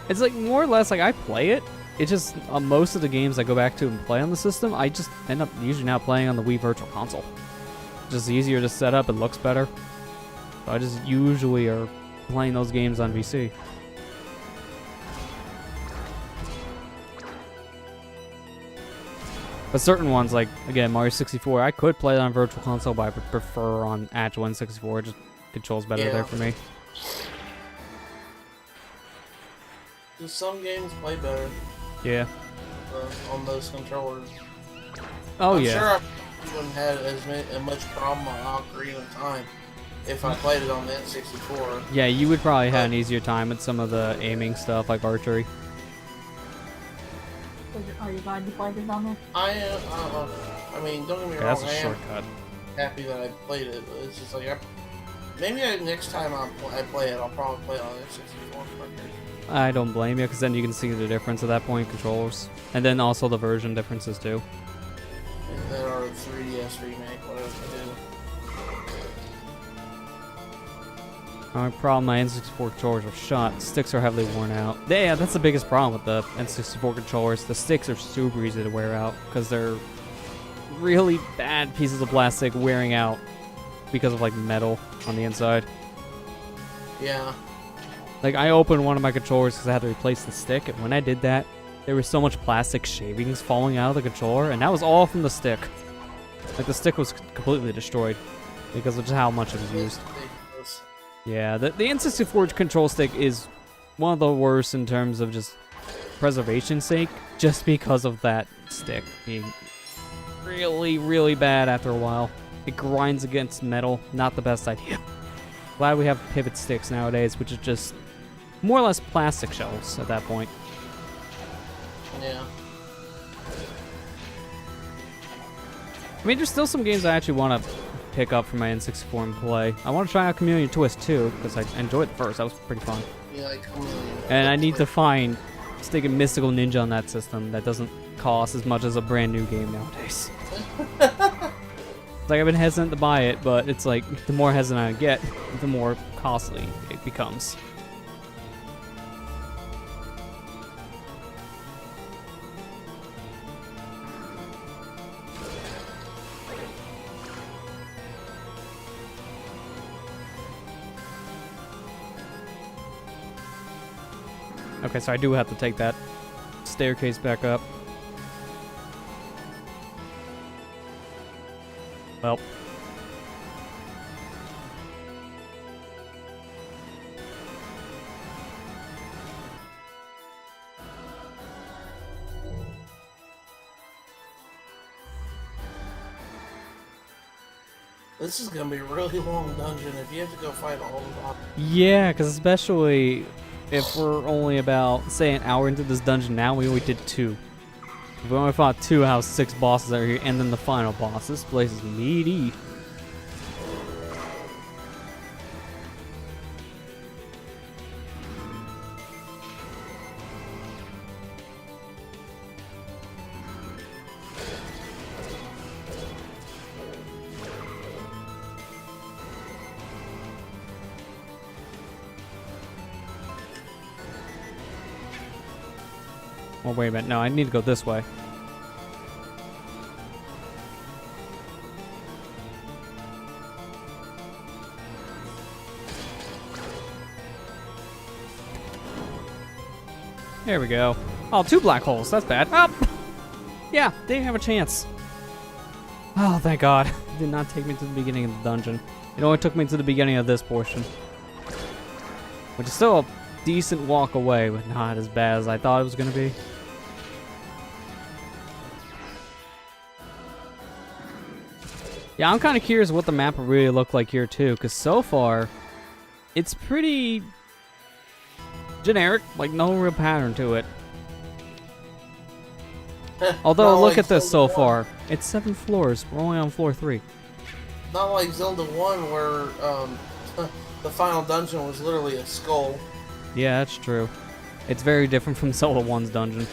It's like more or less like I play it, it just most of the games I go back to and play on the system, I just end up usually now playing on the Wii Virtual Console. Just easier to set up, it looks better. So I just usually are playing those games on VC. But certain ones, like, again, Mario 64, I could play it on Virtual Console, but I would prefer on actual N64. It just controls better there for me. Just some games play better Yeah. on those controllers. Oh, I'm yeah. sure I wouldn't have as much problem on Ocarina of Time if I played it on the N64. Yeah, you would probably have an easier time with some of the aiming stuff, like archery. Are you glad you played it on there? I mean, don't get me Okay, wrong, that's a I am shortcut. happy that I played it, but it's just like, next time I play it, I'll probably play it on the N64. I don't blame you, because then you can see the difference at that point, controllers. And then also the version differences, too. That are 3DS remake, whatever they do. My problem, my N64 controllers are shot. Sticks are heavily worn out. Yeah, that's the biggest problem with the N64 controllers. The sticks are super easy to wear out because they're really bad pieces of plastic wearing out because of like metal on the inside. Yeah. Like I opened one of my controllers because I had to replace the stick, and when I did that, there was so much plastic shavings falling out of the controller, and that was all from the stick. Like the stick was completely destroyed because of just how much it was used. Yeah, the N64 control stick is one of the worst in terms of just preservation's sake, just because of that stick being really, really bad after a while. It grinds against metal, not the best idea. Glad we have pivot sticks nowadays, which is just more or less plastic shells at that point. Yeah. I mean, there's still some games I actually want to pick up for my N64 and play. I want to try out Community Twist 2, because I enjoyed the first. That was pretty fun. Yeah, like And I need to find sticking Mystical Ninja on that system that doesn't cost as much as a brand new game nowadays. It's like I've been hesitant to buy it, but it's like the more hesitant I get, the more costly it becomes. Okay, so I do have to take that staircase back up. Well. This is gonna be a really long dungeon if you have to go fight all the bosses. Yeah, because especially if we're only about, say, an hour into this dungeon now, we only did 2. If we only fought 2 out of 6 bosses out here, and then the final boss. This place is meaty. Oh, wait a minute. No, I need to go this way. There we go. Oh, 2 black holes. That's bad. Oh! Yeah, didn't have a chance. Oh, thank God. It did not take me to the beginning of the dungeon. It only took me to the beginning of this portion. Which is still a decent walk away, but not as bad as I thought it was going to be. Yeah, I'm kind of curious what the map will really look like here too, because so far, it's pretty generic, like no real pattern to it. Although, look at this so far. It's 7 floors. We're only on floor 3. Not like Zelda 1 where the final dungeon was literally a skull. Yeah, that's true. It's very different from Zelda 1's dungeon.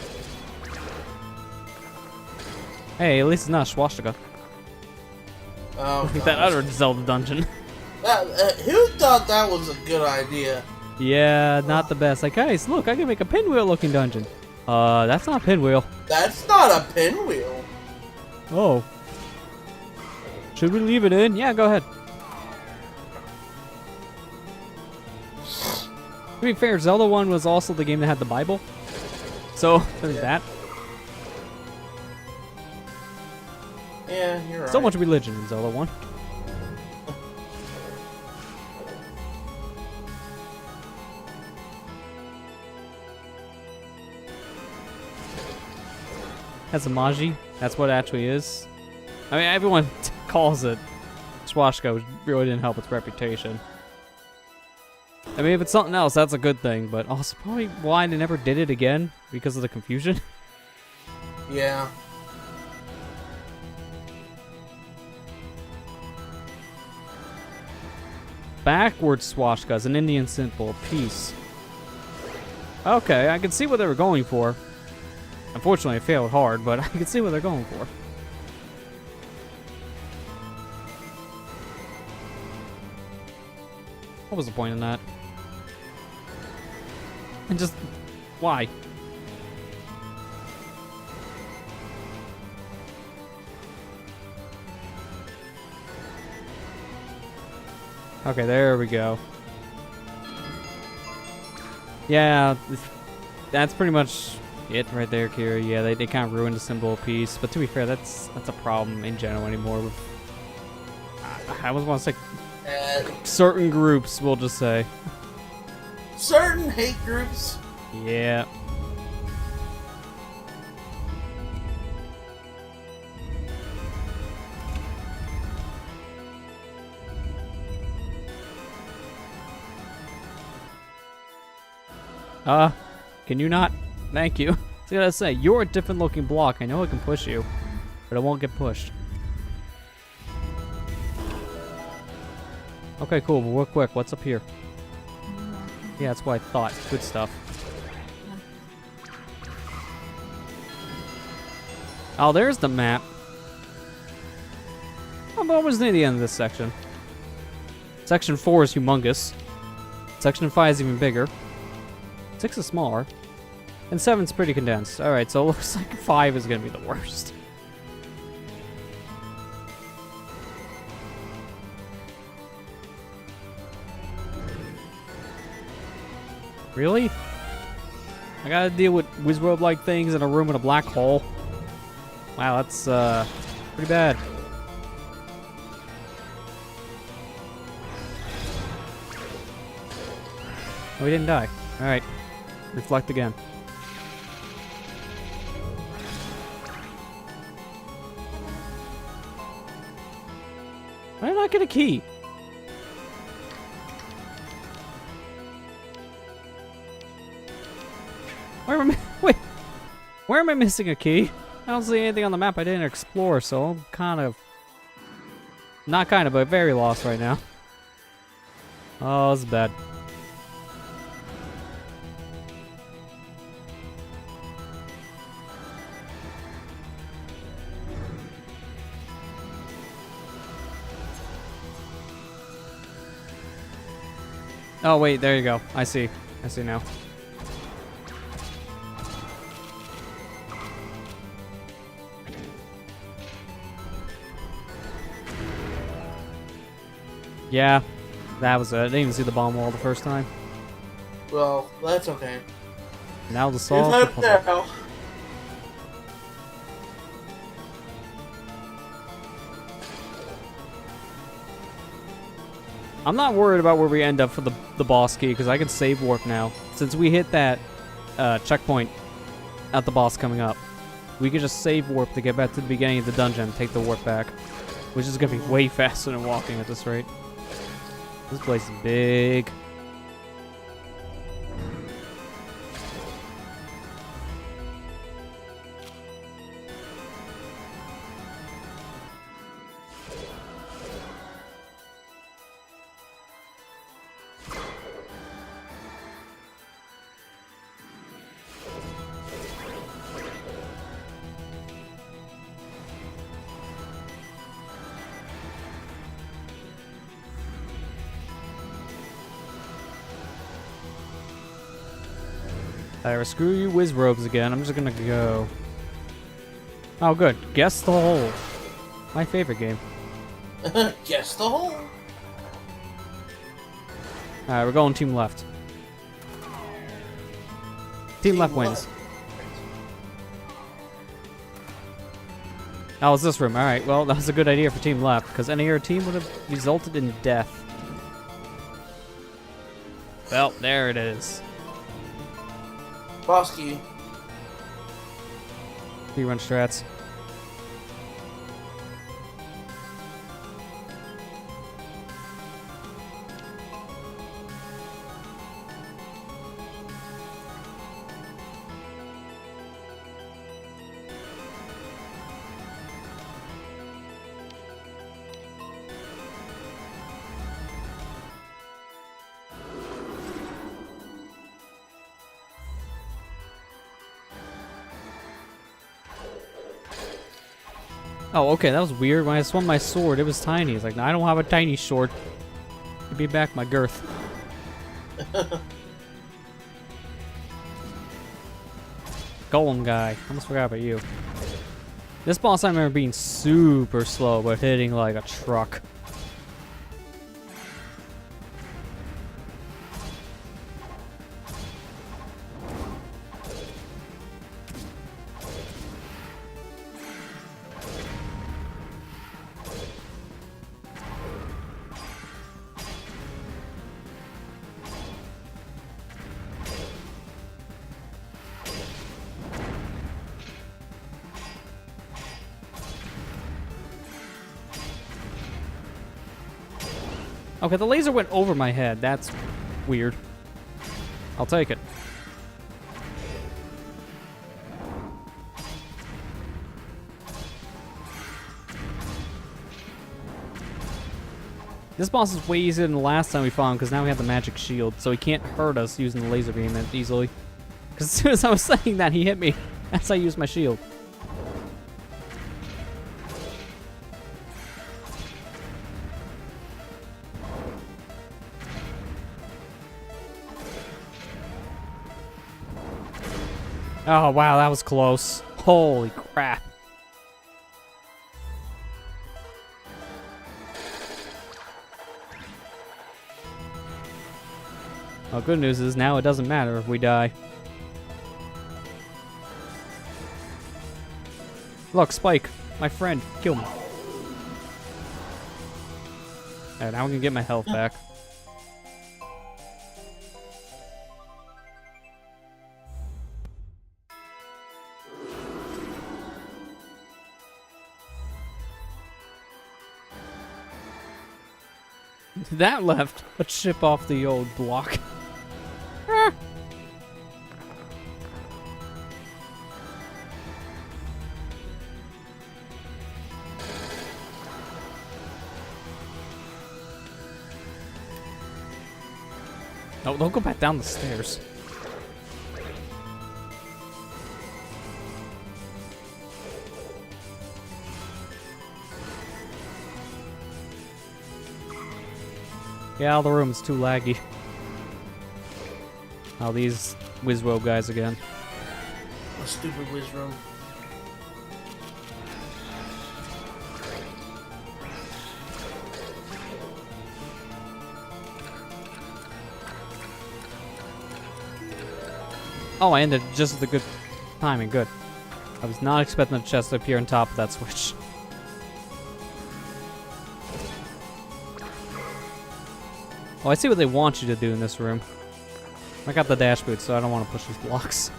Hey, at least it's not a swastika. Oh, Like that other Zelda dungeon. Who thought that was a good idea? Yeah, not the best. Like, guys, look, I can make a pinwheel-looking dungeon. That's not a pinwheel. That's not a pinwheel. Oh. Should we leave it in? Yeah, go ahead. To be fair, Zelda 1 was also the game that had the Bible. So, there's that. Yeah, you're right. So much religion in Zelda 1. That's a Magi. That's what it actually is. I mean, everyone calls it Swashka, which really didn't help its reputation. I mean, if it's something else, that's a good thing, but also probably why they never did it again, because of the confusion. Yeah. Backwards Swashka is an Indian symbol of peace. Okay, I can see what they were going for. Unfortunately, I failed hard, but I can see what they're going for. What was the point in that? And just... why? Okay, there we go. Yeah, that's pretty much it right there, Kira. Yeah, they kind of ruined the symbol of peace. But to be fair, that's a problem in general anymore. With I was want to say certain groups, we'll just say. Certain hate groups. Yeah. Can you not? Thank you. I was gonna say, you're a different looking block. I know I can push you, but I won't get pushed. Okay, cool. But real quick, what's up here? Yeah, that's what I thought. Good stuff. Oh, there's the map. I'm almost near the end of this section. Section 4 is humongous. Section 5 is even bigger. 6 is smaller. And 7's pretty condensed. Alright, so it looks like 5 is going to be the worst. Really? I gotta deal with Wizworld-like things in a room in a black hole. Wow, that's pretty bad. Oh, we didn't die. Alright. Reflect again. Why did I not get a key? Wait, where am I missing a key? I don't see anything on the map I didn't explore, so I'm kind of... not kind of, but very lost right now. Oh, this is bad. Oh, wait, there you go. I see. I see now. Yeah, that was it. I didn't even see the bomb wall the first time. Well, that's okay. Now to solve It's the up puzzle. now. I'm not worried about where we end up for the boss key, because I can save warp now. Since we hit that checkpoint at the boss coming up, we can just save warp to get back to the beginning of the dungeon and take the warp back. Which is going to be way faster than walking at this rate. This place is big. Alright, screw you whiz robes again. I'm just gonna go. Oh, good. Guess the hole. My favorite game. Guess the hole. Alright, we're going team left. Team left wins. Oh, it's this room. Alright, well, that was a good idea for team left, because any other team would have resulted in death. Well, there it is. Boss key. Run strats. Oh, okay, that was weird. When I swung my sword, it was tiny. It's like, no, I don't have a tiny sword. Give me back my girth. Golem guy. Almost forgot about you. This boss I remember being super slow, but hitting like a truck. Okay, the laser went over my head. That's weird. I'll take it. This boss is way easier than the last time we fought him because now we have the magic shield, so he can't hurt us using the laser beam easily. Because as soon as I was saying that, he hit me as I used my shield. Oh, wow, that was close. Holy crap. Well, good news is now it doesn't matter if we die. Look, Spike, my friend, kill me. Alright, now we can get my health back. That left a chip off the old block. No, don't go back down the stairs. Yeah, the room's too laggy. Oh, these Wizrobe guys again. A stupid Wizrobe. Oh, I ended just at the good timing. Good. I was not expecting the chest to appear on top of that switch. Oh, I see what they want you to do in this room. I got the dash boot, so I don't want to push these blocks.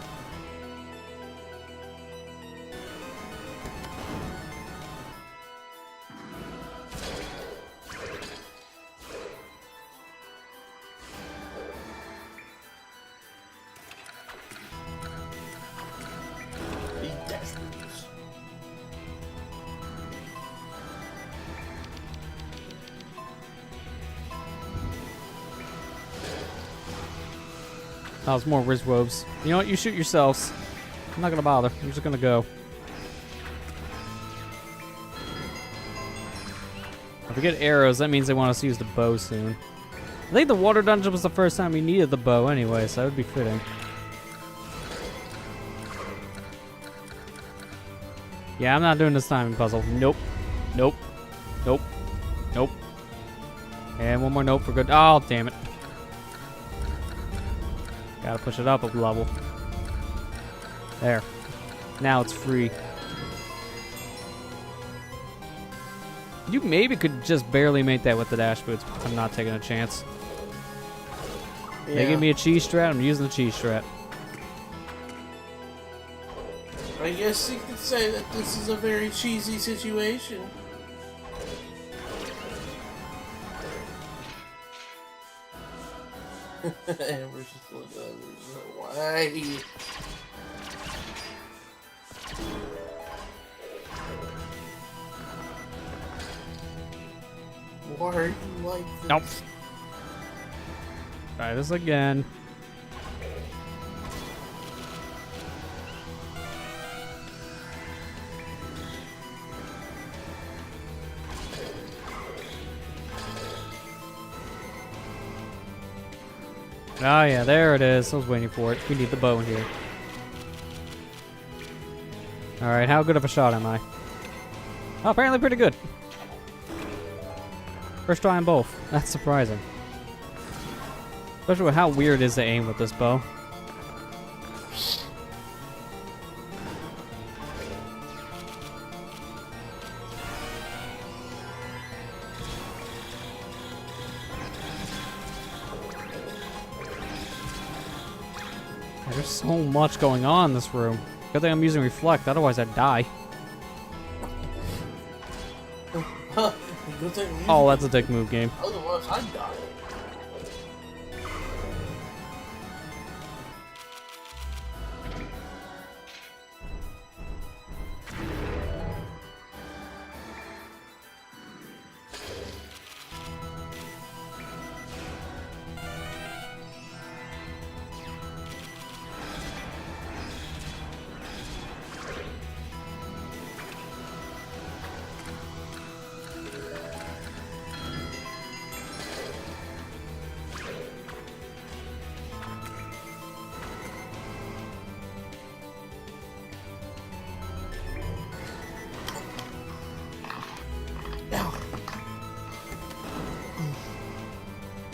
Oh, it's more Wizrobes. You know what? You shoot yourselves. I'm not gonna bother. I'm just gonna go. If we get arrows, that means they want us to use the bow soon. I think the water dungeon was the first time we needed the bow anyway, so that would be fitting. Yeah, I'm not doing this timing puzzle. Nope. Nope. Nope. Nope. And one more nope for good. Oh, damn it. Gotta push it up a level. There. Now it's free. You maybe could just barely make that with the dash boots. I'm not taking a chance. Yeah. They give me a cheese strat, I'm using the cheese strat. I guess you could say that this is a very cheesy situation. Amber's just looking at me. Why? Why are you like this? Nope. Try this again. Oh yeah, there it is. I was waiting for it. We need the bow in here. Alright, how good of a shot am I? Oh, apparently pretty good. First try on both. That's surprising. Especially with how weird it is to aim with this bow. There's so much going on in this room. Good thing I'm using Reflect, otherwise I'd die. Good thing you Oh, that's a dick move game. Otherwise, I'd die.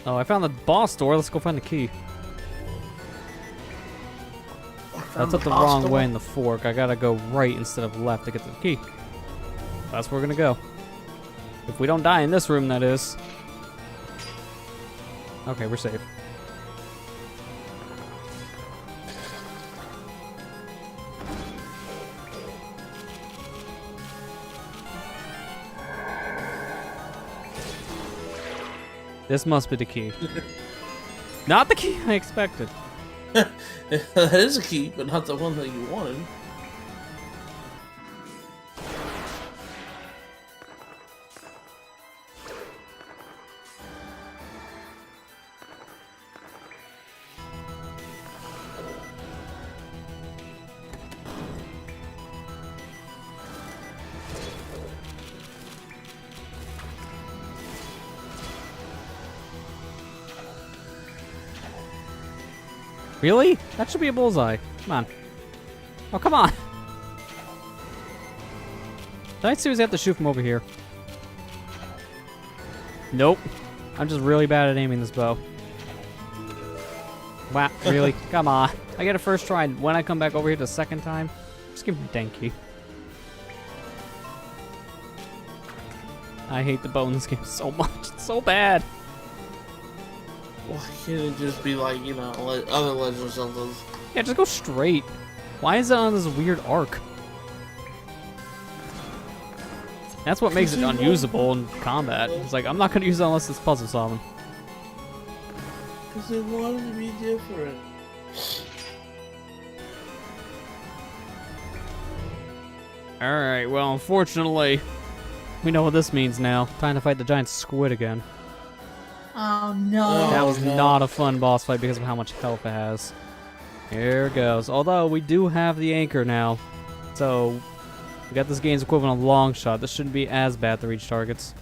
Oh, I found the boss door. Let's go find the key. That's up the wrong way in the fork. I gotta go right instead of left to get to the key. That's where we're gonna go. If we don't die in this room, that is. Okay, we're safe. This must be the key. Not the key I expected. That is a key, but not the one that you wanted. Really? That should be a bullseye. Come on. Oh, come on. Did I seriously have to shoot from over here? Nope. I'm just really bad at aiming this bow. Wow, really? Come on. I get a first try, and when I come back over here the second time, just give me a dang key. I hate the bow in this game so much. It's so bad. Why can't it just be like, you know, like other Legend of Zeldas? Yeah, just go straight. Why is it on this weird arc? That's what makes it unusable in combat. It's like, I'm not going to use it unless it's puzzle solving. Because they wanted to be different. Alright, well, unfortunately, we know what this means now. Time to fight the giant squid again. Oh no. That was no. not a fun boss fight because of how much health it has. Here it goes. Although, we do have the anchor now. So, we got this game's equivalent of long shot. This shouldn't be as bad to reach targets.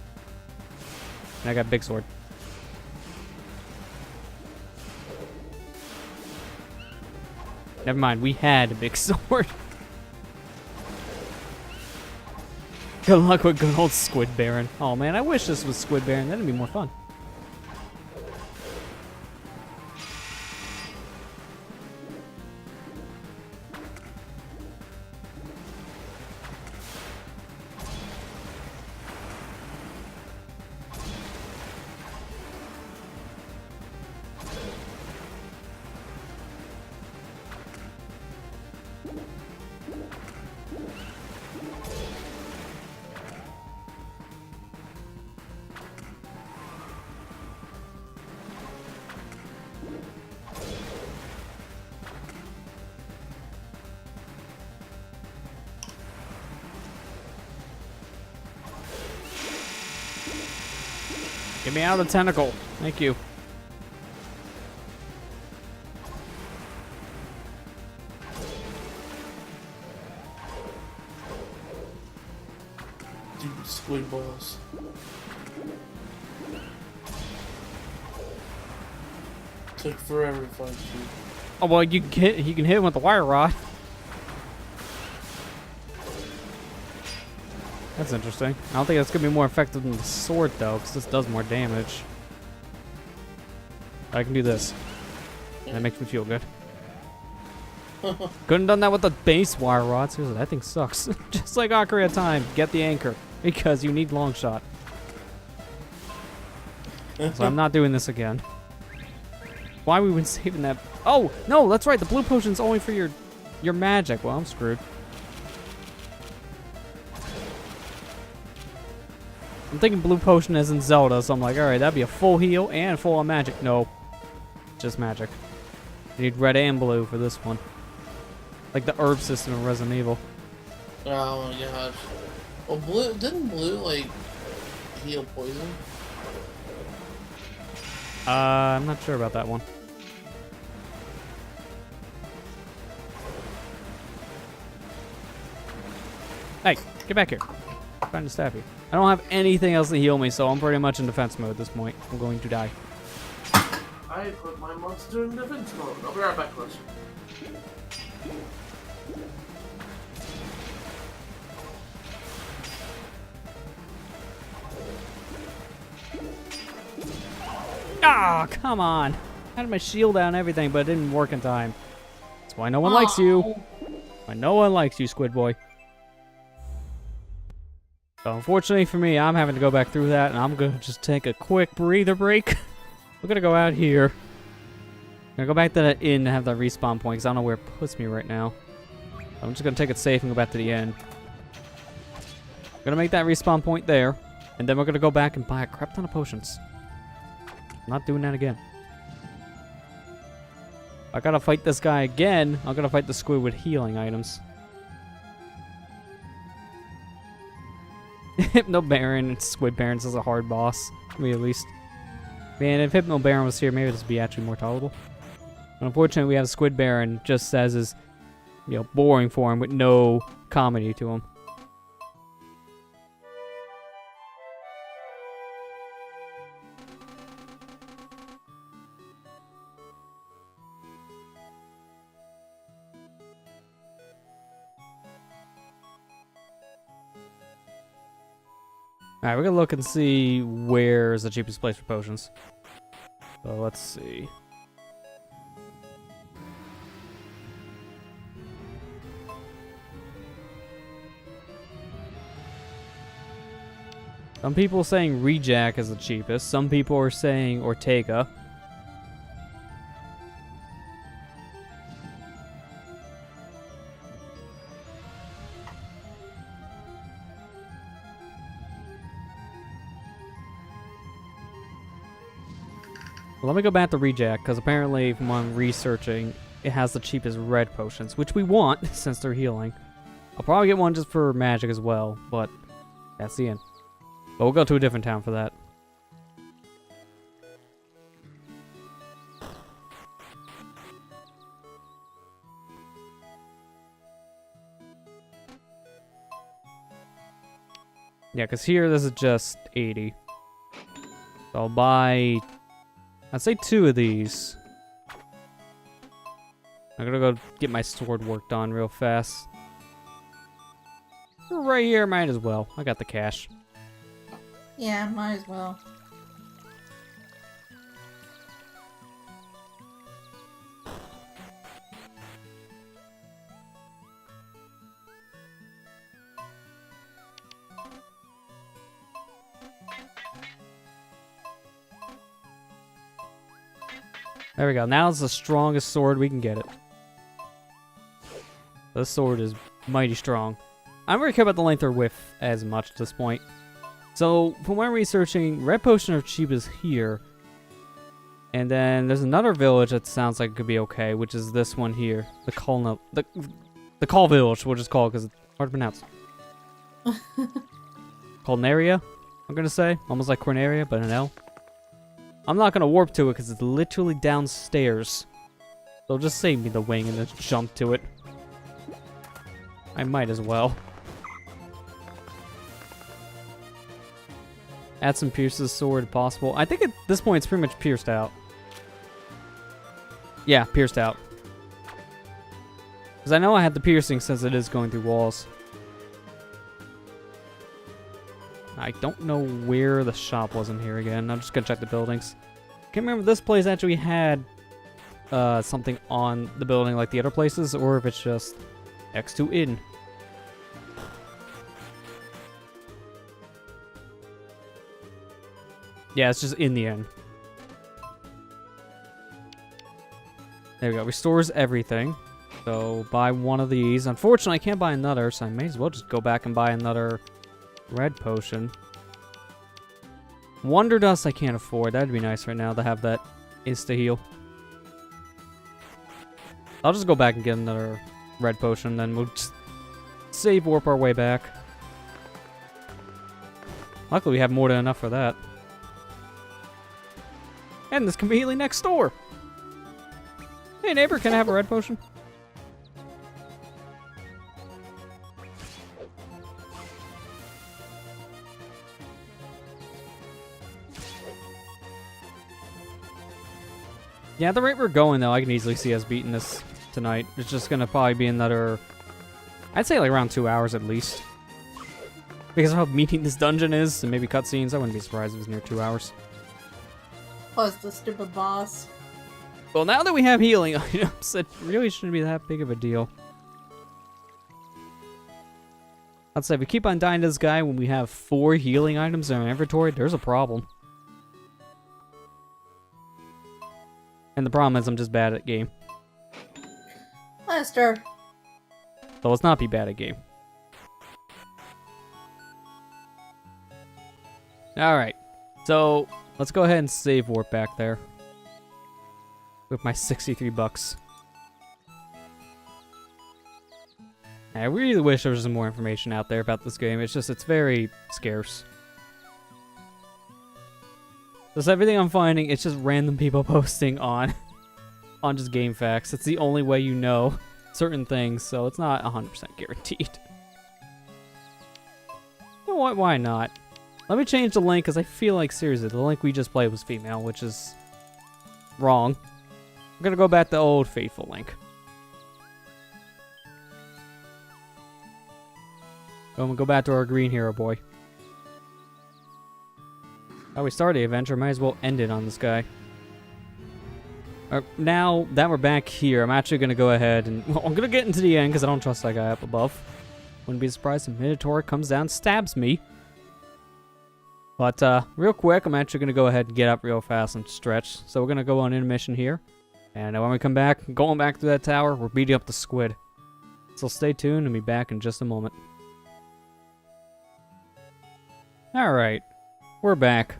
And I got big sword. Never mind, we had a big sword. Good luck with good old Squid Baron. Oh man, I wish this was Squid Baron. That'd be more fun. Get me out of the tentacle. Thank you. Dude, squid balls. Took forever to find you. Oh well, you can hit him with the wire rod. That's interesting. I don't think that's gonna be more effective than the sword though, because this does more damage. I can do this. That makes me feel good. Couldn't have done that with the base wire rod. Seriously, that thing sucks. Just like Ocarina of Time, get the anchor because you need long shot. So I'm not doing this again. Why we been saving that? Oh no, that's right. The blue potion's only for your magic. Well, I'm screwed. I'm thinking blue potion is in Zelda, so I'm like, all right, that'd be a full heal and full on magic. No, just magic. You need red and blue for this one. Like the herb system in Resident Evil. Oh my gosh. Well, didn't blue like heal poison? I'm not sure about that one. Hey, get back here. I'm trying to stab you. I don't have anything else to heal me, so I'm pretty much in defense mode at this point. I'm going to die. I put my monster in defense mode. I'll be right back, Rush. Ah, come on. I had my shield down and everything, but it didn't work in time. That's why no one likes you. Why no one likes you, Squid Boy. So unfortunately for me, I'm having to go back through that, and I'm going to just take a quick breather break. We're going to go out here. I'm going to go back to that inn to have that respawn point, because I don't know where it puts me right now. I'm just going to take it safe and go back to the inn. Going to make that respawn point there, and then we're going to go back and buy a crap ton of potions. I'm not doing that again. I gotta fight this guy again. I'm gonna fight the squid with healing items. Hypno Baron and Squid Baron's is a hard boss. For me at least. Man, if Hypno Baron was here, maybe this would be actually more tolerable. But unfortunately, we have Squid Baron just as is, you know, boring for him with no comedy to him. Alright, we're gonna look and see where's the cheapest place for potions. So let's see. Some people are saying Rejack is the cheapest. Some people are saying Ortega. Let me go back to Rejack, because apparently from what I'm researching, it has the cheapest red potions, which we want, since they're healing. I'll probably get one just for magic as well, but that's the end. But we'll go to a different town for that. Yeah, because here this is just 80. So I'll buy... I'd say 2 of these. I'm gonna go get my sword worked on real fast. Right here, might as well. I got the cash. Yeah, might as well. There we go. Now it's the strongest sword we can get it. This sword is mighty strong. I don't really care about the length or width as much at this point. So, from what I'm researching, red potion are cheapest here. And then there's another village that sounds like it could be okay, which is this one here. The Call Village, we'll just call it because it's hard to pronounce. Colnaria, I'm gonna say. Almost like Corneria, but an L. I'm not gonna warp to it because it's literally downstairs. So just save me the wing and then jump to it. I might as well. Add some pierce to the sword if possible. I think at this point it's pretty much pierced out. Yeah, pierced out. Because I know I had the piercing since it is going through walls. I don't know where the shop was in here again. I'm just gonna check the buildings. Can't remember if this place actually had something on the building like the other places, or if it's just next to inn. Yeah, it's just in the inn. There we go. Restores everything. So buy one of these. Unfortunately, I can't buy another, so I may as well just go back and buy another red potion. Wonder Dust I can't afford. That'd be nice right now to have that insta-heal. I'll just go back and get another red potion, then we'll just save warp our way back. Luckily we have more than enough for that. And this conveniently next door. Hey neighbor, can I have a red potion? Yeah, the rate we're going, though, I can easily see us beating this tonight. It's just going to probably be another, I'd say like around 2 hours at least. Because of how meaty this dungeon is, and maybe cutscenes, I wouldn't be surprised if it was near 2 hours. Plus the stupid boss. Well, now that we have healing items, it really shouldn't be that big of a deal. I'd say if we keep on dying to this guy when we have 4 healing items in our inventory, there's a problem. And the problem is I'm just bad at game. Lester. So let's not be bad at game. Alright. So let's go ahead and save warp back there. With my 63 bucks. I really wish there was some more information out there about this game. It's just, it's very scarce. Just everything I'm finding, it's just random people posting on just game facts. It's the only way you know certain things, so it's not 100% guaranteed. You know what? Why not? Let me change the link, because I feel like, seriously, the link we just played was female, which is wrong. I'm going to go back to the old faithful link. I'm going to go back to our green hero boy. Oh, we started the adventure, might as well end it on this guy. Now that we're back here, I'm actually going to go ahead and... Well, I'm going to get into the end because I don't trust that guy up above. Wouldn't be surprised if Minotaur comes down and stabs me. But real quick, I'm actually going to go ahead and get up real fast and stretch. So we're going to go on intermission here. And when we come back, going back to that tower, we're beating up the squid. So stay tuned and be back in just a moment. Alright, we're back.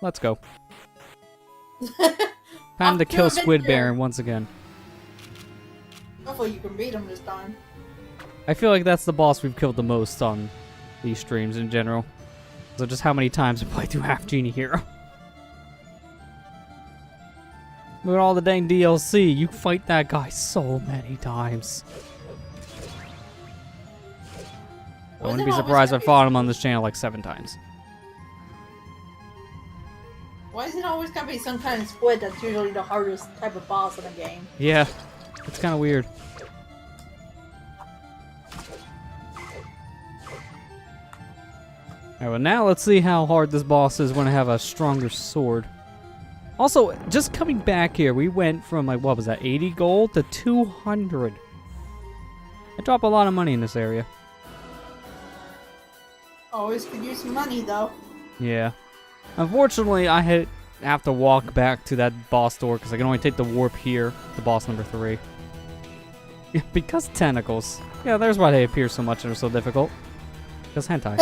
Let's go. Time to kill Squid Baron once again. Hopefully you can beat him this time. I feel like that's the boss we've killed the most on these streams in general. So just how many times we played through Half Genie Hero. Look at all the dang DLC. You fight that guy so many times. I wouldn't be surprised if I fought him on this channel like 7 times. Why is it always gotta be some kind of squid that's usually the hardest type of boss in the game? Yeah, it's kind of weird. Alright, well now let's see how hard this boss is when I have a stronger sword. Also, just coming back here, we went from like, what was that, 80 gold to 200. I drop a lot of money in this area. Always could use some money, though. Yeah. Unfortunately, I have to walk back to that boss door because I can only take the warp here, the boss number 3. Because tentacles. Yeah, there's why they appear so much and are so difficult. Because hentai.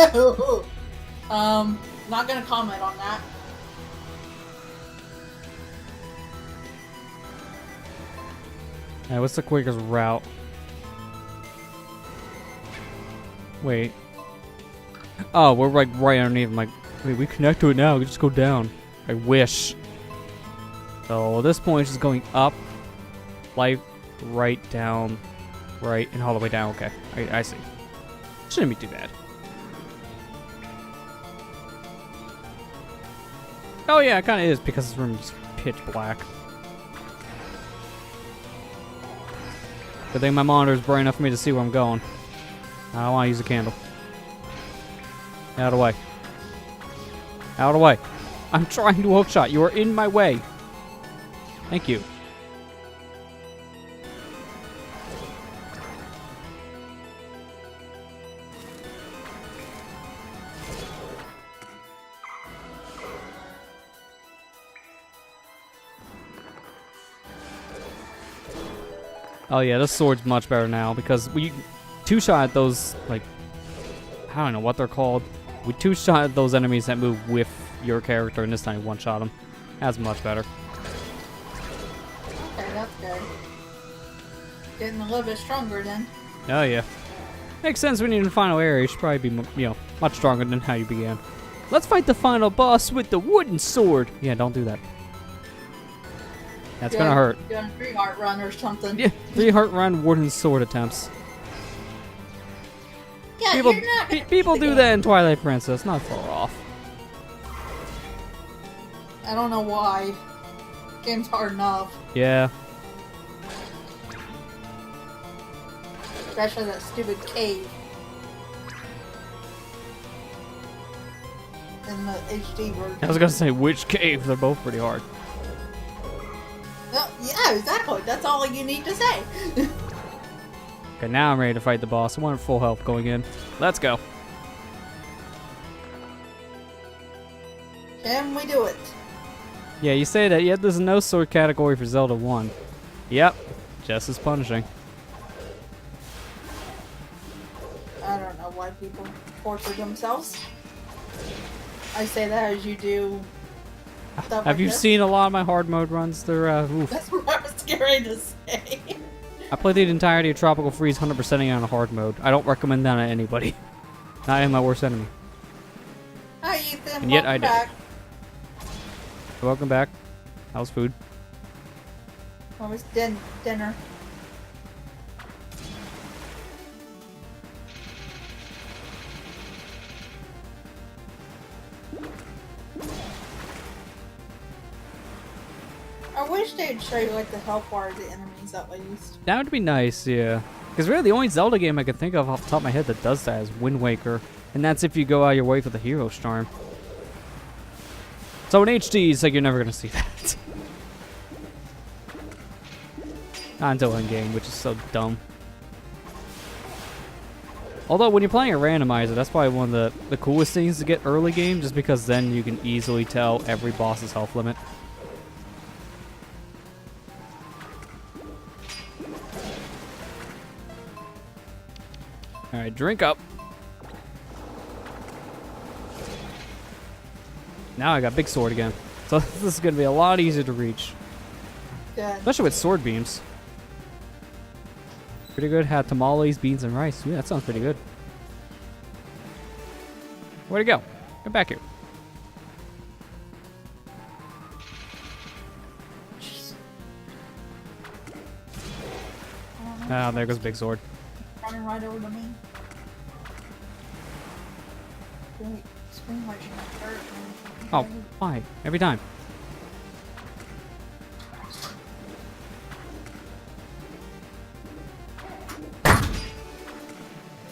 Not gonna comment on that. Hey, what's the quickest route? Wait. Oh, we're like right underneath. I'm like, wait, we connect to it now. We just go down. I wish. So at this point, it's just going up, like, right, down, right, and all the way down. Okay, I see. Shouldn't be too bad. Oh yeah, it kind of is because this room is pitch black. Good thing my monitor is bright enough for me to see where I'm going. I don't want to use a candle. Out of the way. Out of the way. I'm trying to hookshot. You are in my way. Thank you. Oh yeah, this sword's much better now because we two-shot at those, like, I don't know what they're called. We two-shot at those enemies that move with your character, and this time one-shot them. That's much better. Okay, that's good. Getting a little bit stronger then. Oh yeah. Makes sense when you're in the final area. You should probably be, you know, much stronger than how you began. Let's fight the final boss with the wooden sword. Yeah, don't do that. That's gonna hurt. Doing a 3-heart run or something. Yeah, 3-heart run wooden sword attempts. Yeah, People, you're not gonna people beat the do game. that in Twilight Princess. Not far off. I don't know why. Game's hard enough. Yeah. Especially that stupid cave. In the HD version. I was gonna say which cave. They're both pretty hard. Oh, yeah, exactly. That's all you need to say. Okay, now I'm ready to fight the boss. I want full health going in. Let's go. Can we do it? Yeah, you say that, yet there's no sword category for Zelda 1. Yep, just as punishing. I don't know why people torture themselves. I say that as you do stuff Have like you this. seen a lot of my hard mode runs? They're, oof. That's what I was scared to say. I played the entirety of Tropical Freeze 100%ing on a hard mode. I don't recommend that to anybody. Not even my worst enemy. Hi, Ethan. And yet Welcome I did. back. Welcome back. How's food? What was dinner? I wish they'd show you like the health bar of the enemies at least. That would be nice, yeah. Because really the only Zelda game I can think of off the top of my head that does that is Wind Waker. And that's if you go out your way for the Hero's Charm. So in HD, it's like you're never going to see that. Not until in-game, which is so dumb. Although when you're playing a randomizer, that's probably one of the coolest things to get early game, just because then you can easily tell every boss's health limit. Alright, drink up. Now I got big sword again. So this is going to be a lot easier to reach. Good. Especially with sword beams. Pretty good. Had tamales, beans, and rice. Yeah, that sounds pretty good. Where'd it go? Get back here. Ah, there goes big sword. Running right over to me. Wait, scream like she might hurt me. Oh, why? Every time.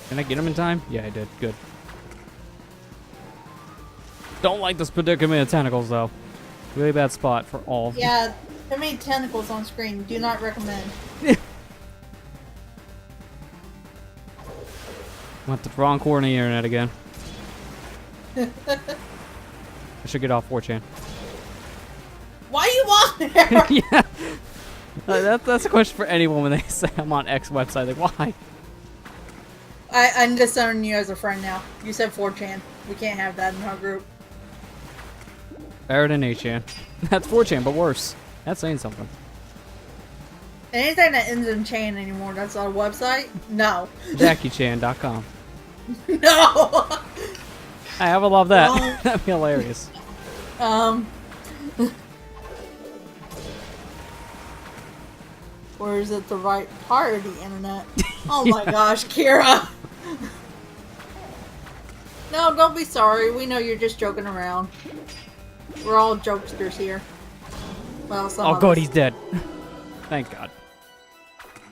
Can I get him in time? Yeah, I did. Good. Don't like this predicament of tentacles, though. Really bad spot for all of them. Yeah, too many tentacles on screen. Do not recommend. Went the wrong corner of the internet again. I should get off 4chan. Why you on there? Yeah. That's a question for anyone when they say I'm on X website. Like, why? I'm just sending you as a friend now. You said 4chan. We can't have that in our group. Better than 8chan. That's 4chan, but worse. That's saying something. Anything that ends in chain anymore, that's our website? No. JackieChan.com. No! Hey, I would love that. Well, That'd be hilarious. Or is it the right part of the internet? Oh my gosh, Kira! No, don't be sorry. We know you're just joking around. We're all jokesters here. Well, some Oh of god, us. he's dead. Thank God.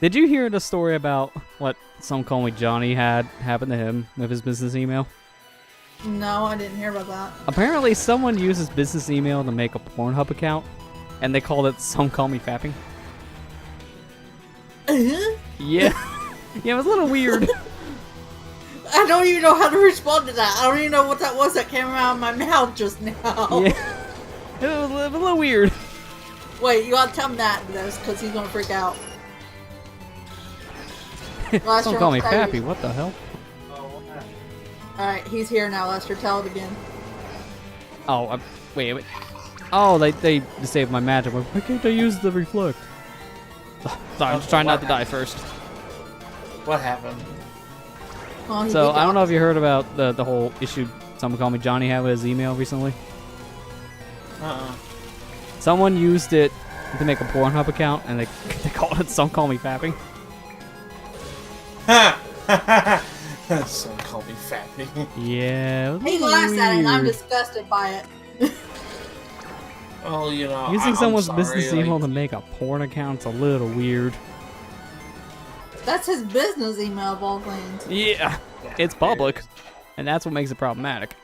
Did you hear the story about what Some Call Me Johnny had happen to him with his business email? No, I didn't hear about that. Apparently, someone used his business email to make a Pornhub account, and they called it Some Call Me Fapping. Yeah. Yeah, it was a little weird. I don't even know how to respond to that. I don't even know what that was that came out of my mouth just now. Yeah. It was a little weird. Wait, you gotta tell him that, because he's gonna freak out. Don't call me Pappy, what the hell? Alright, he's here now, Lester. Tell it again. Oh, wait. Oh, they disabled my magic. Why can't I use the reflect? Sorry, I'm just trying not to die first. What happened? Oh, So, I don't know if you heard about the whole issue Someone Call Me Johnny had with his email recently. Someone used it to make a Pornhub account, and they called it Some Call Me Fapping. Some call me Fappy. Yeah. It was a He little laughs at it, and I'm weird. disgusted by it. Oh, you know, Using someone's I'm business sorry, email like, to make a porn account's a little weird. That's his business email of all things. Yeah, it's public, and that's what makes it problematic.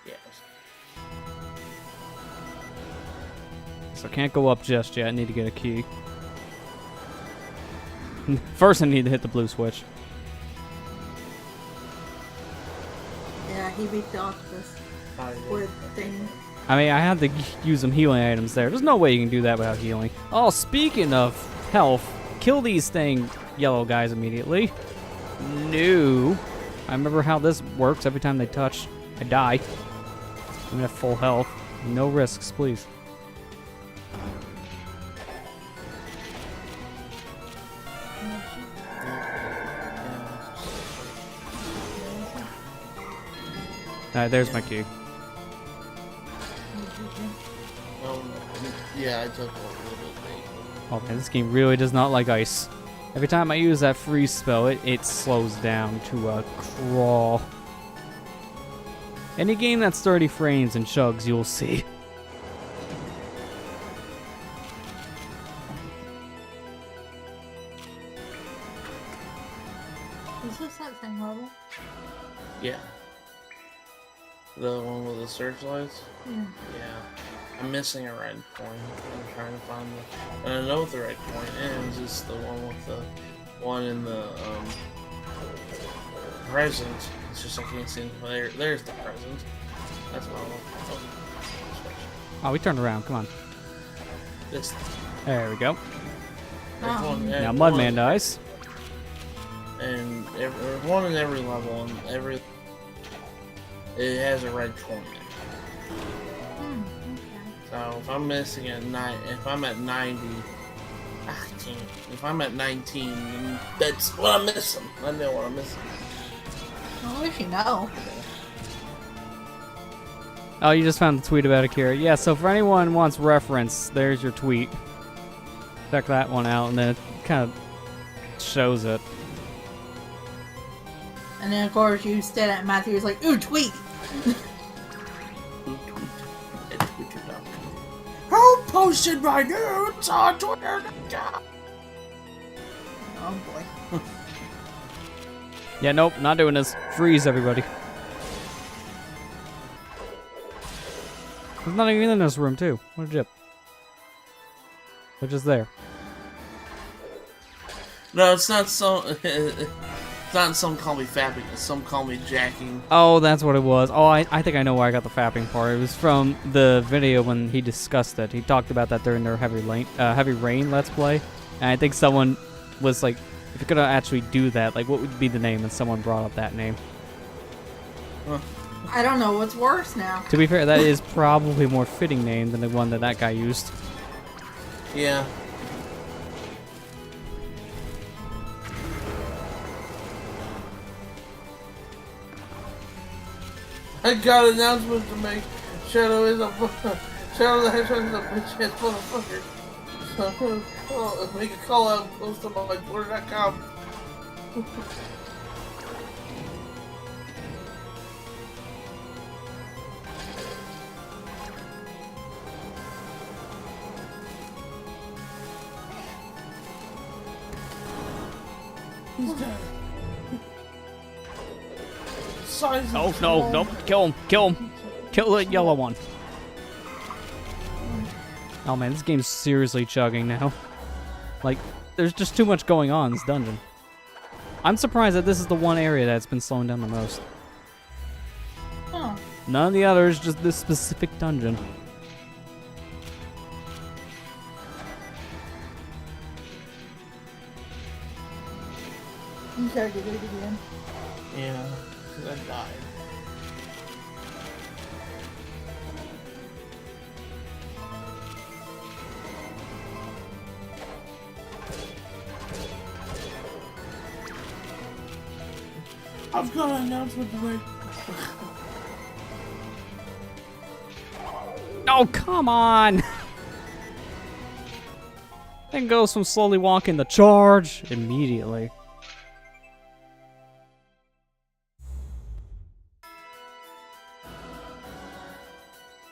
Yes. So can't go up just yet. I need to get a key. First, I need to hit the blue switch. Yeah, he beat the octopus with thing. I mean, I had to use some healing items there. There's no way you can do that without healing. Oh, speaking of health, kill these yellow guys immediately. No. I remember how this works. Every time they touch, I die. I'm at full health. No risks, please. Alright, there's my key. Yeah, I took a little bit late. Oh man, this game really does not like ice. Every time I use that freeze spell, it slows down to a crawl. Any game that's 30 frames and chugs, you'll see. Is this that same level? Yeah. The one with the searchlights? Yeah. Yeah. I'm missing a red coin. I'm trying to find the... And I know what the red coin is. It's the one with the one in the, present. It's just I can't see... There's the present. That's what I want. Oh, we turned around. Come on. This... There we go. There's one, Now one- Mudman dies. And there's one in every level, and every... It has a red coin in it. So if I'm missing at if I'm at 90, I can't. If I'm at 19, then that's what I'm missing. I know what I'm missing. Well, at least you know. Oh, you just found the tweet about Akira. Yeah, so for anyone who wants reference, there's your tweet. Check that one out, and then it kind of shows it. And then, of course, you stared at Matthew. He's like, ooh, tweet! Who posted my nudes on Twitter? Oh boy. Yeah, nope, not doing this. Freeze, everybody. There's not even in this room, too. What a jip. They're just there. No, it's not so. It's not some call me fapping. It's some call me jacking. Oh, that's what it was. Oh, I think I know where I got the fapping part. It was from the video when he discussed it. He talked about that during their heavy rain let's play. And I think someone was like, if you're gonna actually do that, like, what would be the name? And someone brought up that name. Huh. I don't know what's worse now. To be fair, that is probably a more fitting name than the one that guy used. Yeah. I got an announcement to make. Shadow is a Shadow the Hedgehog is a bitch ass motherfucker. So make a call out and post them on my Twitter.com. He's dead. Oh, no, nope. Kill him. Kill him. Kill the yellow one. Oh, man, this game's seriously chugging now. Like, there's just too much going on in this dungeon. I'm surprised that this is the one area that's been slowing down the most. Huh. None of the others, just this specific dungeon. You gotta get it again. Yeah, because I died. I've got an announcement to make. Oh, come on! Then goes from slowly walking to charge immediately.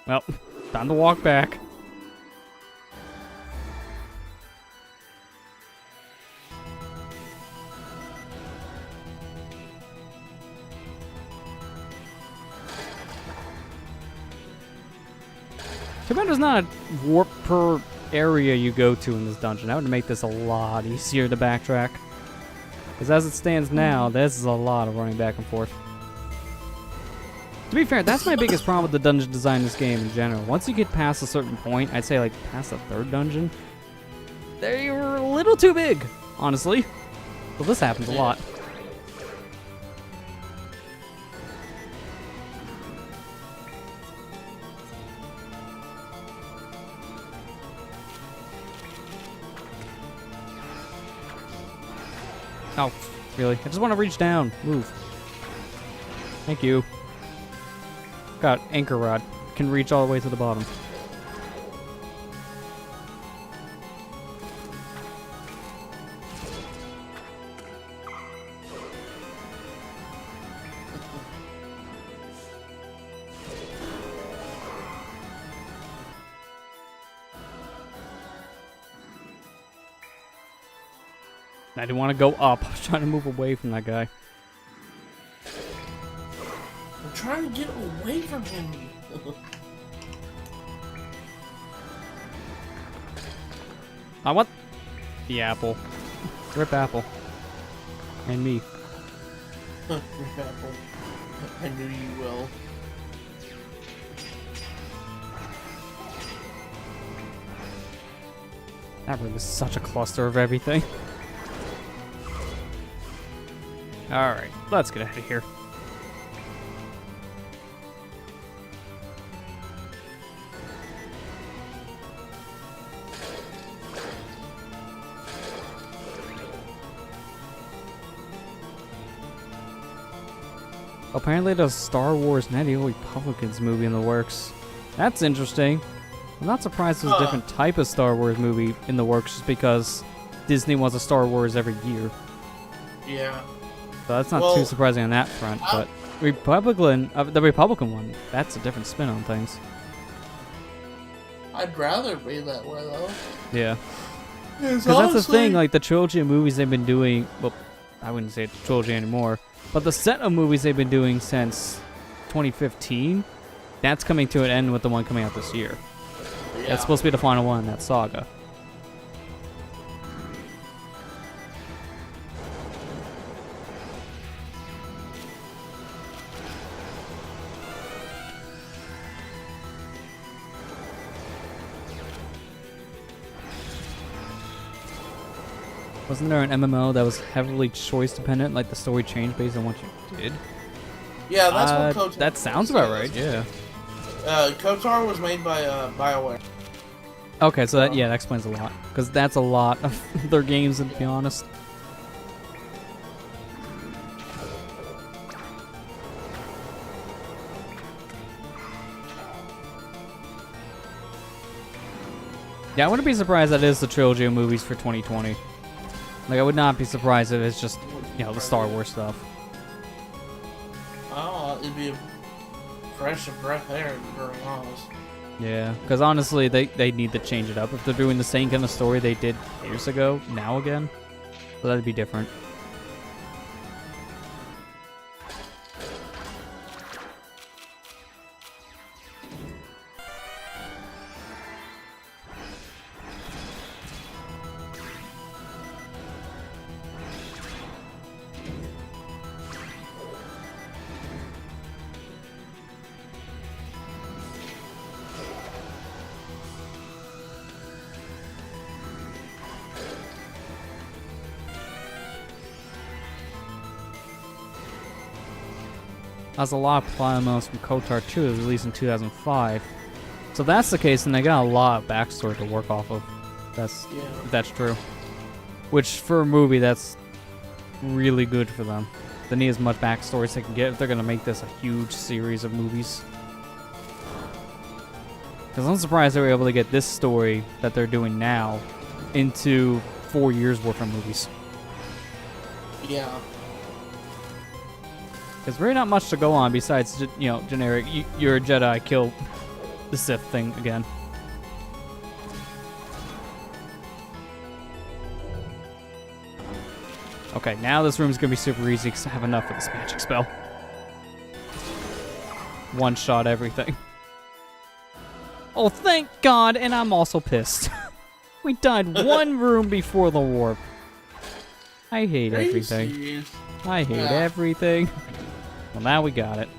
Well, time to walk back. Too bad there's not a warp per area you go to in this dungeon. That would make this a lot easier to backtrack. Because as it stands now, this is a lot of running back and forth. To be fair, that's my biggest problem with the dungeon design in this game in general. Once you get past a certain point, I'd say like past the third dungeon, they were a little too big, honestly. Well, this happens a lot. Oh, really? I just want to reach down. Move. Thank you. Got anchor rod. Can reach all the way to the bottom. I didn't want to go up. I was trying to move away from that guy. I'm trying to get away from him. I want the apple. Rip apple. And me. Apple. I knew you will. That room is such a cluster of everything. Alright, let's get out of here. Apparently there's a Star Wars Knights of the Old Republicans movie in the works. That's interesting. I'm not surprised there's a different type of Star Wars movie in the works just because Disney wants a Star Wars every year. Yeah. So that's not too surprising on that front, but the Republican one, that's a different spin on things. I'd rather be that way, though. Yeah. Because that's the thing, like the trilogy of movies they've been doing, well, I wouldn't say it's a trilogy anymore, but the set of movies they've been doing since 2015 that's coming to an end with the one coming out this year. Yeah. That's supposed to be the final one in that saga. Wasn't there an MMO that was heavily choice dependent, like the story changed based on what you did? Yeah, that's what KOTOR that sounds about right, yeah. KOTOR was made by BioWare. Okay, so that explains a lot. Because that's a lot of their games, to be honest. Yeah, I wouldn't be surprised that it is the trilogy of movies for 2020. Like, I would not be surprised if it's just, you know, the Star Wars stuff. Oh, it'd be a fresh breath air, to be very honest. Yeah, because honestly, they need to change it up. If they're doing the same kind of story they did years ago, now again, so that'd be different. That's a lot of plot elements from KOTOR 2 that was released in 2005. So if that's the case, then they got a lot of backstory to work off of. That's true. Which, for a movie, that's really good for them. They need as much backstory as they can get if they're going to make this a huge series of movies. Because I'm surprised they were able to get this story that they're doing now into 4 years worth of movies. Yeah. There's really not much to go on besides, you know, generic, you're a Jedi, kill the Sith thing again. Okay, now this room's gonna be super easy because I have enough of this magic spell. One shot everything. Oh, thank God, and I'm also pissed. We died one room before the warp. I hate everything. I hate everything. Well, now we got it.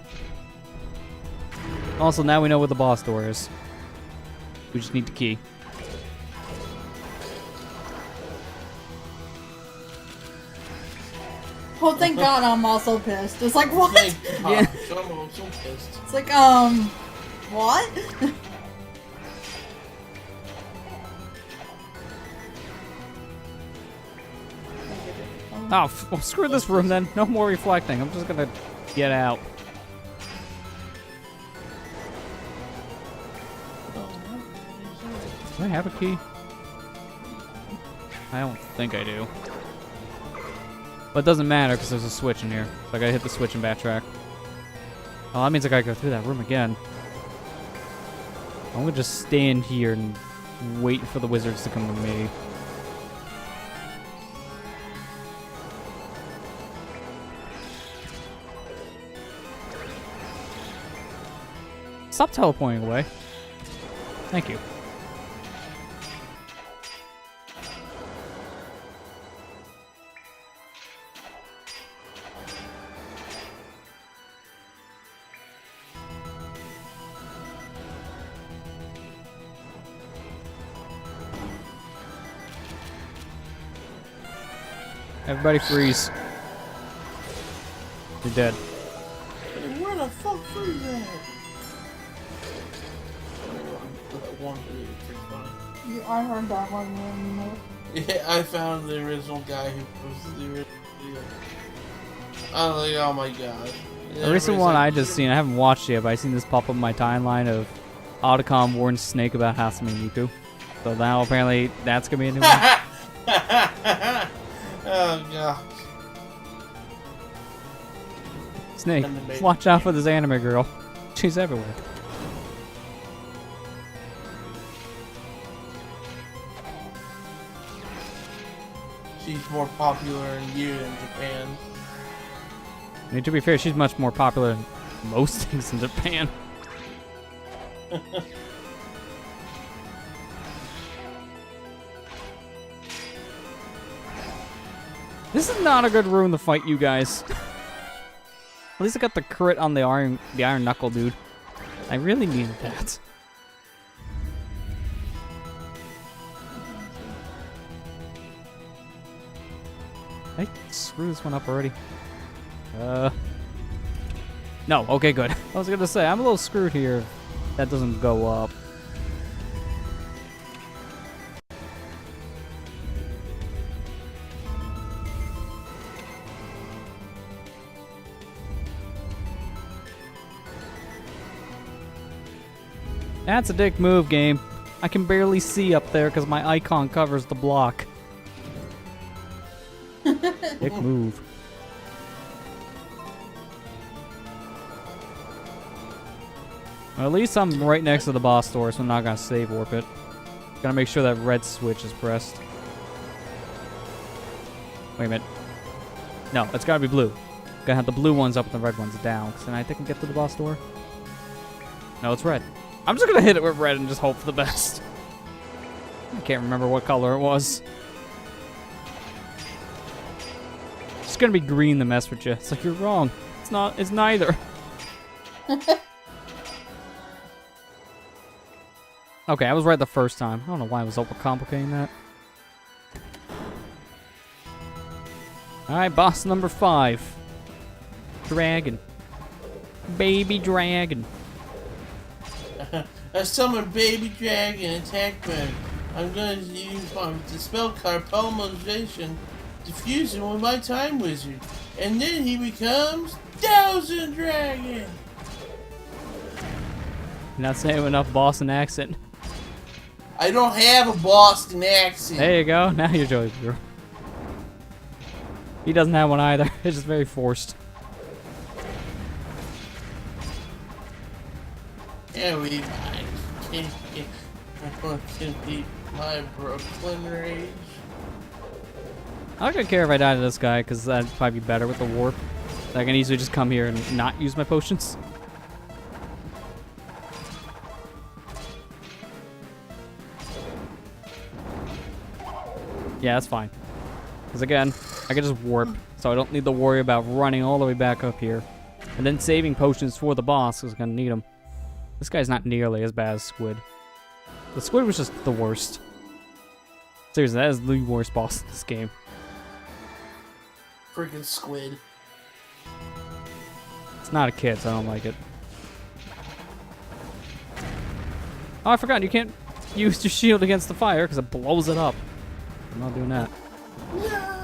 Also, now we know where the boss door is. We just need the key. Oh, thank God I'm also pissed. It's like, what? Yeah. I'm so pissed. It's like, what? Oh, well, screw this room then. No more reflecting. I'm just gonna get out. Do I have a key? I don't think I do. But it doesn't matter because there's a switch in here. So I gotta hit the switch and backtrack. Oh, that means I gotta go through that room again. I'm gonna just stand here and wait for the wizards to come to me. Stop teleporting away. Thank you. Everybody freeze. You're dead. Where the fuck freeze at? One video, pretty funny. I heard that one. Yeah, I found the original guy who posted the original video. I was like, oh my god. The recent one I just seen, I haven't watched it yet, but I seen this pop up in my timeline of Otacon warns Snake about Hasumi Miku. So now apparently that's gonna be a new one. Oh god. Snake, watch out for this anime girl. She's everywhere. She's more popular in you than Japan. I mean, to be fair, she's much more popular than most things in Japan. This is not a good room to fight you guys. At least I got the crit on the iron knuckle, dude. I really needed that. I screw this one up already. No, okay, good. I was gonna say, I'm a little screwed here. That doesn't go up. That's a dick move, game. I can barely see up there because my icon covers the block. Dick move. Well, at least I'm right next to the boss door, so I'm not gonna save warp it. Gotta make sure that red switch is pressed. Wait a minute. No, it's gotta be blue. Gotta have the blue ones up and the red ones down, because then I think I can get to the boss door. No, it's red. I'm just gonna hit it with red and just hope for the best. I can't remember what color it was. It's gonna be green to mess with you. It's like, you're wrong. It's not, it's neither. Okay, I was right the first time. I don't know why I was overcomplicating that. Alright, boss number 5. Dragon. Baby dragon. I summoned Baby Dragon attack mode. I'm going to use the spell card Polymerization Diffusion with my Time Wizard. And then he becomes Thousand Dragon! You're not saying enough Boston accent. I don't have a Boston accent. There you go. Now you're Joey Brewer. He doesn't have one either. It's just very forced. Yeah, we can beat my Brooklyn rage. I'm not gonna care if I die to this guy, because that'd probably be better with the warp. I can easily just come here and not use my potions. Yeah, that's fine. Because again, I can just warp, so I don't need to worry about running all the way back up here. And then saving potions for the boss, because I'm gonna need them. This guy's not nearly as bad as Squid. The Squid was just the worst. Seriously, that is the worst boss in this game. Freaking Squid. It's not a kid, so I don't like it. Oh, I forgot, you can't use your shield against the fire because it blows it up. I'm not doing that. No!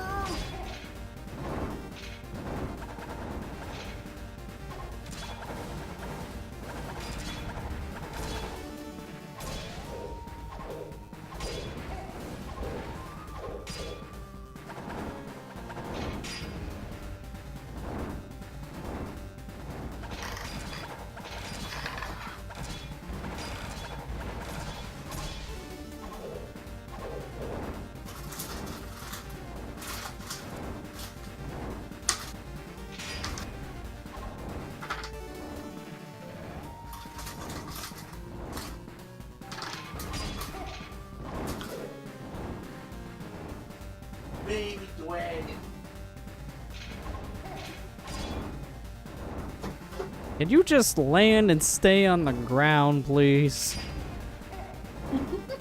Baby dragon. Can you just land and stay on the ground, please?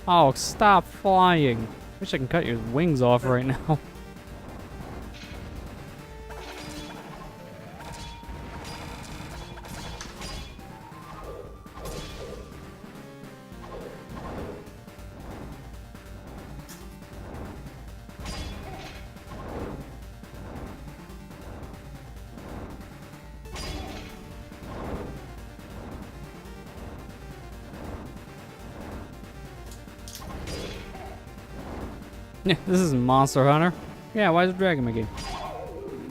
Oh, stop flying. Wish I can cut your wings off right now. Yeah, this isn't Monster Hunter. Yeah, why is it dragging my game?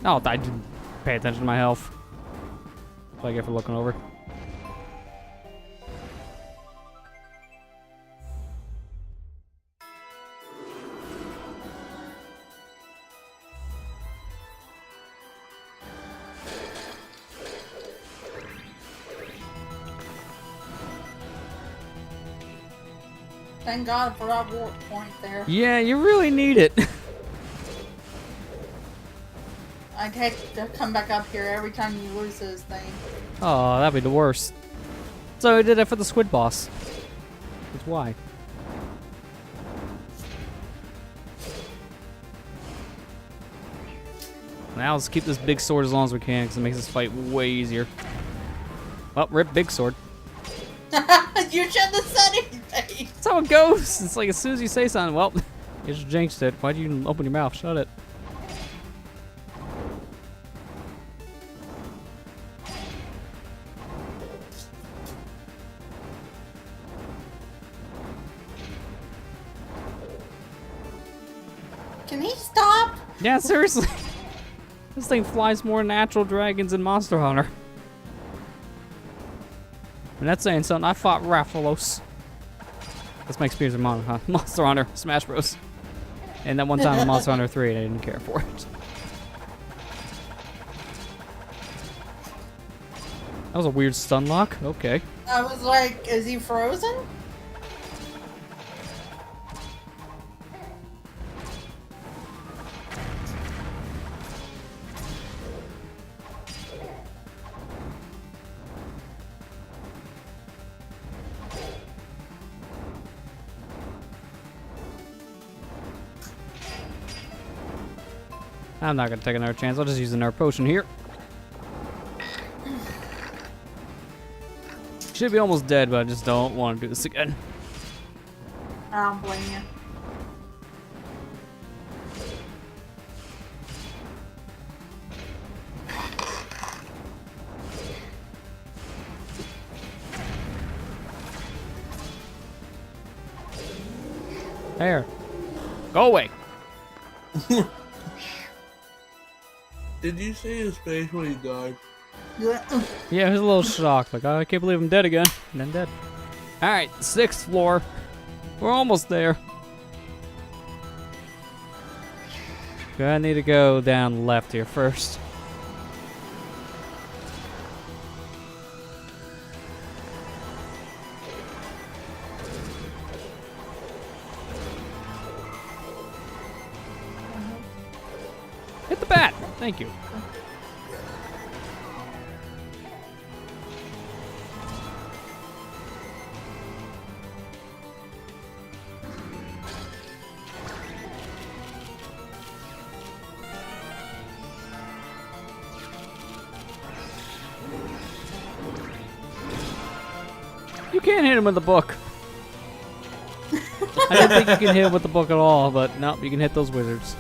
Oh, I didn't pay attention to my health. That's what I get for looking over. Thank God for that warp point there. Yeah, you really need it. I'd hate to come back up here every time you lose this thing. Oh, that'd be the worst. So I did it for the squid boss. That's why. Now let's keep this big sword as long as we can, because it makes this fight way easier. Well, rip big sword. You shouldn't have said anything. That's how it goes. It's like as soon as you say something, well, you just jinxed it. Why'd you open your mouth? Shut it. Can he stop? Yeah, seriously. This thing flies more natural dragons than Monster Hunter. And that's saying something. I fought Rathalos. That's my experience with Monster Hunter, Smash Bros. And that one time in Monster Hunter 3, I didn't care for it. That was a weird stun lock. Okay. I was like, is he frozen? I'm not gonna take another chance. I'll just use another potion here. Should be almost dead, but I just don't want to do this again. I don't blame you. There. Go away. Did you see his face when he died? Yeah. Yeah, I was a little shocked. Like, oh, I can't believe I'm dead again. And then dead. Alright, 6th floor. We're almost there. I need to go down left here first. Hit the bat! Thank you. You can't hit him with the book. I didn't think you can hit him with the book at all, but nope, you can hit those wizards.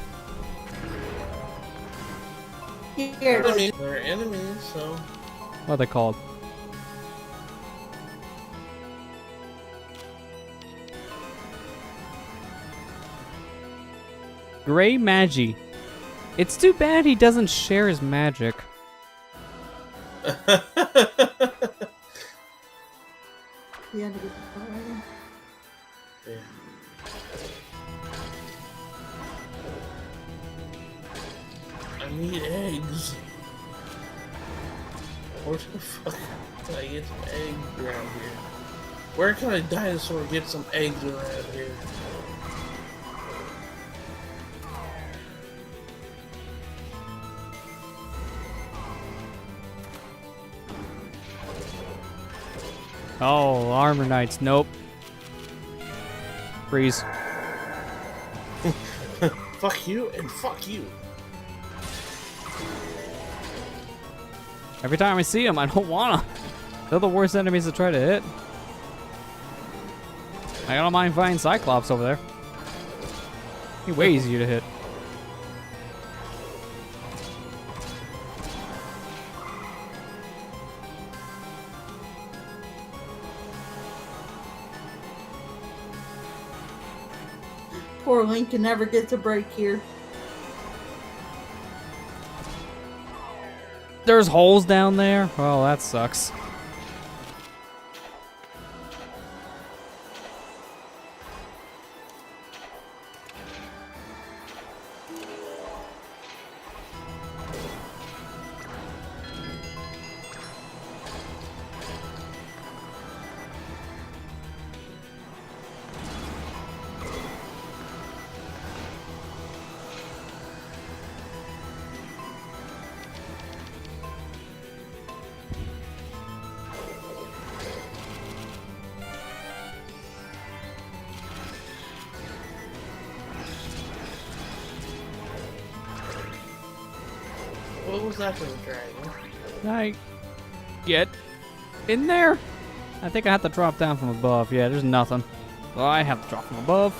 Here. They're enemies, so. What are they called? Gray Magi. It's too bad he doesn't share his magic. You had to get the fire. Yeah. I need eggs. Where the fuck can I get some eggs around here? Where can a dinosaur get some eggs around here? Oh, armor knights. Nope. Freeze. Fuck you and fuck you. Every time I see them, I don't wanna. They're the worst enemies to try to hit. I don't mind fighting Cyclops over there. He way easier to hit. Poor Lincoln never gets a break here. There's holes down there? Oh, that sucks. What was that for the dragon? Can I get in there? I think I have to drop down from above. Yeah, there's nothing. Well, I have to drop from above.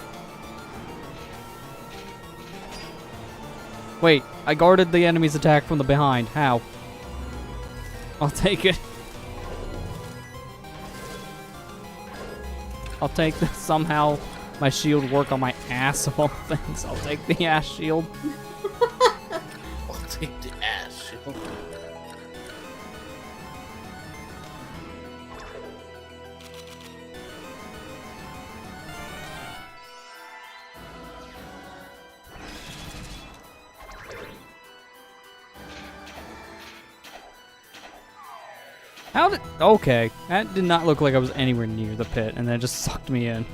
Wait, I guarded the enemy's attack from the behind. How? I'll take it. I'll take this. Somehow my shield work on my ass of all things. I'll take the ass shield. I'll take the ass shield. How did... Okay. That did not look like I was anywhere near the pit, and then it just sucked me in.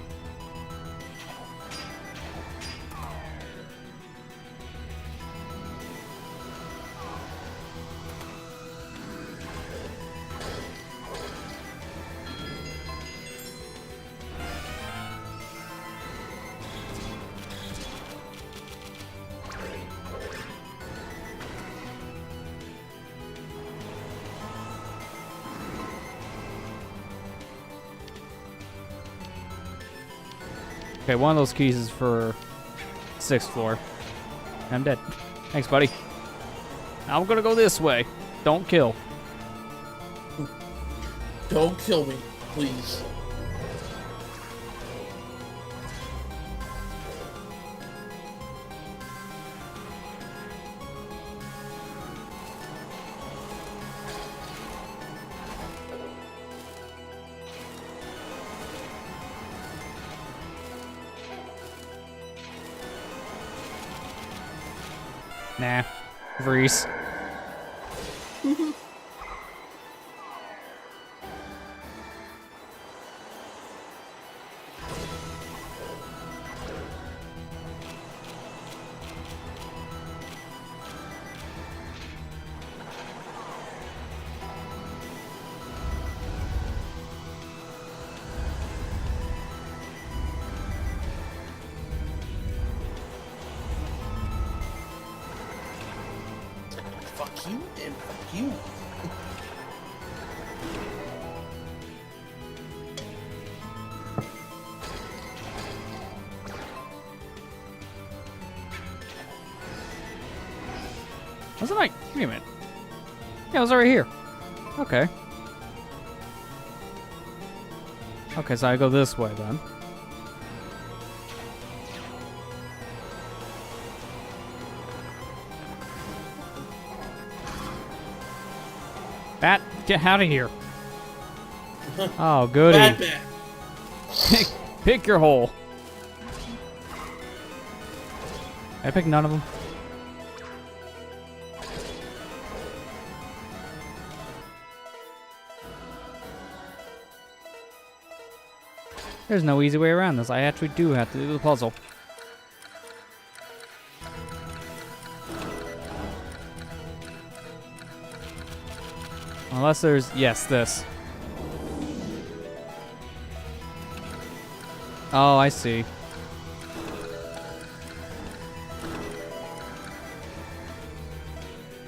Okay, one of those keys is for 6th floor. I'm dead. Thanks, buddy. I'm gonna go this way. Don't kill. Don't kill me, please. Nah. Vreese. Fuck you and fuck you. Wasn't I? Wait a minute. Yeah, I was already here. Okay. Okay, so I go this way then. Bat, get out of here. Oh, goody. Batman. Pick your hole. I picked none of them. There's no easy way around this. I actually do have to do the puzzle. Unless there's... Yes, this. Oh, I see.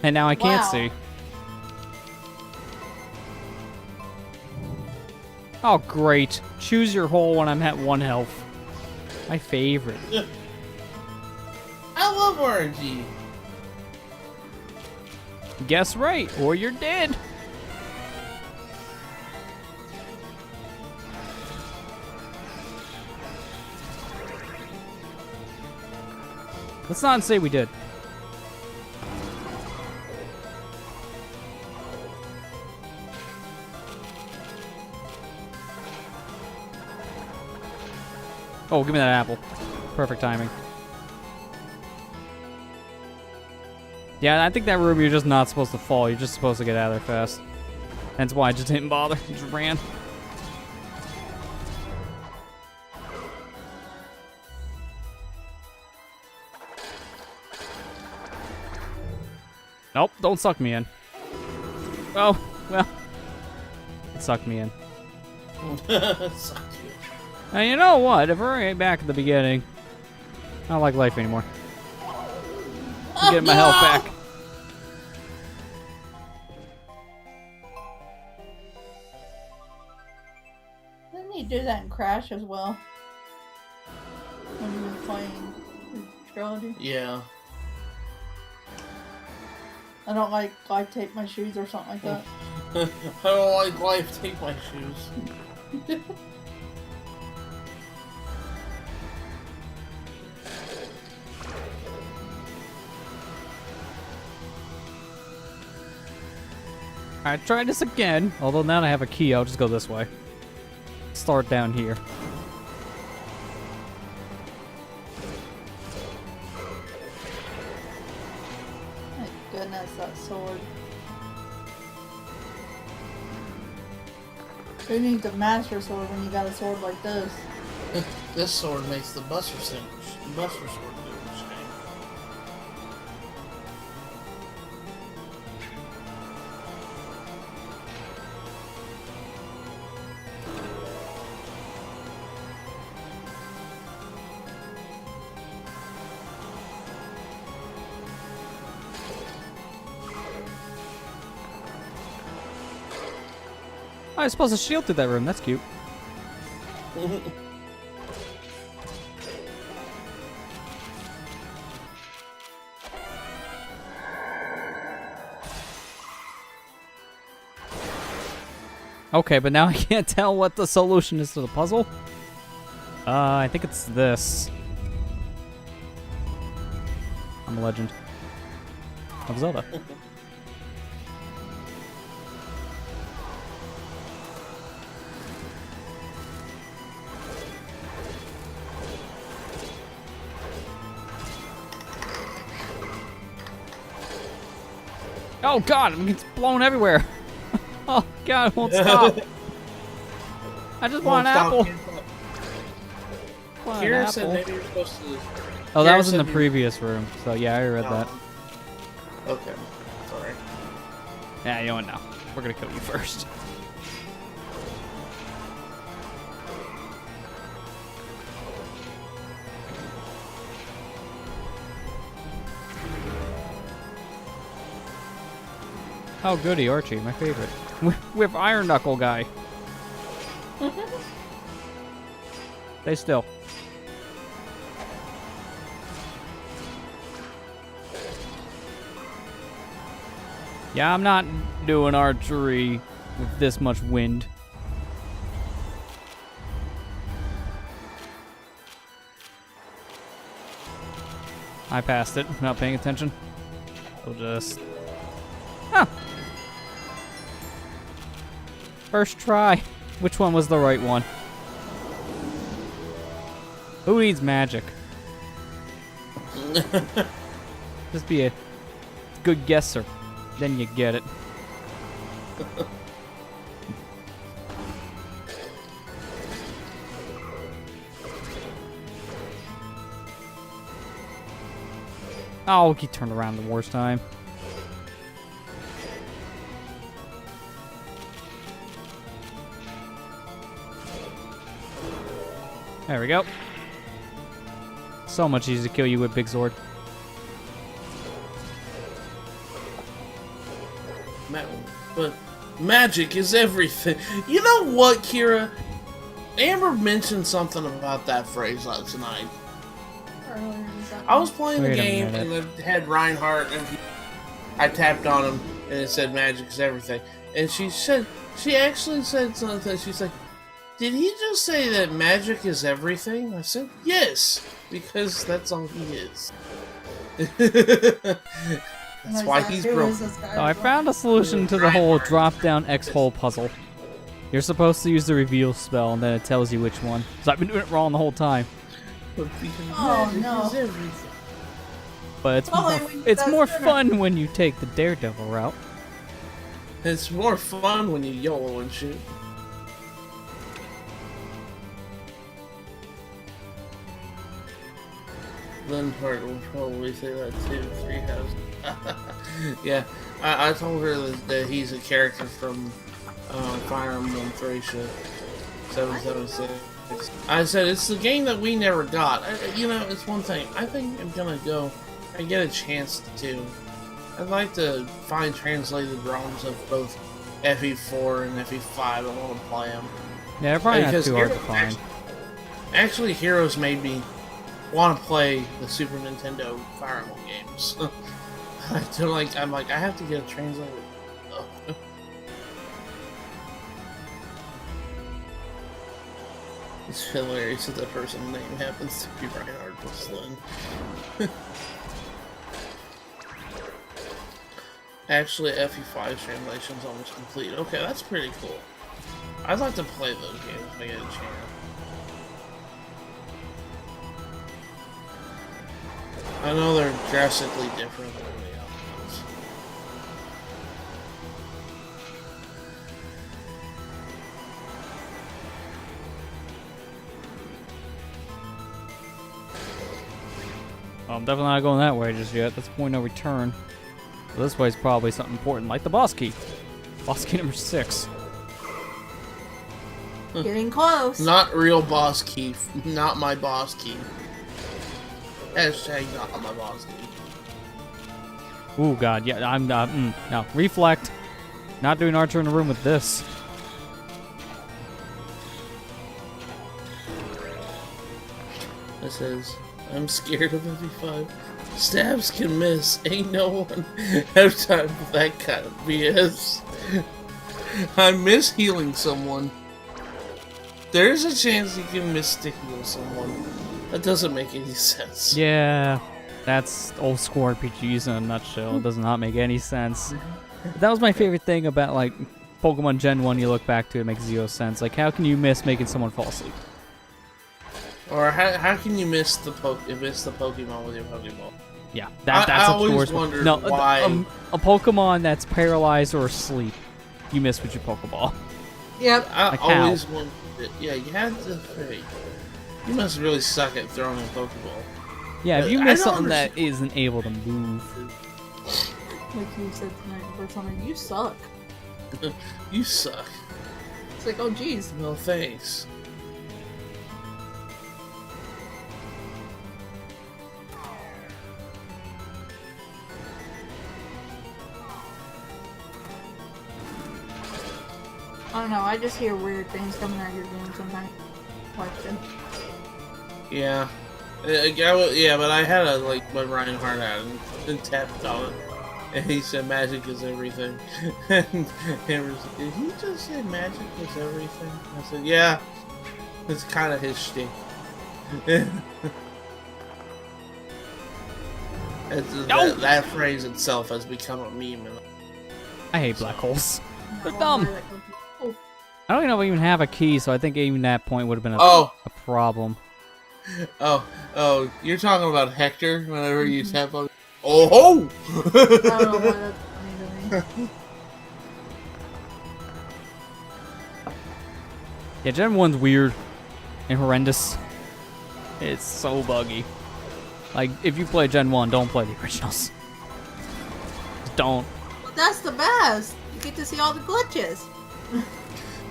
And now I can't Wow. see. Oh, great. Choose your hole when I'm at 1 health. My favorite. I love RNG. Guess right, or you're dead. Let's not say we did. Oh, give me that apple. Perfect timing. Yeah, I think that room you're just not supposed to fall. You're just supposed to get out of there fast. That's why I just didn't bother. Just ran. Nope, don't suck me in. Oh, well. It sucked me in. Suck you. Now, you know what? If we're right back at the beginning, I don't like life anymore. I'm getting my health back. do that in Crash as well. When you were playing the trilogy. Yeah. I don't like tape my shoes or something like that. I don't like life. Take my shoes. Alright, try this again. Although now I have a key, I'll just go this way. Start down here. Thank goodness, that sword. Who needs a master sword when you got a sword like this? This sword makes the Buster sword do its thing. Oh, I suppose a shield through that room. That's cute. Okay, but now I can't tell what the solution is to the puzzle. I think it's this. I'm a legend of Zelda. Oh god, it's blown everywhere. Oh god, it won't stop. I just want an apple. Want an Kira apple. said maybe you're supposed to. Oh, that Kira was in said the you- previous room. So yeah, I read that. Okay, sorry. Yeah, you know what now? We're gonna kill you first. Oh goody, Archie, my favorite. With Iron Knuckle guy. Stay still. Yeah, I'm not doing archery with this much wind. I passed it, not paying attention. We'll just... Huh. First try. Which one was the right one? Who needs magic? Just be a good guesser. Then you get it. Oh, he turned around the worst time. There we go. So much easier to kill you with Big Sword. But magic is everything. You know what, Kira? Amber mentioned something about that phrase last night. I was playing the Wait a game and minute. it had Reinhardt and I tapped on him and it said magic is everything. And she actually said something. She's like, did he just say that magic is everything? I said, yes, because that's all he is. That's why he's broken. So I found a solution to the whole drop-down X-hole puzzle. You're supposed to use the reveal spell, and then it tells you which one. So I've been doing it wrong the whole time. Oh, no. But it's more fun when you take the Daredevil route. It's more fun when you YOLO and shoot. Linhart will probably say that too. 3 houses. Yeah, I told her that he's a character from Fire Emblem Thracia 776. I said it's the game that we never got. You know, it's one thing. I think I'm gonna go and get a chance to. I'd like to find translated ROMs of both FE4 and FE5. I want to play them. Yeah, they're probably not Because too hard to find. Actually, Heroes made me want to play the Super Nintendo Fire Emblem games. I'm like, I have to get a translator. Oh. It's hilarious that the person's name happens to be Reinhard Slin. Actually, FE5's translation's almost complete. Okay, that's pretty cool. I'd like to play those games if I get a chance. I know they're drastically different than the other ones. Well, I'm definitely not going that way just yet. That's point no return. So this way's probably something important, like the boss key. Boss key number 6. Getting close. Not real boss key. Not my boss key. Hashtag not my boss key. Ooh, God, yeah, I'm not. No, reflect. Not doing Archer in the room with this. It says, I'm scared of FE5. Stabs can miss. Ain't no one have time for that kind of BS. I miss healing someone. There's a chance you can miss to heal someone. That doesn't make any sense. Yeah, that's old school RPGs in a nutshell. It does not make any sense. That was my favorite thing about, like, Pokemon Gen 1 you look back to, it makes zero sense. Like, how can you miss making someone fall asleep? Or how can you miss the Pokemon with your Pokeball? Yeah, that's I the always worst. wondered No, why. a Pokemon that's paralyzed or asleep, you miss with your Pokeball. Yep. I Like how? always wondered. Yeah, you had to. You must really suck at throwing a Pokeball. Yeah, if you I miss don't something that isn't able to move. Like you said tonight for something, you suck. You suck. It's like, oh geez. No thanks. I don't know, I just hear weird things coming out of your game sometimes. Question. Yeah. Yeah, but I had my Reinhardt out and tapped on it. And he said magic is everything. And Hammer's like, did he just say magic is everything? I said, yeah. It's kind of his shtick. That phrase itself has become a meme. I hate black holes. They're Oh, dumb. oh, I don't even have a key, so I think even that point would have been Oh. a problem. Oh, you're talking about Hector whenever you tap on. Oh! I don't know why that's funny to me. Yeah, Gen 1's weird and horrendous. It's so buggy. Like, if you play Gen 1, don't play the originals. Just don't. But that's the best. You get to see all the glitches.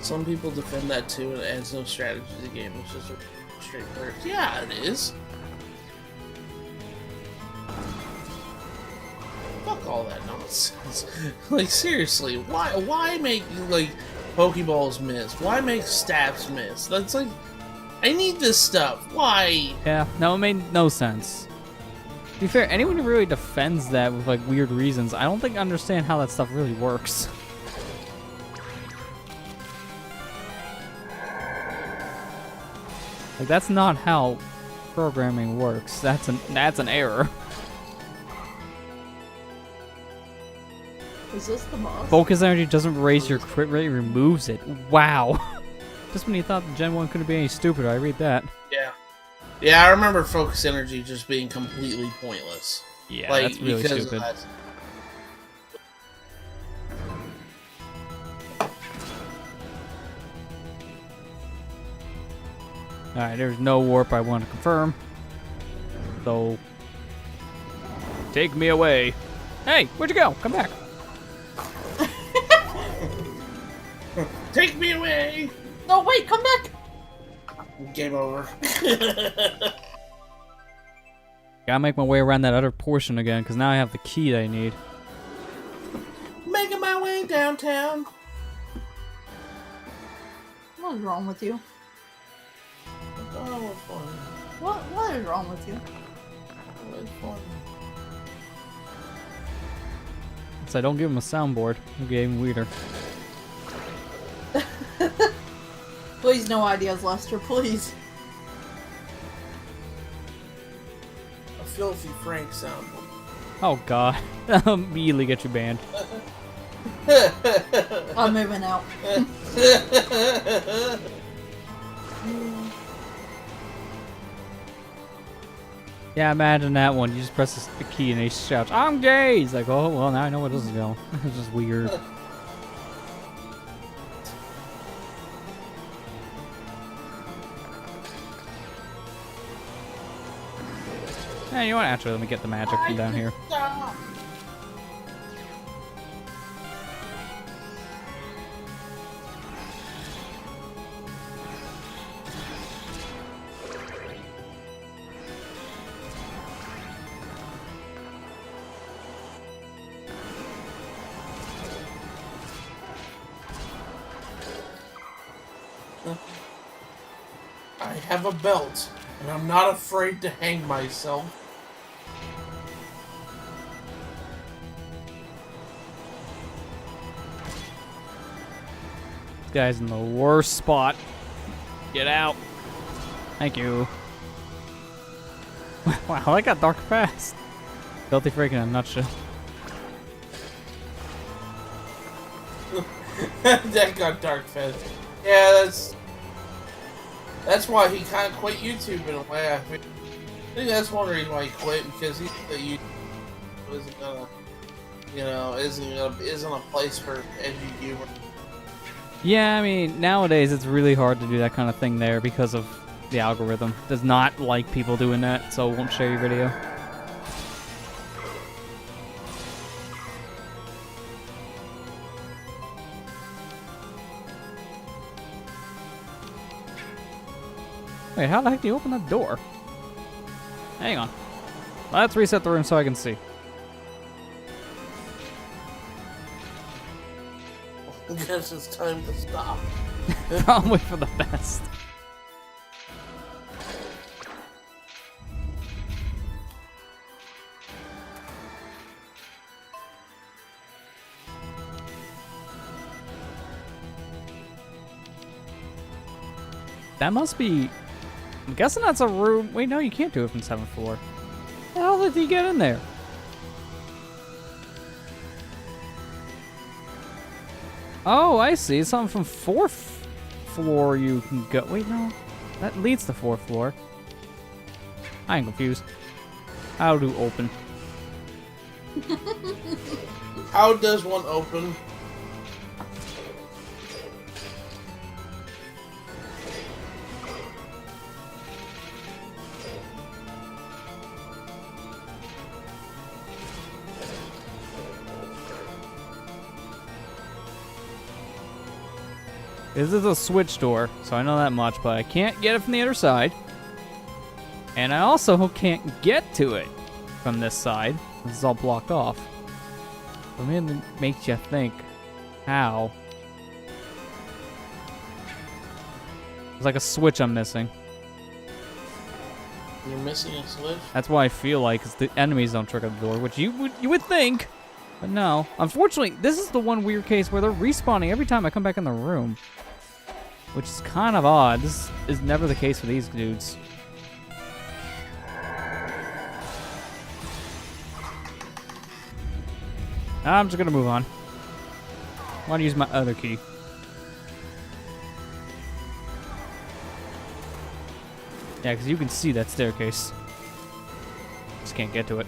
Some people defend that too, and it adds no strategy to the game. It's just a straight player. Yeah, it is. Fuck all that nonsense. Like, seriously, why make, like, Pokeballs miss? Why make stabs miss? That's like, I need this stuff. Why? Yeah, no, it made no sense. To be fair, anyone who really defends that with, like, weird reasons, I don't think I understand how that stuff really works. Like, that's not how programming works. That's an error. Is this the boss? Focus energy doesn't raise your crit rate, it removes it. Wow. Just when you thought the Gen 1 couldn't be any stupider, I read that. Yeah. Yeah, I remember focus energy just being completely pointless. Yeah, Like, that's really because stupid. of that. Alright, there's no warp I want to confirm. So, take me away. Hey, where'd you go? Come back. Take me away! No, wait, come back! Game over. Gotta make my way around that other portion again, because now I have the key that I need. Making my way downtown. What is wrong with you? Oh, what's fun? What is wrong with you? What's fun? So don't give him a soundboard. It'll get even weirder. Please, no ideas, Lester. Please. A filthy Frank sound. Oh god. That'll immediately get you banned. I'm moving out. Yeah, imagine that one. You just press the key and he shouts, "I'm gay!" He's like, oh, well, now I know where this is going. It's just weird. Yeah, you know what? Actually, let me get the magic from down here. Stop. I have a belt, and I'm not afraid to hang myself. This guy's in the worst spot. Get out. Thank you. Wow, that got dark fast. Filthy freak in a nutshell. That got dark fast. Yeah, that's why he kind of quit YouTube in a way. I think that's one reason why he quit, because he thought YouTube isn't gonna, isn't a place for edgy humor. Yeah, I mean, nowadays it's really hard to do that kind of thing there because of the algorithm. Does not like people doing that, so it won't share your video. Wait, how the heck do you open that door? Hang on. Let's reset the room so I can see. I guess it's time to stop. Probably for the best. That must be... I'm guessing that's a room... Wait, no, you can't do it from 7th floor. How the hell did he get in there? Oh, I see. Something from 4th floor you can go... Wait, no. That leads to 4th floor. I am confused. How to open? How does one open? This is a switch door, so I know that much, but I can't get it from the other side. And I also can't get to it from this side. This is all blocked off. So maybe it makes you think, how? There's like a switch I'm missing. You're missing a switch? That's why I feel like, because the enemies don't trigger the door, which you would think. But no. Unfortunately, this is the one weird case where they're respawning every time I come back in the room. Which is kind of odd. This is never the case for these dudes. I'm just gonna move on. I want to use my other key. Yeah, because you can see that staircase. Just can't get to it.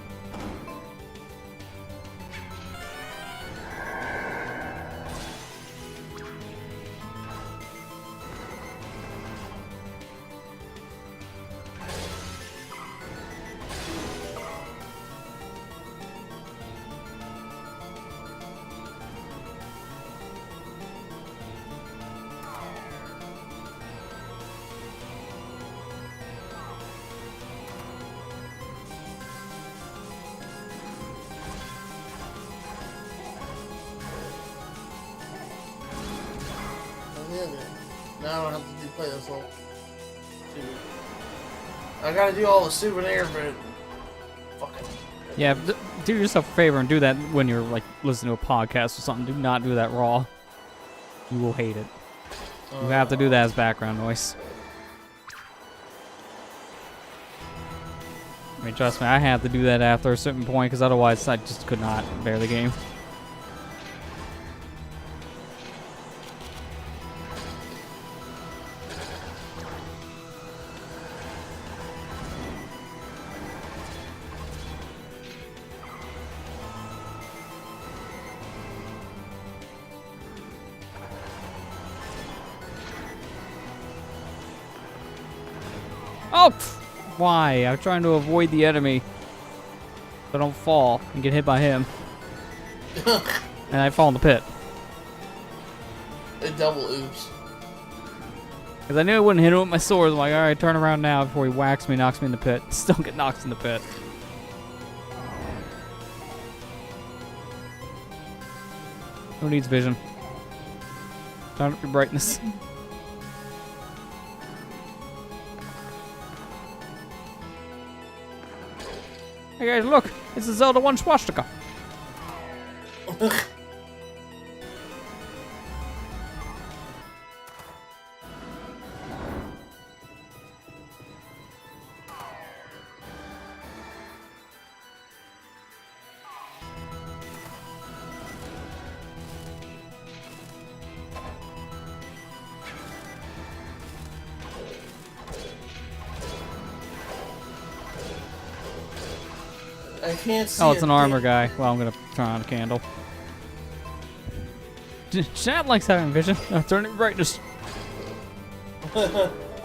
Now I don't have to play this whole. I gotta do all the souvenir, but fucking. Yeah, do yourself a favor and do that when you're like listening to a podcast or something. Do not do that raw. You will hate it. You have to do that as background noise. I mean, trust me, I had to do that after a certain point because otherwise I just could not bear the game. Oh, why? I'm trying to avoid the enemy. So I don't fall and get hit by him. And I fall in the pit. A double oops. Because I knew I wouldn't hit him with my sword. I'm like, alright, turn around now before he whacks me, knocks me in the pit. Still get knocked in the pit. Who needs vision? Turn up your brightness. Hey guys, look! It's the Zelda 1 swastika. I can't see. Oh, it's an armor guy. Well, I'm gonna turn on a candle. Chad likes having vision. No, turn it brightness.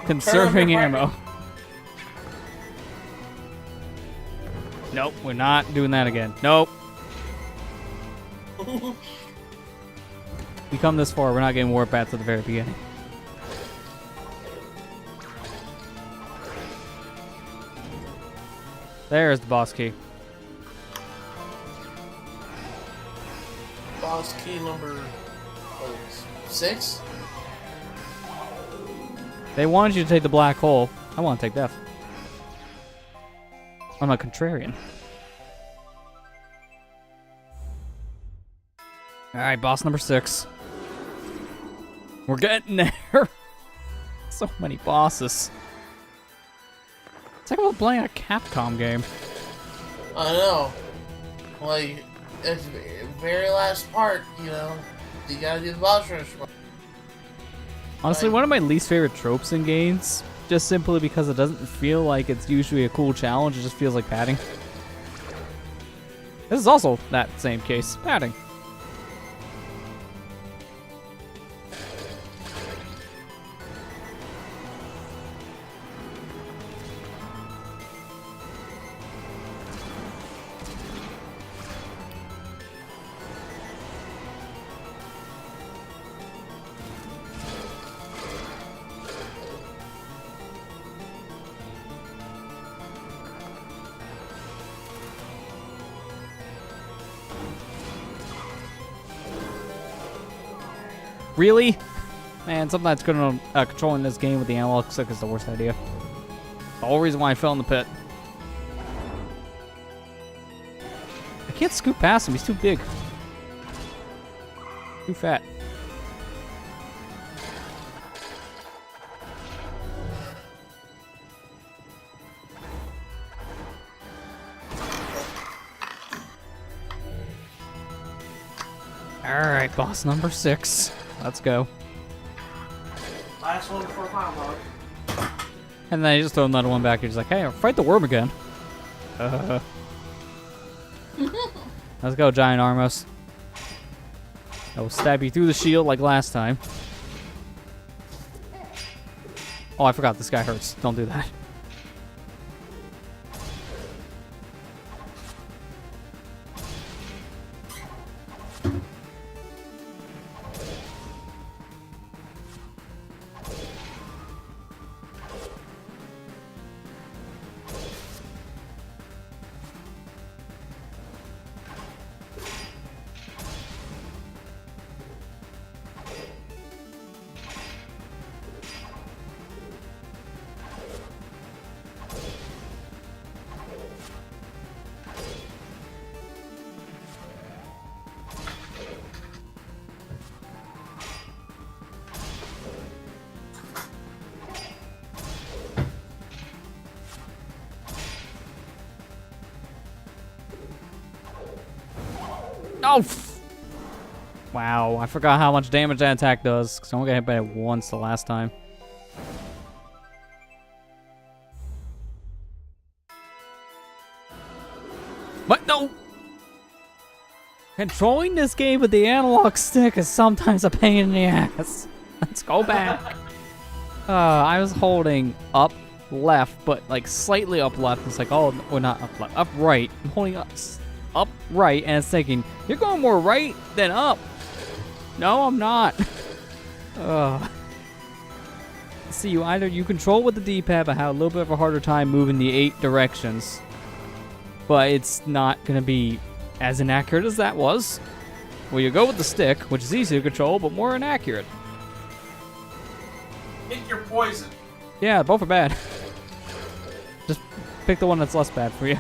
Conserving ammo. Nope, we're not doing that again. Nope. We come this far, we're not getting warp bats at the very beginning. There's the boss key. Boss key number 6? They wanted you to take the black hole. I want to take death. I'm a contrarian. Alright, boss number 6. We're getting there. So many bosses. It's like we're playing a Capcom game. I know. Like, it's the very last part, you know. You gotta do the boss rush. Honestly, one of my least favorite tropes in games, just simply because it doesn't feel like it's usually a cool challenge, it just feels like padding. This is also that same case, padding. Really? Man, sometimes controlling this game with the analog stick is the worst idea. The whole reason why I fell in the pit. I can't scoot past him, he's too big. Too fat. Alright, boss number 6. Let's go. Last one before final. And then I just throw another one back. He's like, hey, fight the worm again. Let's go, Giant Armos. I will stab you through the shield like last time. Oh, I forgot this guy hurts. Don't do that. Oh! Wow, I forgot how much damage that attack does, because I only got hit by it once the last time. What? No! Controlling this game with the analog stick is sometimes a pain in the ass. Let's go back. I was holding up left, but like slightly up left. It's like, oh, or not up left, up right. I'm holding up right, and it's thinking, you're going more right than up. No, I'm not. See, you control with the D-pad, but have a little bit of a harder time moving the 8 directions. But it's not going to be as inaccurate as that was. Well, you go with the stick, which is easy to control, but more inaccurate. Pick your poison. Yeah, both are bad. Just pick the one that's less bad for you.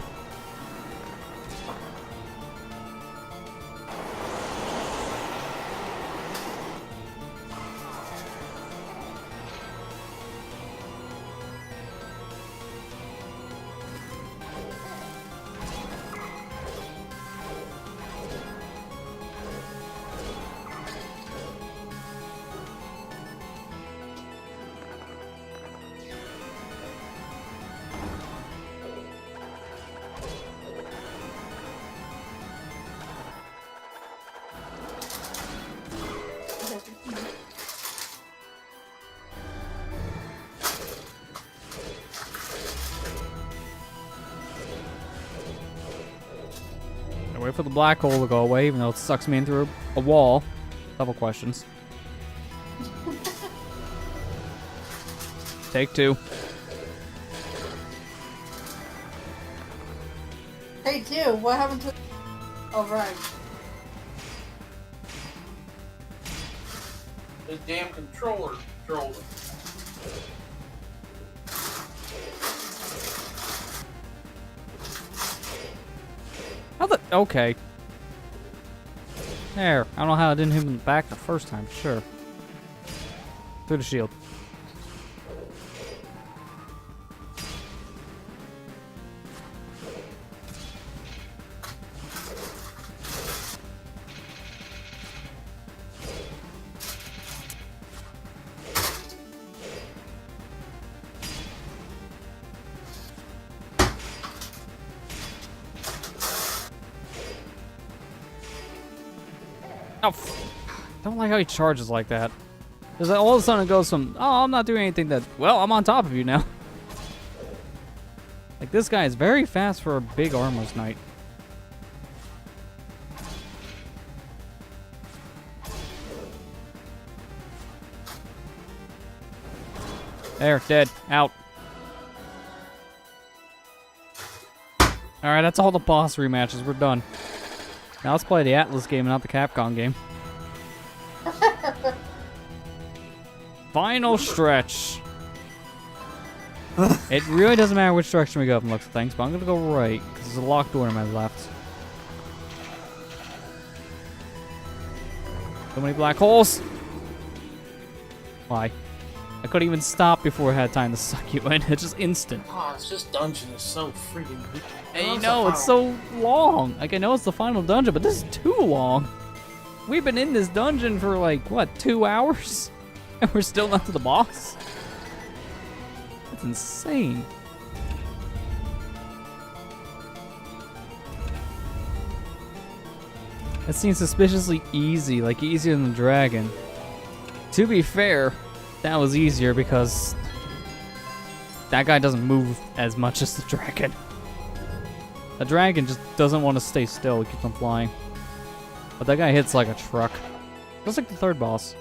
I wait for the black hole to go away, even though it sucks me in through a wall. Couple questions. Take 2. Hey, too. What happened to? Oh, right. This damn controller controlled it. Okay. There. I don't know how I didn't hit him in the back the first time. Sure. Through the shield. Oh, don't like how he charges like that. Because all of a sudden it goes from, oh, I'm not doing anything, that, well, I'm on top of you now. Like, this guy is very fast for a big armless knight. There, dead, out. Alright, that's all the boss rematches. We're done. Now let's play the Atlas game and not the Capcom game. Final stretch. It really doesn't matter which direction we go from looks of things, but I'm going to go right, because there's a locked door to my left. So many black holes. Why? I couldn't even stop before I had time to suck you in. It's just instant. Oh, this dungeon is so freaking big. And you know, it's so long. Like, I know it's the final dungeon, but this is too long. We've been in this dungeon for, like, what, 2 hours? And we're still not to the boss? That's insane. That seems suspiciously easy, like easier than the dragon. To be fair, that was easier because that guy doesn't move as much as the dragon. The dragon just doesn't want to stay still, he keeps on flying. But that guy hits like a truck. Just like the third boss.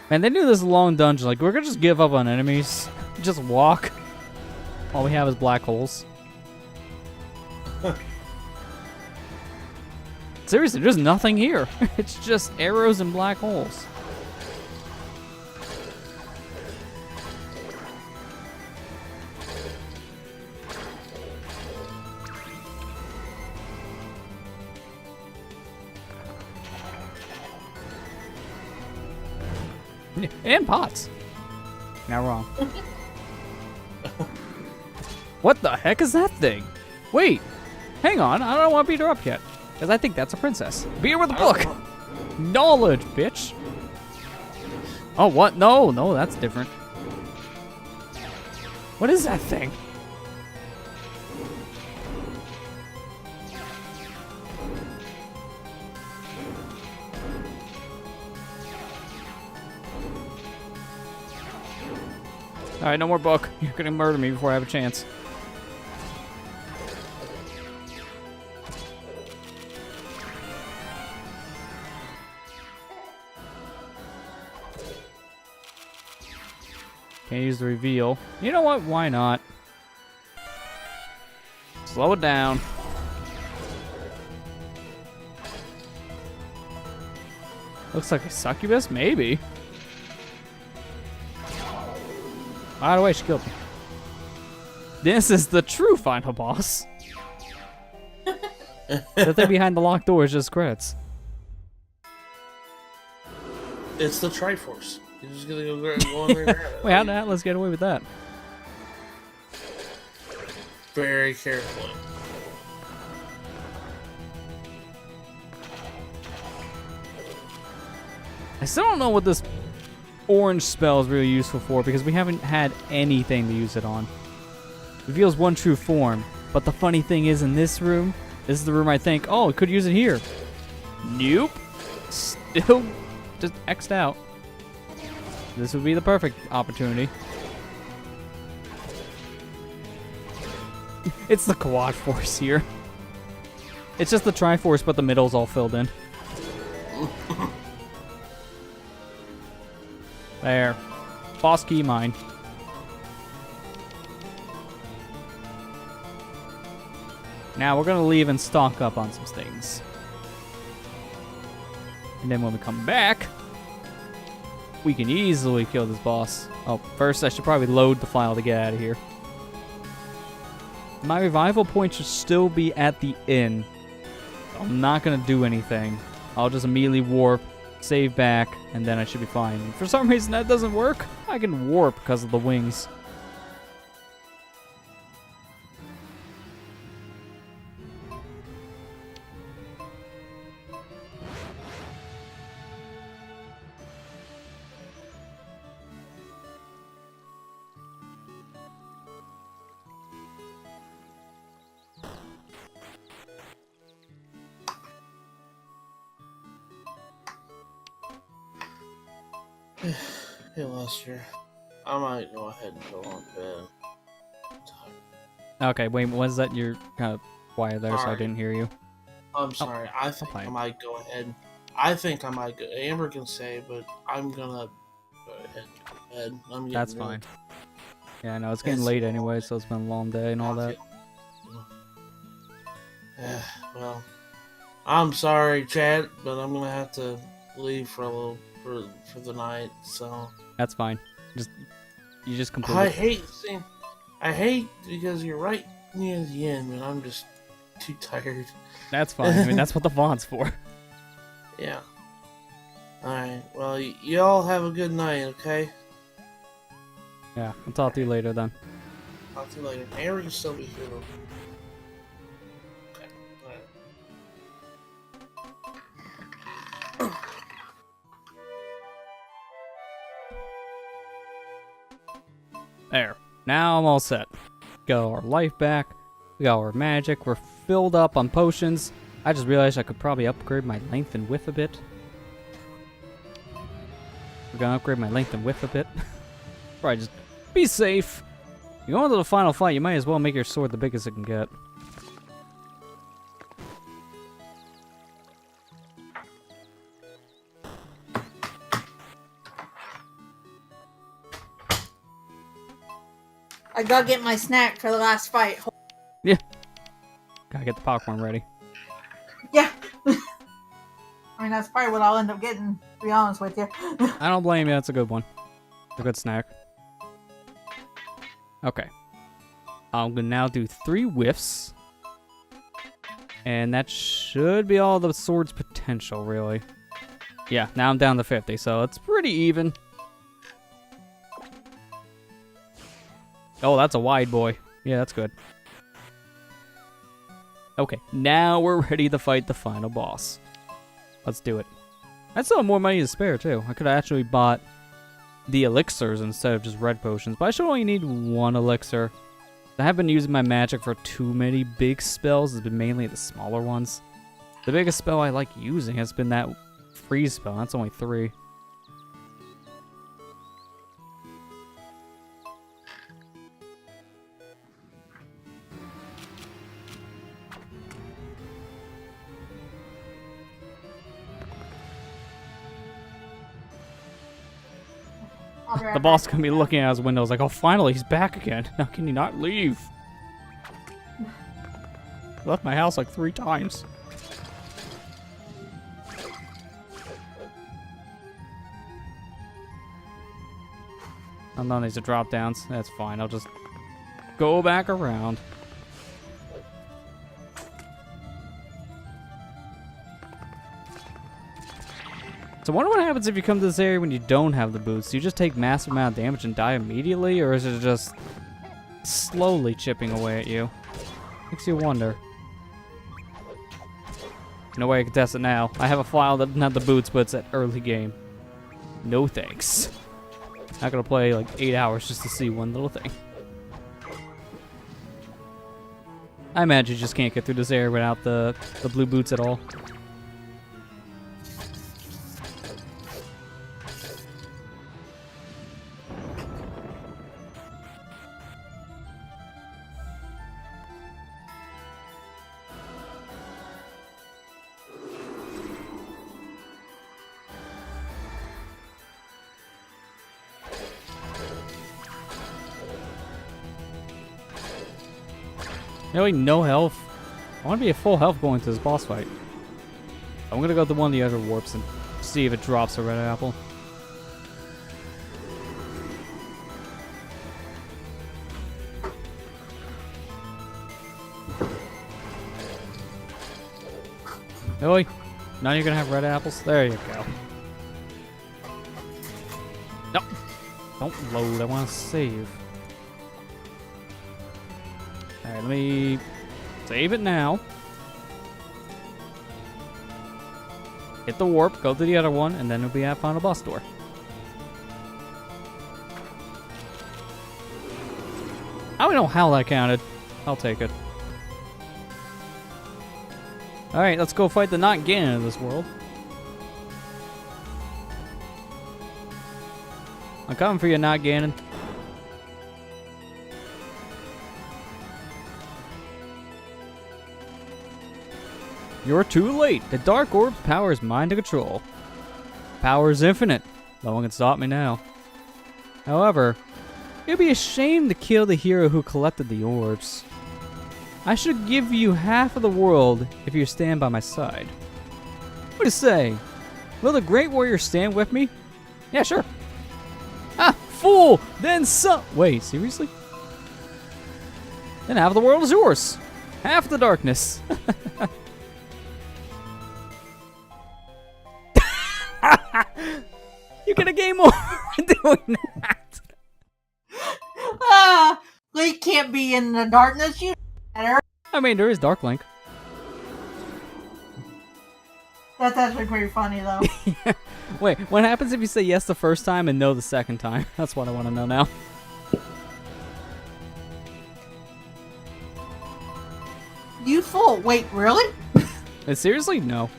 Man, they do this long dungeon. Like, we're gonna just give up on enemies. Just walk. All we have is black holes. Seriously, there's nothing here. It's just arrows and black holes. And pots. Not wrong. What the heck is that thing? Wait, hang on. I don't want to beat her up yet. Because I think that's a princess. Beat her with a book. Knowledge, bitch. Oh, what? No, that's different. What is that thing? Alright, no more book. You're gonna murder me before I have a chance. Can't use the reveal. You know what? Why not? Slow it down. Looks like a succubus? Maybe. By the way, she killed me. This is the true final boss. The thing behind the locked door is just credits. It's the Triforce. You're just gonna go in there and grab it. Wait, how did Atlas get away with that? Very carefully. I still don't know what this orange spell is really useful for because we haven't had anything to use it on. Reveals one true form, but the funny thing is in this room, this is the room I think, oh, it could use it here. Nope. Still just X'd out. This would be the perfect opportunity. It's the Quad Force here. It's just the Triforce, but the middle's all filled in. There. Boss key mine. Now we're gonna leave and stock up on some things. And then when we come back, we can easily kill this boss. Oh, first I should probably load the file to get out of here. My revival point should still be at the inn. I'm not gonna do anything. I'll just immediately warp, save back, and then I should be fine. For some reason that doesn't work. I can warp because of the wings. Hey Lester, I might go ahead and go on bed. I'm tired. Okay, wait, was that you're kind of quiet there, so I Alright. didn't hear you? I'm sorry. I think I might go ahead. I think I might go. Amber can say, but I'm gonna go ahead and go to bed. I'm getting That's really- fine. Yeah, I know, it's getting It's late a long anyway, day. so it's been a long day and all that. Well, I'm sorry, Chad, but I'm gonna have to leave for a little for the night. So That's fine. You just I completely... hate because you're right near the end, and I'm just too tired. That's fine. I mean, that's what the font's for. Yeah. All right. Well, y'all have a good night. Okay. Yeah, I'll talk to you later then. Talk to you later. Amber can still be here though. Okay. All right. There. Now I'm all set. Got our life back. We got our magic. We're filled up on potions. I just realized I could probably upgrade my length and width a bit. We're gonna upgrade my length and width a bit. Probably just be safe. You go into the final fight, you might as well make your sword the biggest it can get. I gotta get my snack for the last fight. Gotta get the popcorn ready. Yeah. I mean, that's probably what I'll end up getting, to be honest with you. I don't blame you, that's a good one. A good snack. Okay. I'm gonna now do 3 whiffs. And that should be all the sword's potential, really. Yeah, now I'm down to 50, so it's pretty even. Oh, that's a wide boy. Yeah, that's good. Okay, now we're ready to fight the final boss. Let's do it. I still have more money to spare, too. I could have actually bought the elixirs instead of just red potions, but I should only need one elixir. I haven't been using my magic for too many big spells. It's been mainly the smaller ones. The biggest spell I like using has been that freeze spell. That's only 3. The boss is gonna be looking at his windows like, oh, finally, he's back again. Now can you not leave? I left my house like 3 times. I'm on these drop downs. That's fine. I'll just go back around. So I wonder what happens if you come to this area when you don't have the boots. Do you just take massive amount of damage and die immediately, or is it just slowly chipping away at you? Makes you wonder. No way I can test it now. I have a file that doesn't have the boots, but it's at early game. No thanks. Not gonna play like 8 hours just to see one little thing. I imagine you just can't get through this area without the blue boots at all. Really, no health. I want to be at full health going to this boss fight. I'm gonna go to one of the other warps and see if it drops a red apple. Really? Now you're gonna have red apples? There you go. No! Don't load, I want to save. Alright, let me save it now. Hit the warp, go to the other one, and then it'll be at final boss door. I don't know how that counted. I'll take it. Alright, let's go fight the not Ganon of this world. I'm coming for you, not Ganon. You're too late. The Dark Orb's power is mine to control. Power is infinite. No one can stop me now. However, it'd be a shame to kill the hero who collected the orbs. I should give you half of the world if you stand by my side. What do you say? Will the Great Warrior stand with me? Yeah, sure. Ah, fool! Then some. Wait, seriously? Then half of the world is yours. Half the darkness. You get a game over doing that. Link can't be in the darkness. You better. I mean, there is Dark Link. That's actually pretty funny, though. Wait, what happens if you say yes the first time and no the second time? That's what I want to know now. You fool! Wait, really? Seriously? No.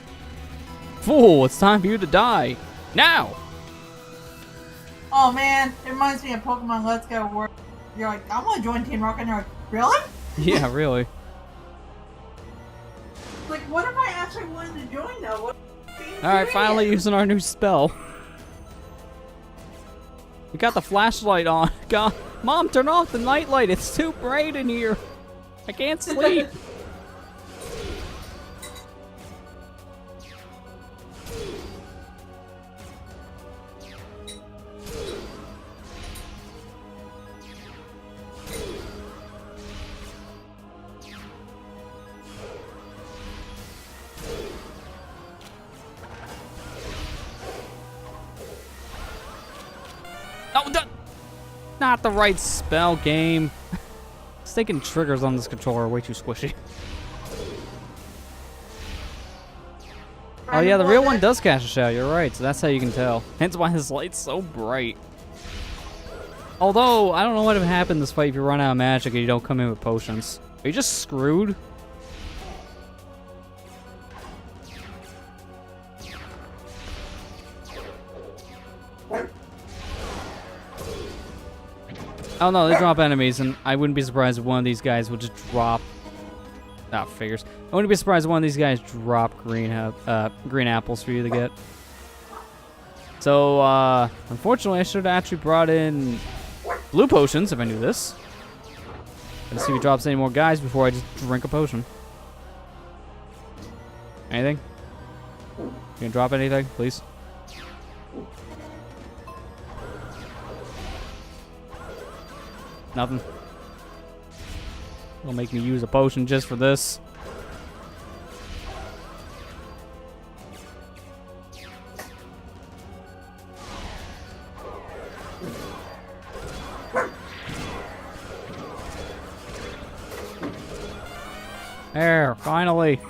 Fool! It's time for you to die now. Oh man, it reminds me of Pokemon Let's Go, where you're like, I want to join Team Rocket, and you're like, really? Yeah, really. Like, what if I actually wanted to join though? What Alright, finally using our new spell. We got the flashlight on. God, Mom, turn off the nightlight. It's too bright in here. I can't sleep. not the right spell, game. Sticking triggers on this controller are way too squishy. Oh yeah, the real one does cast a shadow, you're right, so that's how you can tell. Hence why his light's so bright. Although, I don't know what would happen in this fight if you run out of magic and you don't come in with potions. Are you just screwed? Oh no, they drop enemies, and I wouldn't be surprised if one of these guys would just drop... Ah, figures. I wouldn't be surprised if one of these guys drop green apples for you to get. So, unfortunately, I should have actually brought in blue potions if I knew this. Let's see if he drops any more guys before I just drink a potion. Anything? You can drop anything, please? Nothing. It'll make me use a potion just for this. There, finally.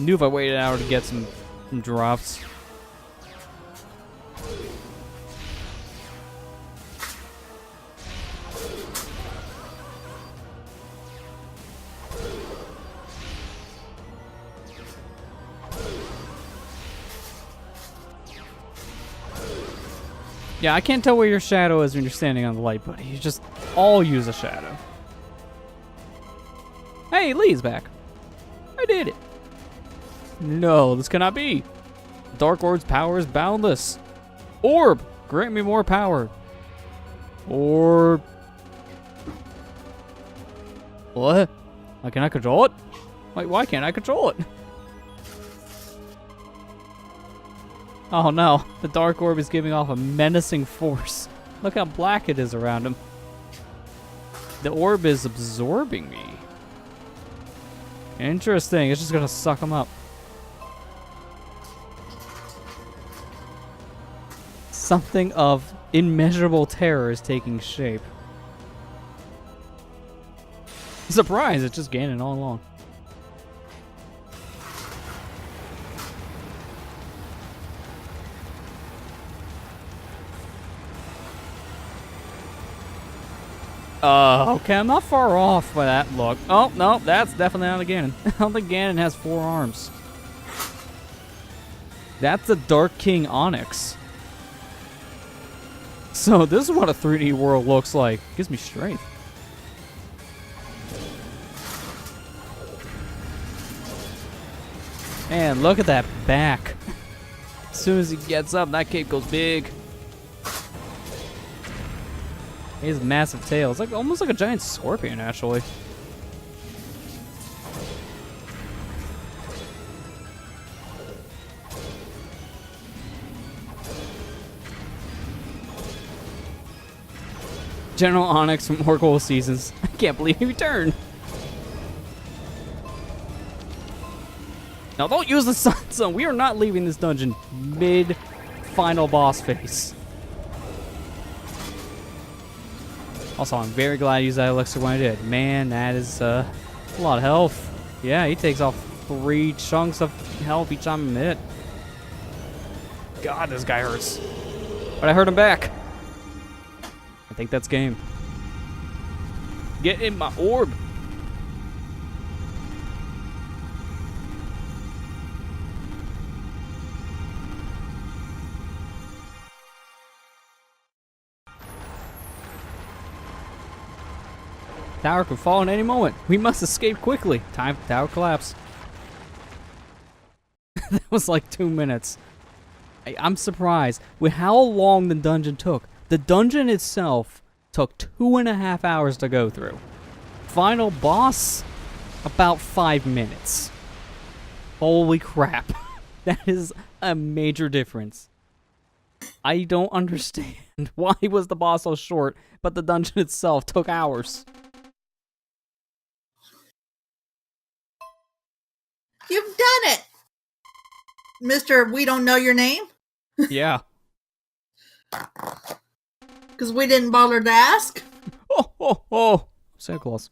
Knew if I waited an hour to get some drops. Yeah, I can't tell where your shadow is when you're standing on the light, buddy. You just all use a shadow. Hey, Lee's back. I did it. No, this cannot be. Dark Orb's power is boundless. Orb, grant me more power. Orb. What? I cannot control it? Wait, why can't I control it? Oh no, the Dark Orb is giving off a menacing force. Look how black it is around him. The orb is absorbing me. Interesting, it's just gonna suck him up. Something of immeasurable terror is taking shape. Surprise, it's just Ganon all along. Okay, I'm not far off by that look. Oh, no, that's definitely not a Ganon. I don't think Ganon has 4 arms. That's the Dark King Onyx. So this is what a 3D world looks like. Gives me strength. Man, look at that back. As soon as he gets up, that cape goes big. He has a massive tail. It's like almost like a giant scorpion, actually. General Onyx from Orgold Seasons. I can't believe he returned. Now don't use the Sun Zone. We are not leaving this dungeon mid-final boss phase. Also, I'm very glad I used that elixir when I did. Man, that is a lot of health. Yeah, he takes off 3 chunks of health each time I'm hit. God, this guy hurts. But I hurt him back. I think that's game. Get in my orb. Tower could fall in any moment. We must escape quickly. Time for tower collapse. That was like 2 minutes. I'm surprised with how long the dungeon took. The dungeon itself took 2.5 hours to go through. Final boss, about 5 minutes. Holy crap. That is a major difference. I don't understand why was the boss so short, but the dungeon itself took hours. You've done it! Mr. We don't know your name? Yeah. Because we didn't bother to ask. Oh, oh, oh. Santa Claus.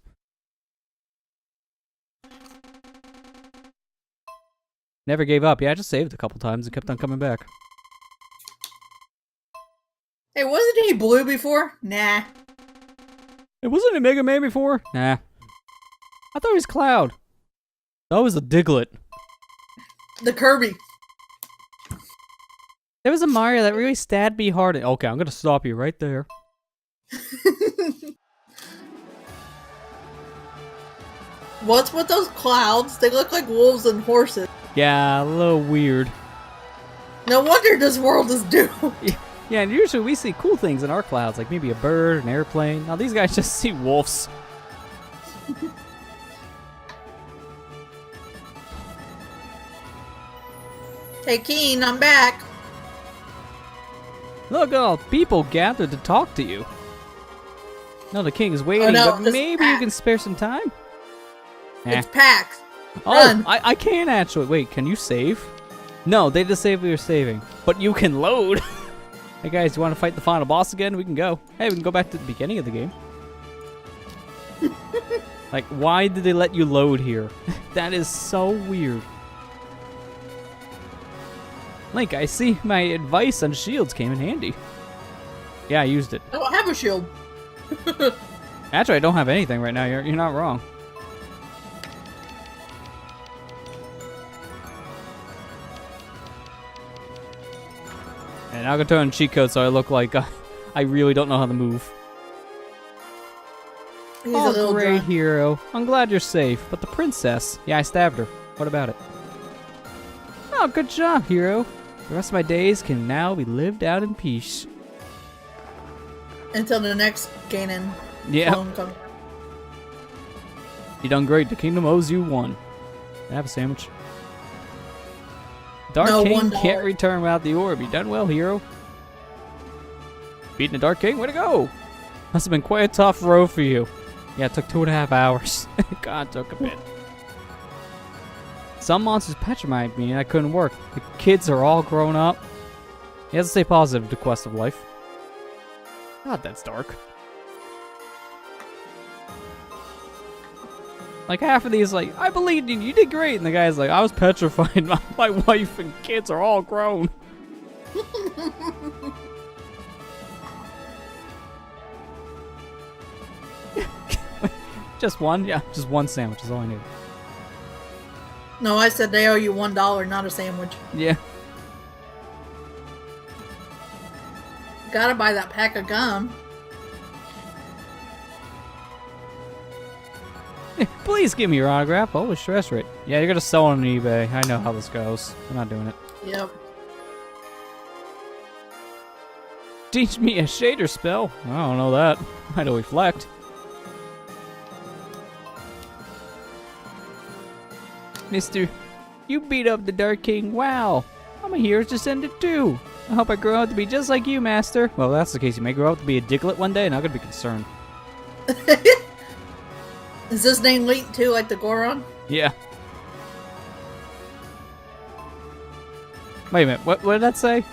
Never gave up. Yeah, I just saved a couple times and kept on coming back. Hey, wasn't he blue before? Nah. It wasn't a Mega Man before? Nah. I thought he was Cloud. That was a Diglett. The Kirby. There was a Mario that really stabbed me hard. Okay, I'm gonna stop you right there. What's with those clouds? They look like wolves and horses. Yeah, a little weird. No wonder this world is doomed. Yeah, and usually we see cool things in our clouds, like maybe a bird, an airplane. Now these guys just see wolves. Hey, Keen, I'm back. Look at all people gathered to talk to you. No, the king is waiting, no, but this maybe you can spare some time? It's Pax. Oh, Run. I can actually. Wait, can you save? No, they disable your saving. But you can load. Hey guys, you want to fight the final boss again? We can go. Hey, we can go back to the beginning of the game. Like, why did they let you load here? That is so weird. Link, I see my advice on shields came in handy. Yeah, I used it. I don't have a shield. Actually, I don't have anything right now. You're not wrong. And I'll go turn on cheat code so I look like I really don't know how to move. He's a Oh, little great drunk. hero. I'm glad you're safe. But the princess... Yeah, I stabbed her. What about it? Oh, good job, hero. The rest of my days can now be lived out in peace. Until the next Ganon Yeah. phone comes. You done great. The kingdom owes you one. Can I have a sandwich? Dark No, King $1. can't return without the orb. You done well, hero. Beating the Dark King? Way to go! Must have been quite a tough road for you. Yeah, it took 2.5 hours. God, it took a bit. Some monsters petrified me and I couldn't work. The kids are all grown up. He has to stay positive to Quest of Life. God, that's dark. Like half of these, like, I believed in you, you did great. And the guy's like, I was petrified. My wife and kids are all grown. Just one? Yeah, just one sandwich is all I need. No, I said they owe you $1, not a sandwich. Yeah. Gotta buy that pack of gum. Please give me your autograph. Oh, it's stress rate. Yeah, you're gonna sell it on eBay. I know how this goes. I'm not doing it. Yep. Teach me a shader spell. I don't know that. I know reflect. Mister, you beat up the Dark King. Wow. I'm a hero's descendant too. I hope I grow up to be just like you, Master. Well, if that's the case. You may grow up to be a Diglett one day, and I'm gonna be concerned. Is this name linked too, like the Goron? Yeah. Wait a minute. What did that say?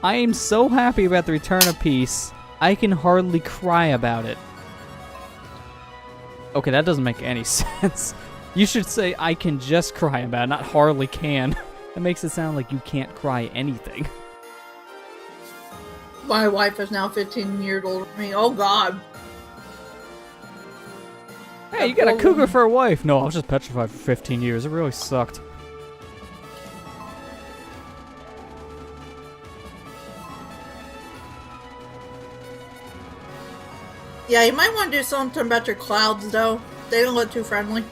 I am so happy about the return of peace. I can hardly cry about it. Okay, that doesn't make any sense. You should say I can just cry about it, not hardly can. That makes it sound like you can't cry anything. My wife is now 15 years older than me. Oh God. Hey, you got a cougar for a wife. No, I was just petrified for 15 years. It really sucked. Yeah, you might want to do something about your clouds, though. They don't look too friendly.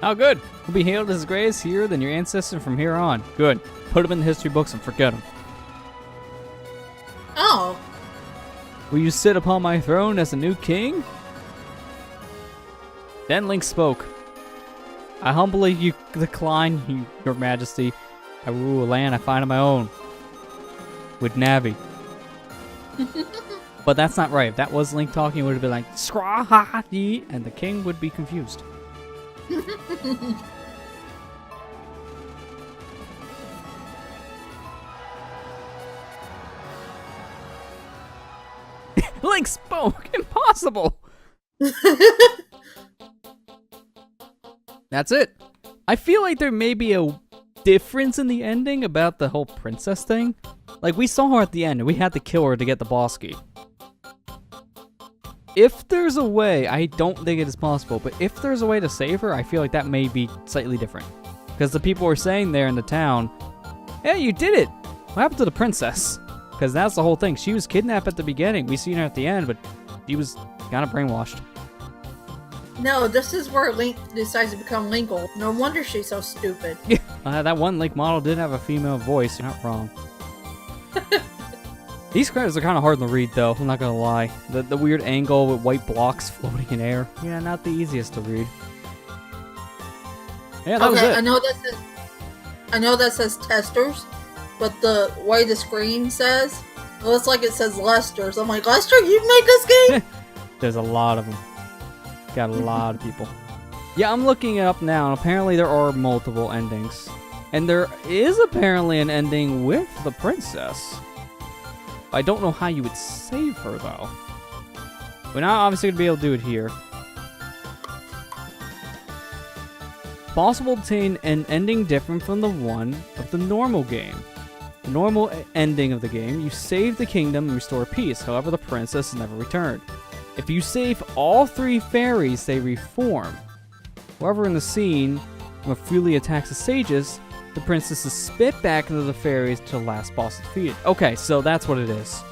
Oh, good. We'll be hailed as greatest hero than your ancestor from here on. Good. Put him in the history books and forget him. Oh. Will you sit upon my throne as a new king? Then Link spoke. I humbly decline, your majesty. I rule a land I find on my own. With Navi. But that's not right. If that was Link talking, it would have been like, Scraw ha ha dee, and the king would be confused. Link spoke! Impossible! That's it. I feel like there may be a difference in the ending about the whole princess thing. Like, we saw her at the end, and we had to kill her to get the boss key. If there's a way, I don't think it is possible, but if there's a way to save her, I feel like that may be slightly different. Because the people were saying there in the town, hey, you did it! What happened to the princess? Because that's the whole thing. She was kidnapped at the beginning. We seen her at the end, but she was kind of brainwashed. No, this is where Link decides to become Linkle. No wonder she's so stupid. That one Link model did have a female voice. You're not wrong. These credits are kind of hard to read, though. I'm not gonna lie. The weird angle with white blocks floating in air. Yeah, not the easiest to read. Yeah, that was it. I know that says testers, but the way the screen says, it looks like it says Lester's. I'm like, Lester, you made this game? There's a lot of them. Got a lot of people. Yeah, I'm looking it up now, and apparently there are multiple endings. And there is apparently an ending with the princess. I don't know how you would save her, though. We're not obviously going to be able to do it here. Possible to obtain an ending different from the one of the normal game. The normal ending of the game, you save the kingdom and restore peace. However, the princess is never returned. If you save all 3 fairies, they reform. However, in the scene, when Fulia attacks the sages, the princess is spit back into the fairies until the last boss is defeated. Okay, so that's what it is.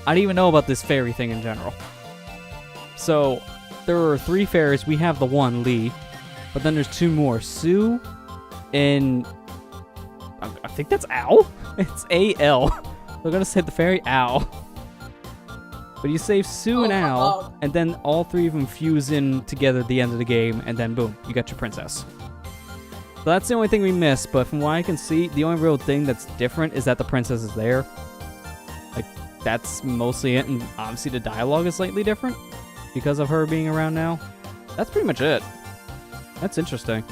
I didn't even know about this fairy thing in general. So, there are 3 fairies. We have the one, Lee. But then there's 2 more. Sue and... I think that's Al? It's A-L. They're gonna say the fairy Al. But you save Sue and Al, and then all 3 of them fuse in together at the end of the game, and then boom, you got your princess. So that's the only thing we missed, but from what I can see, the only real thing that's different is that the princess is there. Like, that's mostly it, and obviously the dialogue is slightly different because of her being around now. That's pretty much it. That's interesting.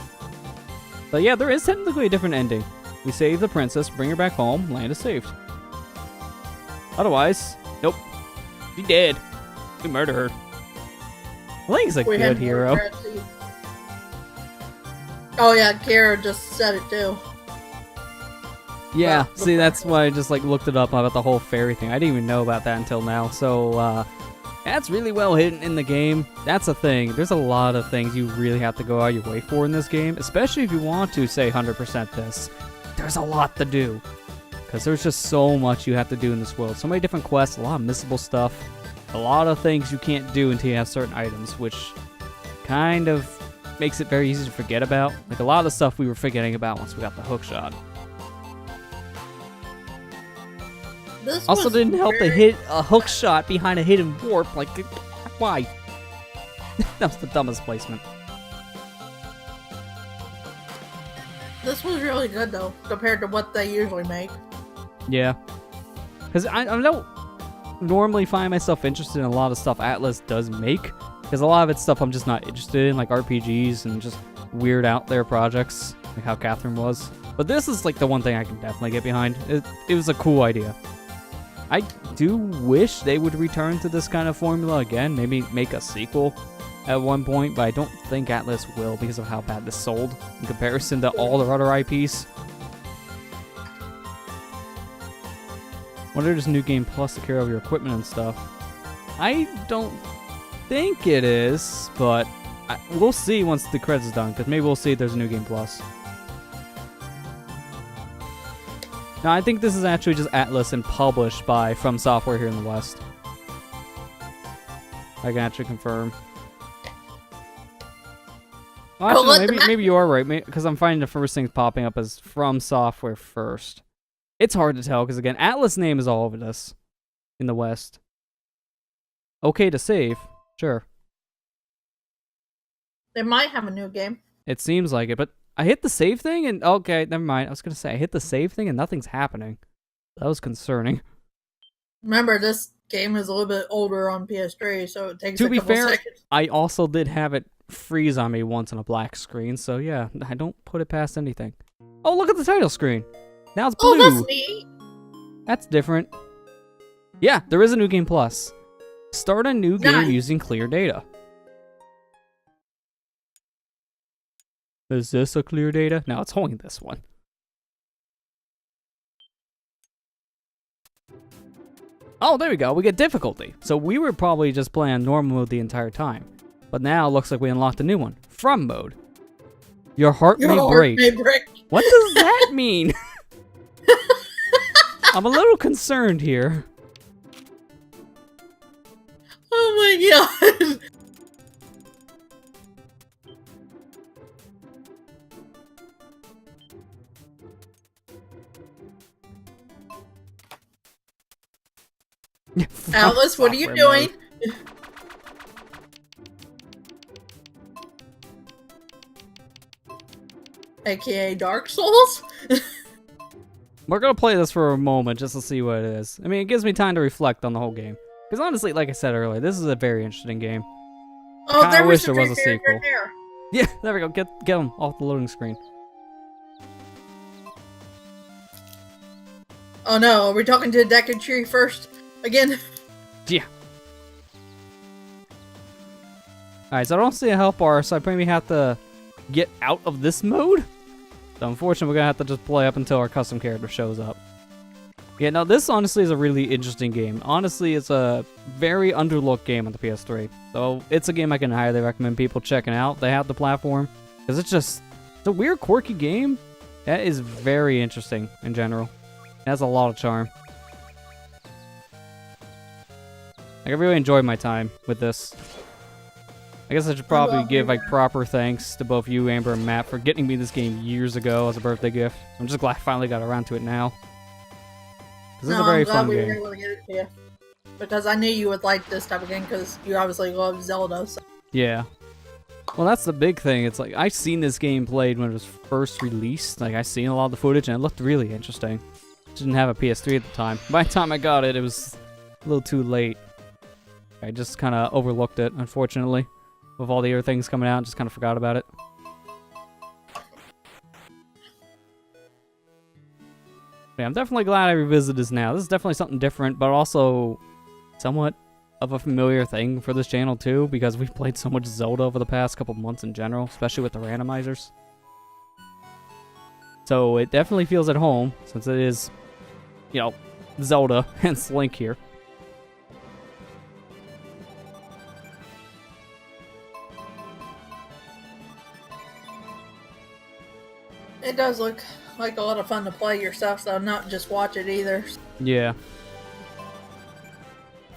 But yeah, there is technically a different ending. We save the princess, bring her back home, land is saved. Otherwise, nope. She dead. We murder her. Link's a good hero. Oh yeah, Kara just said it too. Yeah, see, that's why I just like looked it up about the whole fairy thing. I didn't even know about that until now. So that's really well hidden in the game. That's a thing. There's a lot of things you really have to go out your way for in this game, especially if you want to say 100% this. There's a lot to do. Because there's just so much you have to do in this world. So many different quests, a lot of missable stuff. A lot of things you can't do until you have certain items, which kind of makes it very easy to forget about. Like a lot of the stuff we were forgetting about once we got the hook shot. This also didn't help to hit a hook shot behind a hidden warp. Like, why? That was the dumbest placement. This was really good though, compared to what they usually make. Yeah. Because I don't normally find myself interested in a lot of stuff Atlas does make. Because a lot of it's stuff I'm just not interested in, like RPGs and just weird out there projects, like how Catherine was. But this is like the one thing I can definitely get behind. It was a cool idea. I do wish they would return to this kind of formula again, maybe make a sequel at one point, but I don't think Atlas will because of how bad this sold in comparison to all their other IPs. Wonder if there's New Game Plus to carry over your equipment and stuff. I don't think it is, but we'll see once the credits is done, because maybe we'll see if there's a New Game Plus. No, I think this is actually just Atlas and published by From Software here in the West. I can actually confirm. Well, actually, maybe you are right, because I'm finding the first things popping up as From Software first. It's hard to tell, because again, Atlas name is all over this in the West. Okay to save, sure. They might have a new game. It seems like it, but I hit the save thing and... Okay, never mind. I was going to say, I hit the save thing and nothing's happening. That was concerning. Remember, this game is a little bit older on PS3, so it takes to a be couple fair, seconds. I also did have it freeze on me once on a black screen, so yeah, I don't put it past anything. Oh, look at the title screen. Now it's blue. Oh, that's neat. That's different. Yeah, there is a New Game Plus. Start a new game Nice. using clear data. Is this a clear data? No, it's only this one. Oh, there we go. We get difficulty. So we were probably just playing normal mode the entire time. But now it looks like we unlocked a new one. From mode. Your heart may break. What does that mean? I'm a little concerned here. Oh my god. Alice, what are you doing? AKA Dark Souls? We're gonna play this for a moment just to see what it is. I mean, it gives me time to reflect on the whole game. Because honestly, like I said earlier, this is a very interesting game. Oh, Kinda there wish was there was a right sequel. there. Yeah, there we go. Get them off the loading screen. Oh no, are we talking to Deku Tree first? Again? Yeah. Alright, so I don't see a health bar, so I maybe have to get out of this mode. So unfortunately, we're gonna have to just play up until our custom character shows up. Yeah, now this honestly is a really interesting game. Honestly, it's a very underlooked game on the PS3. So it's a game I can highly recommend people checking out. They have the platform. Because it's a weird, quirky game that is very interesting in general. It has a lot of charm. Like, I really enjoyed my time with this. I guess I should probably give like proper thanks to both you, Amber, and Matt for getting me this game years ago as a birthday gift. I'm just glad I finally got around to it now. This is a very fun game. Were able to get it to you. Because I knew you would like this type of game because you obviously love Zelda. So. Yeah. Well, that's the big thing. It's like, I've seen this game played when it was first released. Like, I've seen a lot of the footage and it looked really interesting. Didn't have a PS3 at the time. By the time I got it, it was a little too late. I just kind of overlooked it, unfortunately. With all the other things coming out, just kind of forgot about it. Yeah, I'm definitely glad I revisited this now. This is definitely something different, but also somewhat of a familiar thing for this channel too, because we've played so much Zelda over the past couple months in general, especially with the randomizers. So it definitely feels at home, since it is, you know, Zelda and Link here. It does look like a lot of fun to play yourself, so not just watch it either. Yeah.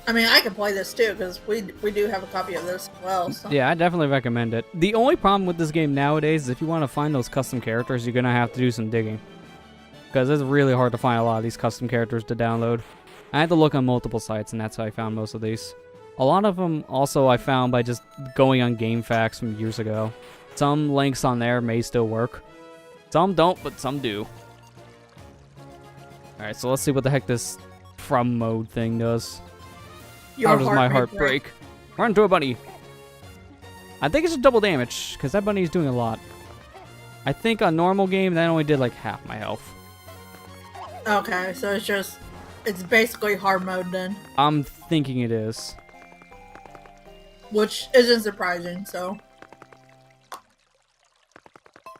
I mean, I can play this too, because we do have a copy of this as well. So. Yeah, I definitely recommend it. The only problem with this game nowadays is if you want to find those custom characters, you're going to have to do some digging. Because it's really hard to find a lot of these custom characters to download. I had to look on multiple sites, and that's how I found most of these. A lot of them also I found by just going on GameFAQs from years ago. Some links on there may still work. Some don't, but some do. Alright, so let's see what the heck this from mode thing does. How does my heart break? Run to a bunny. I think it's just double damage, because that bunny is doing a lot. I think on normal game, that only did like half my health. Okay, so it's basically hard mode then. I'm thinking it is. Which isn't surprising, so.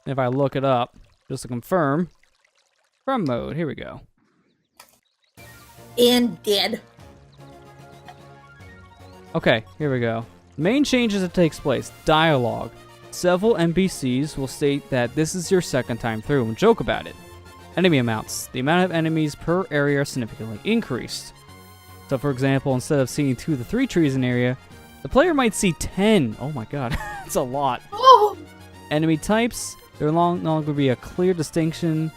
If I look it up, just to confirm, from mode, here we go. And dead. Okay, here we go. Main changes that takes place. Dialogue. Several NPCs will state that this is your second time through and joke about it. Enemy amounts. The amount of enemies per area are significantly increased. So for example, instead of seeing 2 to 3 trees in an area, the player might see 10. Oh my god, that's a lot. Oh! Enemy types. There will no longer be a clear distinction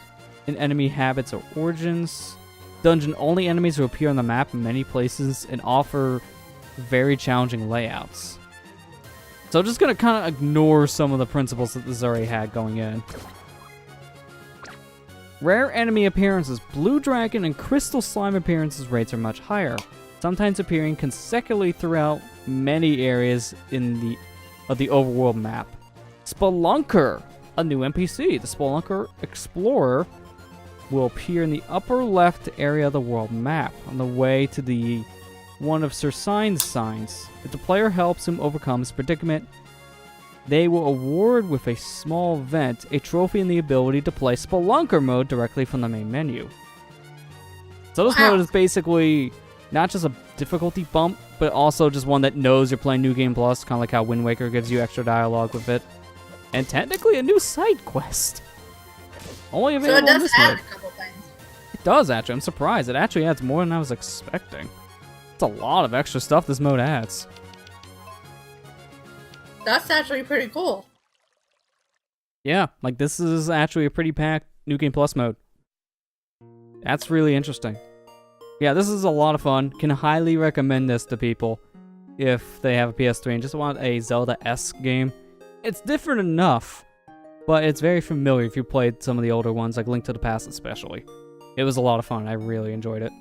in enemy habits or origins. Dungeon-only enemies will appear on the map in many places and offer very challenging layouts. So I'm just going to kind of ignore some of the principles that this already had going in. Rare enemy appearances. Blue Dragon and Crystal Slime appearances rates are much higher, sometimes appearing consecutively throughout many areas of the overworld map. Spelunker, a new NPC. The Spelunker Explorer will appear in the upper left area of the world map on the way to the one of Sir Sign's signs. If the player helps him overcome his predicament, they will award with a small vent a trophy and the ability to play Spelunker mode directly from the main menu. So this mode is basically not just a difficulty bump, but also just one that knows you're playing New Game Plus, kind of like how Wind Waker gives you extra dialogue with it. And technically a new side quest. Only So it available in does this add mode. a couple things. It does, actually. I'm surprised. It actually adds more than I was expecting. It's a lot of extra stuff this mode adds. That's actually pretty cool. Yeah, like this is actually a pretty packed New Game Plus mode. That's really interesting. Yeah, this is a lot of fun. Can highly recommend this to people if they have a PS3 and just want a Zelda-esque game. It's different enough, but it's very familiar if you played some of the older ones, like Link to the Past especially. It was a lot of fun. I really enjoyed it.